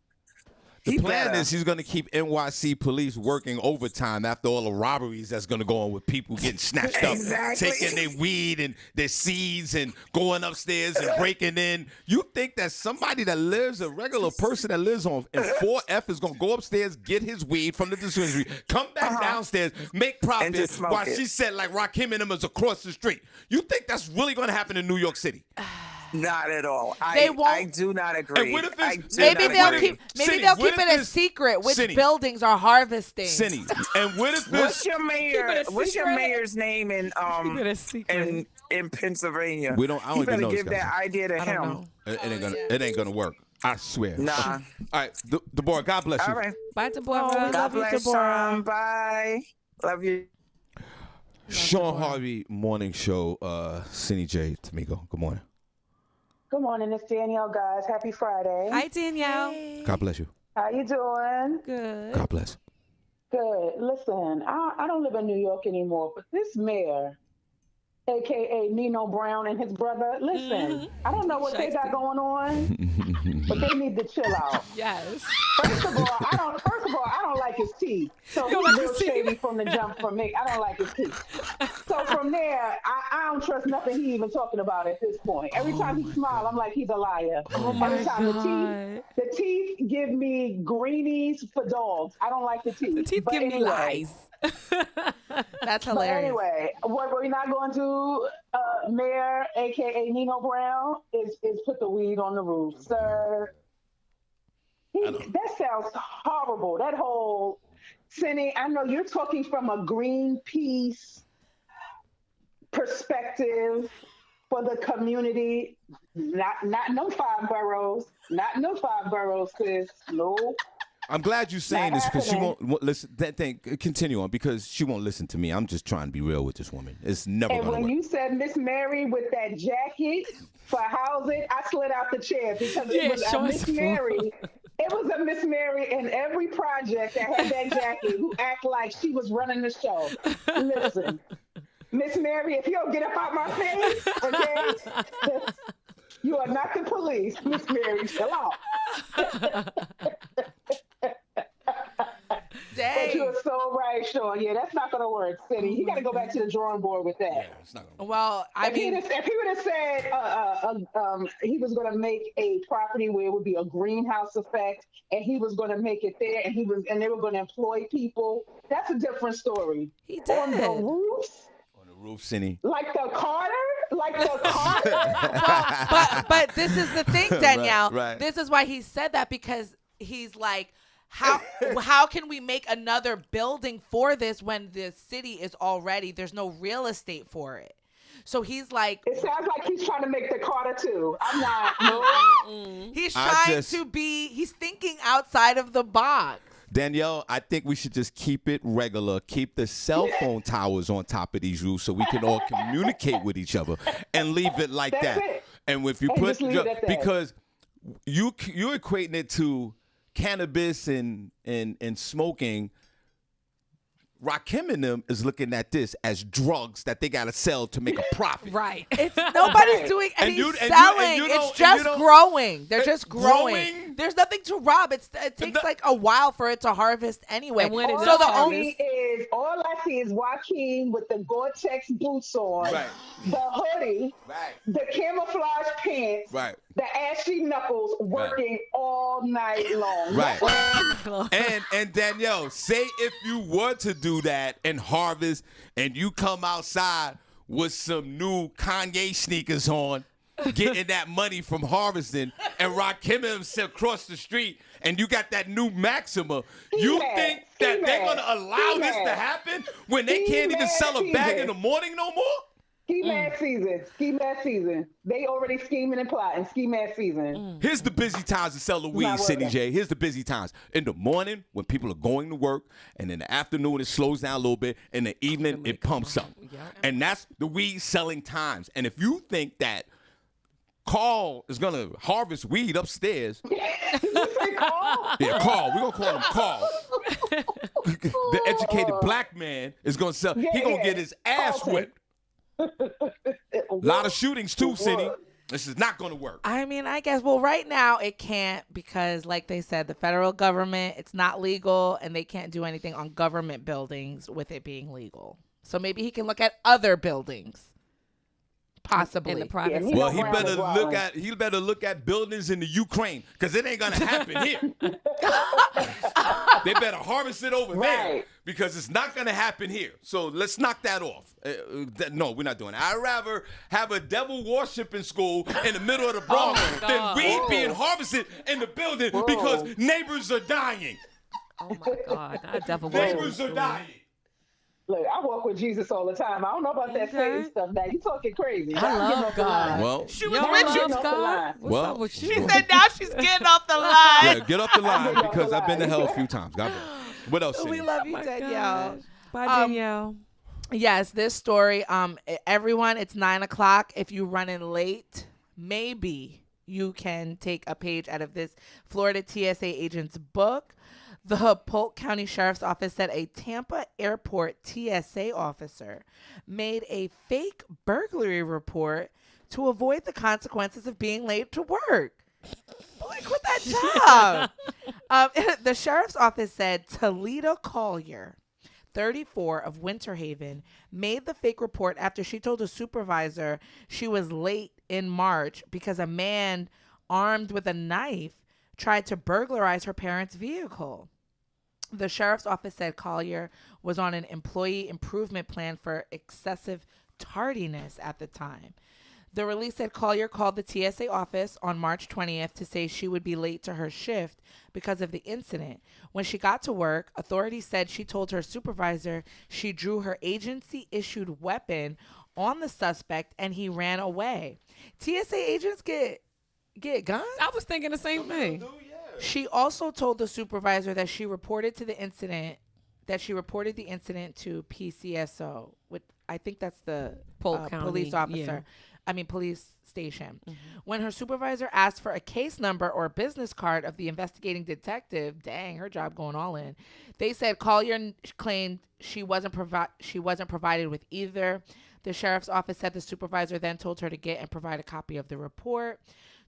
Speaker 1: The plan is he's going to keep NYC police working overtime after all the robberies that's going to go on with people getting snatched up, taking their weed and their seeds and going upstairs and breaking in. You think that somebody that lives, a regular person that lives on in 4F is going to go upstairs, get his weed from the dispensary, come back downstairs, make profit while she said like Rakim and them is across the street? You think that's really going to happen in New York City?
Speaker 12: Not at all. I do not agree.
Speaker 1: And what if
Speaker 2: maybe they'll keep it a secret which buildings are harvesting.
Speaker 1: Senny. And what if
Speaker 12: what's your mayor's name in Pennsylvania?
Speaker 1: I don't even know.
Speaker 12: You better give that idea to him.
Speaker 1: It ain't gonna work. I swear.
Speaker 12: Nah.
Speaker 1: All right, Deborah, God bless you.
Speaker 12: All right.
Speaker 3: Bye, Deborah.
Speaker 12: God bless you, Deborah. Bye. Love you.
Speaker 1: Shawn Harvey morning show. Senny J. Tamiko. Good morning.
Speaker 13: Good morning, it's Danielle, guys. Happy Friday.
Speaker 3: Hi, Danielle.
Speaker 2: Hey.
Speaker 1: God bless you.
Speaker 13: How you doing?
Speaker 3: Good.
Speaker 1: God bless.
Speaker 13: Good. Listen, I don't live in New York anymore, but this mayor, a.k.a. Nino Brown and his brother, listen, I don't know what they got going on, but they need to chill out.
Speaker 3: Yes.
Speaker 13: First of all, I don't like his teeth. So he's real shady from the jump for me. I don't like his teeth. So from there, I don't trust nothing he even talking about at this point. Every time he smiles, I'm like, he's a liar. Every time the teeth give me greenies for dogs. I don't like the teeth.
Speaker 3: The teeth give me lies.
Speaker 2: That's hilarious. But
Speaker 13: anyway, what we're not going to, Mayor, a.k.a. Nino Brown, is put the weed on the roof, sir. That sounds horrible. That whole, Senny, I know you're talking from a Greenpeace perspective for the community. Not no 5 boroughs. Not no 5 boroughs, sis. No.
Speaker 1: I'm glad you're saying this because she won't listen. Continue on because she won't listen to me. I'm just trying to be real with this woman. It's never going to work.
Speaker 13: And when you said Miss Mary with that jacket for housing, I slid out the chair because it was a Miss Mary. It was a Miss Mary in every project that had that jacket who act like she was running the show. Listen, Miss Mary, if you don't get up out my face, okay, you are not the police. Miss Mary, chill out. But you're so right, Shawn. Yeah, that's not going to work, Senny. You got to go back to the drawing board with that.
Speaker 1: Yeah, it's not gonna work.
Speaker 2: Well,
Speaker 13: if he would have said he was going to make a property where it would be a greenhouse effect, and he was going to make it there, and they were going to employ people, that's a different story.
Speaker 3: He did.
Speaker 13: On the roofs.
Speaker 1: On the roof, Senny.
Speaker 13: Like the Carter?
Speaker 2: but this is the thing, Danielle.
Speaker 1: Right.
Speaker 2: This is why he said that, because he's like, how can we make another building for this when the city is already, there's no real estate for it. So he's like,
Speaker 13: it sounds like he's trying to make the Carter too. I'm not.
Speaker 2: He's trying he's thinking outside of the box.
Speaker 1: Danielle, I think we should just keep it regular. Keep the cell phone towers on top of these roofs so we can all communicate with each other and leave it like that.
Speaker 13: It.
Speaker 1: And if you put, because you're equating it to cannabis and smoking, Rakim and them is looking at this as drugs that they gotta sell to make a profit.
Speaker 2: Right. It's nobody's doing any selling. It's just growing. They're just growing. There's nothing to rob. It takes like a while for it to harvest anyway.
Speaker 13: All I see is Joaquin with the Gore-Tex boots on, the hoodie, the camouflage pants, the ashy knuckles, working all night long.
Speaker 1: Right. And Danielle, say if you were to do that and harvest, and you come outside with some new Kanye sneakers on, getting that money from harvesting, and Rakim himself across the street, and you got that new Maxima, you think that they're going to allow this to happen when they can't even sell a bag in the morning no more?
Speaker 13: Ski mask season. Ski mask season. They already scheming and plotting. Ski mask season.
Speaker 1: Here's the busy times to sell the weed, Senny J. Here's the busy times. In the morning, when people are going to work, and in the afternoon, it slows down a little bit. In the evening, it pumps up. And that's the weed selling times. And if you think that Carl is going to harvest weed upstairs.
Speaker 13: Carl?
Speaker 1: Yeah, Carl. We're going to call him Carl. The educated black man is going to sell. He going to get his ass whipped. A lot of shootings too, Senny. This is not going to work.
Speaker 2: I mean, I guess, well, right now it can't because, like they said, the federal government, it's not legal, and they can't do anything on government buildings with it being legal. So maybe he can look at other buildings. Possibly
Speaker 3: in the private.
Speaker 1: Well, he better look at buildings in the Ukraine, because it ain't gonna happen here. They better harvest it over there, because it's not gonna happen here. So let's knock that off. No, we're not doing it. I'd rather have a devil worshiping school in the middle of the Bronx than weed being harvested in the building because neighbors are dying.
Speaker 3: Oh my God, not devil
Speaker 1: neighbors are dying.
Speaker 13: Look, I walk with Jesus all the time. I don't know about that Satan stuff now. You talking crazy.
Speaker 3: I love God.
Speaker 1: Well,
Speaker 2: she was with you,
Speaker 3: God. What's up with you?
Speaker 2: She said now she's getting off the line.
Speaker 1: Yeah, get off the line because I've been to hell a few times. God bless. What else?
Speaker 2: We love you, Danielle.
Speaker 3: Bye, Danielle.
Speaker 2: Yes, this story. Everyone, it's 9:00. If you're running late, maybe you can take a page out of this Florida TSA agent's book. The Polk County Sheriff's Office said a Tampa Airport TSA officer made a fake burglary report to avoid the consequences of being late to work. Boy, quit that job. The Sheriff's Office said Toledo Collier, 34 of Winter Haven, made the fake report after she told a supervisor she was late in March because a man armed with a knife tried to burglarize her parents' vehicle. The sheriff's office said Collier was on an employee improvement plan for excessive tardiness at the time. The release said Collier called the TSA office on March 20th to say she would be late to her shift because of the incident. When she got to work, authorities said she told her supervisor she drew her agency-issued weapon on the suspect and he ran away. TSA agents get guns?
Speaker 3: I was thinking the same thing.
Speaker 2: She also told the supervisor that she reported the incident to PCSO, which I think that's the
Speaker 3: Polk County
Speaker 2: police officer. Police station. Mm-hmm. When her supervisor asked for a case number or business card of the investigating detective, dang, her job going all in. They said Collier claimed she wasn't provided with either. The sheriff's office said the supervisor then told her to get and provide a copy of the report.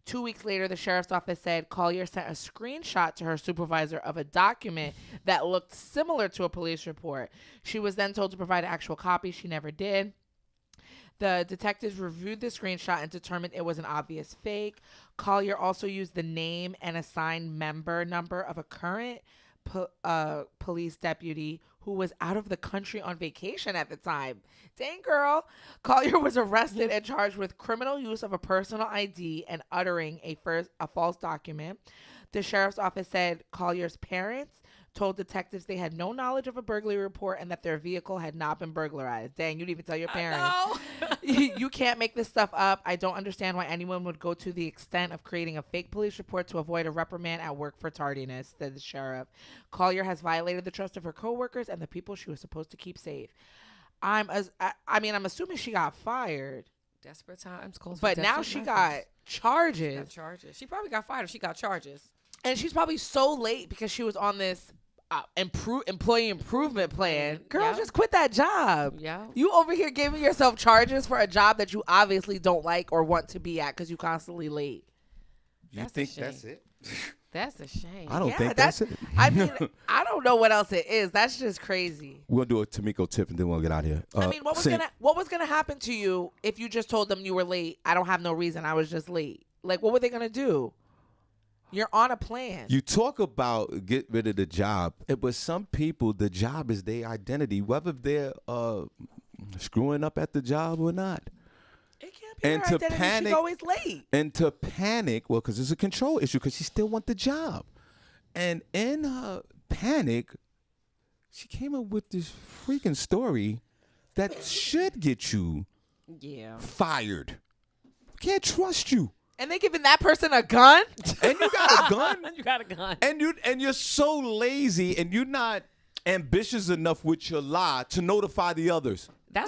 Speaker 2: 2 weeks later, the sheriff's office said Collier sent a screenshot to her supervisor of a document that looked similar to a police report. She was then told to provide an actual copy. She never did. The detectives reviewed the screenshot and determined it was an obvious fake. Collier also used the name and assigned member number of a current police deputy who was out of the country on vacation at the time. Dang, girl. Collier was arrested and charged with criminal use of a personal ID and uttering a false document. The sheriff's office said Collier's parents told detectives they had no knowledge of a burglary report and that their vehicle had not been burglarized. Dang, you didn't even tell your parents. You can't make this stuff up. I don't understand why anyone would go to the extent of creating a fake police report to avoid a reprimand at work for tardiness, said the sheriff. Collier has violated the trust of her coworkers and the people she was supposed to keep safe. I'm assuming she got fired.
Speaker 3: Desperate times calls
Speaker 2: but
Speaker 3: for
Speaker 2: now she got charges.
Speaker 3: She probably got fired if she got charges.
Speaker 2: And she's probably so late because she was on this
Speaker 11: employee improvement plan.
Speaker 2: Girl, just quit that job.
Speaker 3: Yeah.
Speaker 2: You over here giving yourself charges for a job that you obviously don't like or want to be at because you constantly late.
Speaker 1: You think that's it?
Speaker 3: That's a shame.
Speaker 1: I don't think that's it.
Speaker 2: I mean, I don't know what else it is. That's just crazy.
Speaker 1: We'll do a Tamiko tip and then we'll get out of here.
Speaker 2: I mean, what was gonna happen to you if you just told them you were late? I don't have no reason. I was just late. Like, what were they gonna do? You're on a plan.
Speaker 1: You talk about get rid of the job, but some people, the job is their identity, whether they're screwing up at the job or not.
Speaker 2: It can't be her identity. She's always late.
Speaker 1: And to panic, well, because it's a control issue, because she still wants the job. And in her panic, she came up with this freaking story that should get you fired. Can't trust you.
Speaker 2: And they giving that person a gun?
Speaker 1: And you got a gun?
Speaker 3: You got a gun.
Speaker 1: And you're so lazy and you're not ambitious enough with your lie to notify the others.
Speaker 3: That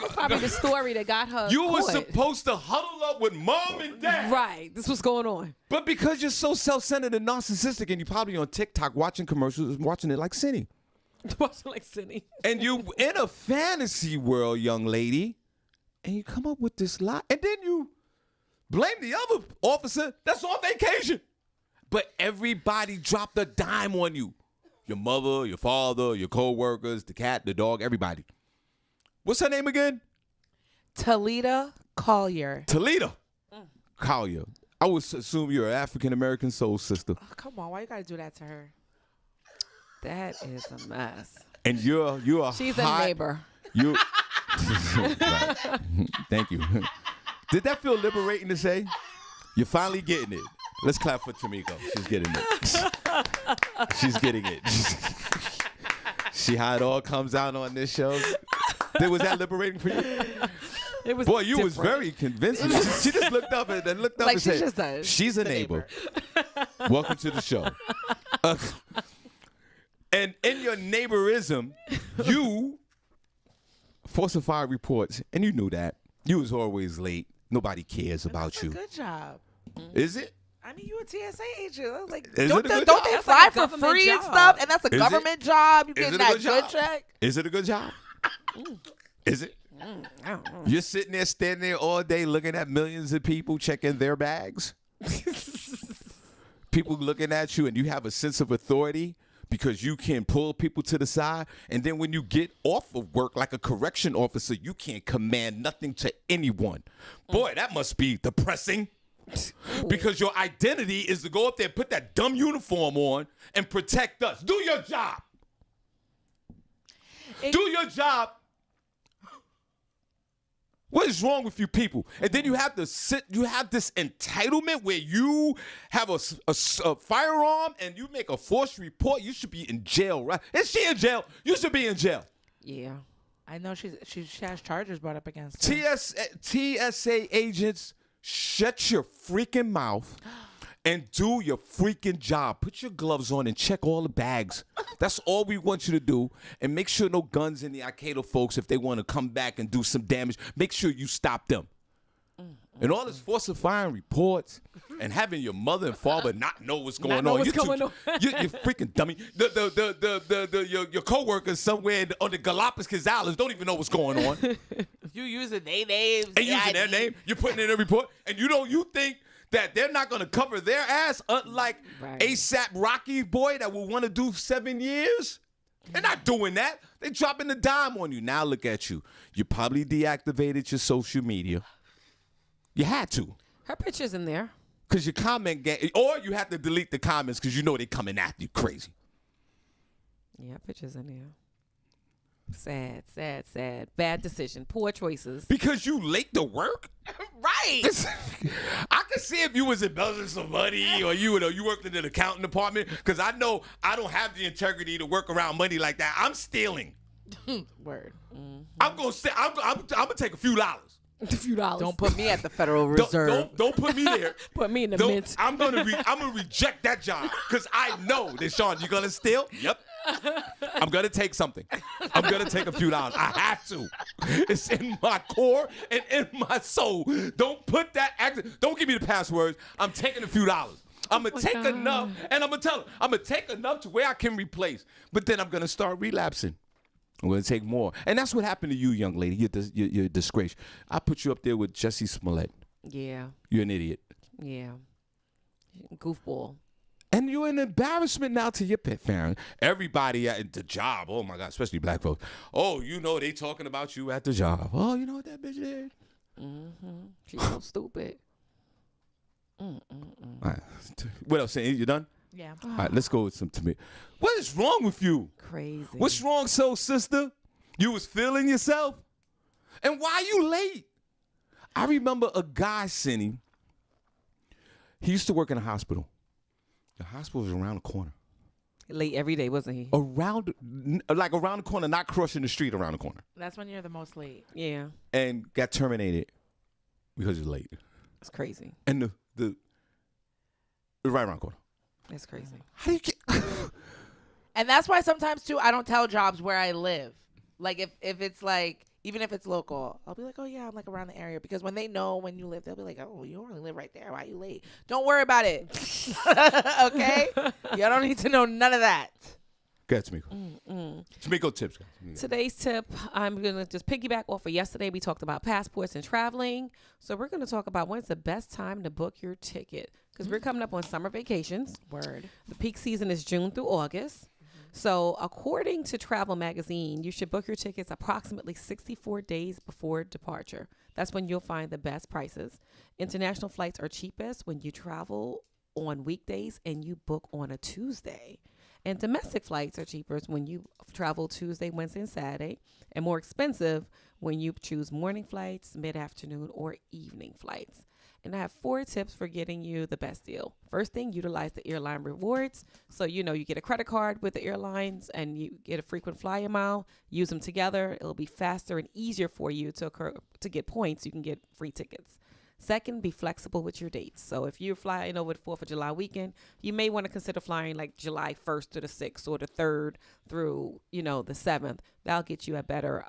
Speaker 3: was probably the story that got her.
Speaker 1: You were
Speaker 3: caught.
Speaker 1: supposed to huddle up with mom and dad.
Speaker 3: Right. This was going on.
Speaker 1: But because you're so self-centered and narcissistic and you're probably on TikTok watching commercials, watching it like Senny.
Speaker 3: Watching like Senny.
Speaker 1: And you in a fantasy world, young lady, and you come up with this lie. And then you blame the other officer that's on vacation. But everybody dropped a dime on you. Your mother, your father, your co-workers, the cat, the dog, everybody. What's her name again?
Speaker 2: Talita Collier.
Speaker 1: Talita Collier. I would assume you're an African-American soul sister.
Speaker 2: Oh, come on, why you gotta do that to her?
Speaker 3: That is a mess.
Speaker 1: And you're
Speaker 3: She's
Speaker 1: hot,
Speaker 3: a neighbor.
Speaker 1: You. Right. Thank you. Did that feel liberating to say? You're finally getting it. Let's clap for Tamiko. She's getting it. She's getting it. See how it all comes out on this show? Was that liberating for you?
Speaker 3: It was.
Speaker 1: Boy, you
Speaker 3: different.
Speaker 1: was very convincing. She just looked up and
Speaker 2: Like
Speaker 1: said, "She's a neighbor." Welcome to the show. And in your neighborism, you falsify reports, and you knew that. You was always late. Nobody cares about you.
Speaker 2: Good job.
Speaker 1: Is it?
Speaker 2: I mean, you a TSA agent. I was like,
Speaker 1: Is
Speaker 2: don't
Speaker 1: it a good
Speaker 2: they
Speaker 1: job?
Speaker 2: fly
Speaker 3: That's
Speaker 2: for
Speaker 3: like a government
Speaker 2: free and
Speaker 3: job.
Speaker 2: stuff? And that's a
Speaker 1: Is
Speaker 2: government job. You
Speaker 1: Is
Speaker 2: getting
Speaker 1: it a
Speaker 2: that
Speaker 1: good
Speaker 2: good
Speaker 1: job?
Speaker 2: check?
Speaker 1: Is it a good job? Is it?
Speaker 3: I don't know.
Speaker 1: You're sitting there, standing there all day looking at millions of people checking their bags. People looking at you and you have a sense of authority because you can pull people to the side. And then when you get off of work like a correction officer, you can't command nothing to anyone. Boy, that must be depressing. Because your identity is to go up there and put that dumb uniform on and protect us. Do your job. Do your job. What is wrong with you people? And then you have to you have this entitlement where you have a firearm and you make a forced report. You should be in jail, right? Is she in jail? You should be in jail.
Speaker 3: Yeah.
Speaker 2: I know she has charges brought up against her.
Speaker 1: TSA agents, shut your freaking mouth and do your freaking job. Put your gloves on and check all the bags. That's all we want you to do. And make sure no guns in the Al-Qaeda folks, if they want to come back and do some damage, make sure you stop them. And all this falsifying reports and having your mother and father not know what's going on. You're freaking dummy. Your coworkers somewhere on the Galapagos Islands don't even know what's going on.
Speaker 2: You using their names.
Speaker 1: And using their name. You're putting in a report. And you think that they're not going to cover their ass, unlike ASAP Rocky boy that will want to do 7 years. They're not doing that. They're dropping the dime on you. Now look at you. You probably deactivated your social media. You had to.
Speaker 3: Her picture's in there.
Speaker 1: Because your comment game, or you have to delete the comments because you know they're coming after you crazy.
Speaker 3: Yeah, picture's in there. Sad, sad, sad. Bad decision. Poor choices.
Speaker 1: Because you late to work?
Speaker 2: Right.
Speaker 1: I could see if you was embezzling some money or you worked in an accounting department because I know I don't have the integrity to work around money like that. I'm stealing.
Speaker 2: Word. Mm-hmm.
Speaker 1: I'm gonna take a few dollars.
Speaker 3: A few dollars.
Speaker 2: Don't put me at the Federal Reserve.
Speaker 1: Don't put me there.
Speaker 3: Put me in the mint.
Speaker 1: I'm gonna reject that job because I know that Shawn, you're gonna steal. Yep. I'm gonna take something. I'm gonna take a few dollars. I have to. It's in my core and in my soul. Don't put that. Don't give me the passwords. I'm taking a few dollars. I'm going to take enough, and I'm going to tell them, I'm going to take enough to where I can replace. But then I'm going to start relapsing. I'm going to take more. And that's what happened to you, young lady. You're a disgrace. I put you up there with Jussie Smollett.
Speaker 3: Yeah.
Speaker 1: You're an idiot.
Speaker 3: Yeah. Goofball.
Speaker 1: And you're an embarrassment now to your pet family. Everybody at the job, oh my God, especially black folks. Oh, you know they talking about you at the job. Oh, you know what that bitch did?
Speaker 3: Mm-hmm. She's so stupid.
Speaker 1: All right. What else, Senny? You done?
Speaker 2: Yeah.
Speaker 1: All right, let's go with some to me. What is wrong with you?
Speaker 3: Crazy.
Speaker 1: What's wrong, soul sister? You was feeling yourself? And why you late? I remember a guy, Senny. He used to work in a hospital. The hospital was around the corner.
Speaker 3: Late every day, wasn't he?
Speaker 1: Around the corner, not crossing the street around the corner.
Speaker 2: That's when you're the most late.
Speaker 3: Yeah.
Speaker 1: And got terminated because he was late.
Speaker 3: It's crazy.
Speaker 1: And the right around the corner.
Speaker 3: That's crazy.
Speaker 1: How do you get...
Speaker 2: And that's why sometimes, too, I don't tell jobs where I live. Like, if it's like, even if it's local, I'll be like, oh, yeah, I'm like around the area. Because when they know when you live, they'll be like, oh, you only live right there. Why are you late? Don't worry about it. Okay? You don't need to know none of that.
Speaker 1: Go ahead, Tamiko. Tamiko tips, guys.
Speaker 3: Today's tip, I'm going to just piggyback off of yesterday. We talked about passports and traveling. So we're going to talk about when's the best time to book your ticket. Because we're coming up on summer vacations.
Speaker 2: Word.
Speaker 3: The peak season is June through August. So according to Travel Magazine, you should book your tickets approximately 64 days before departure. That's when you'll find the best prices. International flights are cheapest when you travel on weekdays and you book on a Tuesday. And domestic flights are cheaper when you travel Tuesday, Wednesday, and Saturday, and more expensive when you choose morning flights, mid-afternoon, or evening flights. And I have 4 tips for getting you the best deal. First thing, utilize the airline rewards. So, you get a credit card with the airlines and you get a frequent flyer mile. Use them together. It'll be faster and easier for you to get points. You can get free tickets. Second, be flexible with your dates. So if you're flying over the 4th of July weekend, you may want to consider flying like July 1st to the 6th or the 3rd through, the 7th. That'll get you a better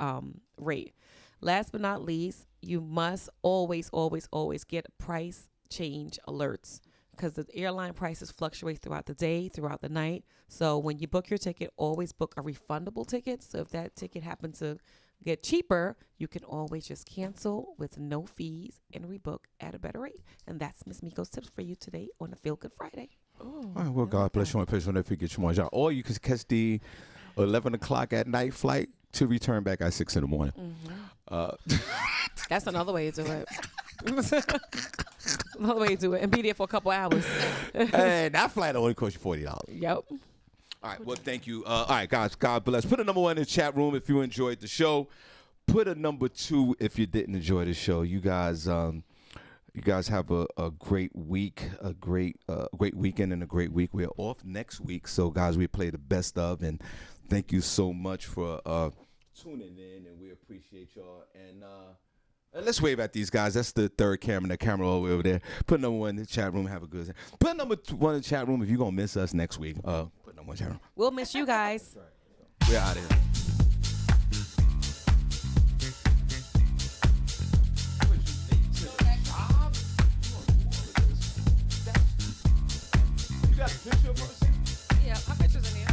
Speaker 3: rate. Last but not least, you must always, always, always get price change alerts because the airline prices fluctuate throughout the day, throughout the night. So when you book your ticket, always book a refundable ticket. So if that ticket happens to get cheaper, you can always just cancel with no fees and rebook at a better rate. And that's Miss Miko's tips for you today on the Feel Good Friday.
Speaker 1: All right, well, God bless you and pray on get you more job. Or you can catch the 11 o'clock at night flight to return back at 6 in the morning.
Speaker 3: That's another way to do it. Another way to do it. And be there for a couple hours.
Speaker 1: And that flight only cost you $40.
Speaker 3: Yep.
Speaker 1: All right, well, thank you. All right, guys, God bless. Put a number 1 in the chat room if you enjoyed the show. Put a number 2 if you didn't enjoy the show. You guys have a great week, a great weekend, and a great week. We're off next week, so guys, we play the best of, and thank you so much for tuning in, and we appreciate y'all. And let's wave at these guys. That's the third camera, the camera all the way over there. Put number 1 in the chat room. Have a good day. Put number 1 in the chat room if you're going to miss us next week. Put number 1 in the chat room.
Speaker 3: We'll miss you guys.
Speaker 1: We're out of here. You got a picture of us?
Speaker 3: Yeah, my picture's in here.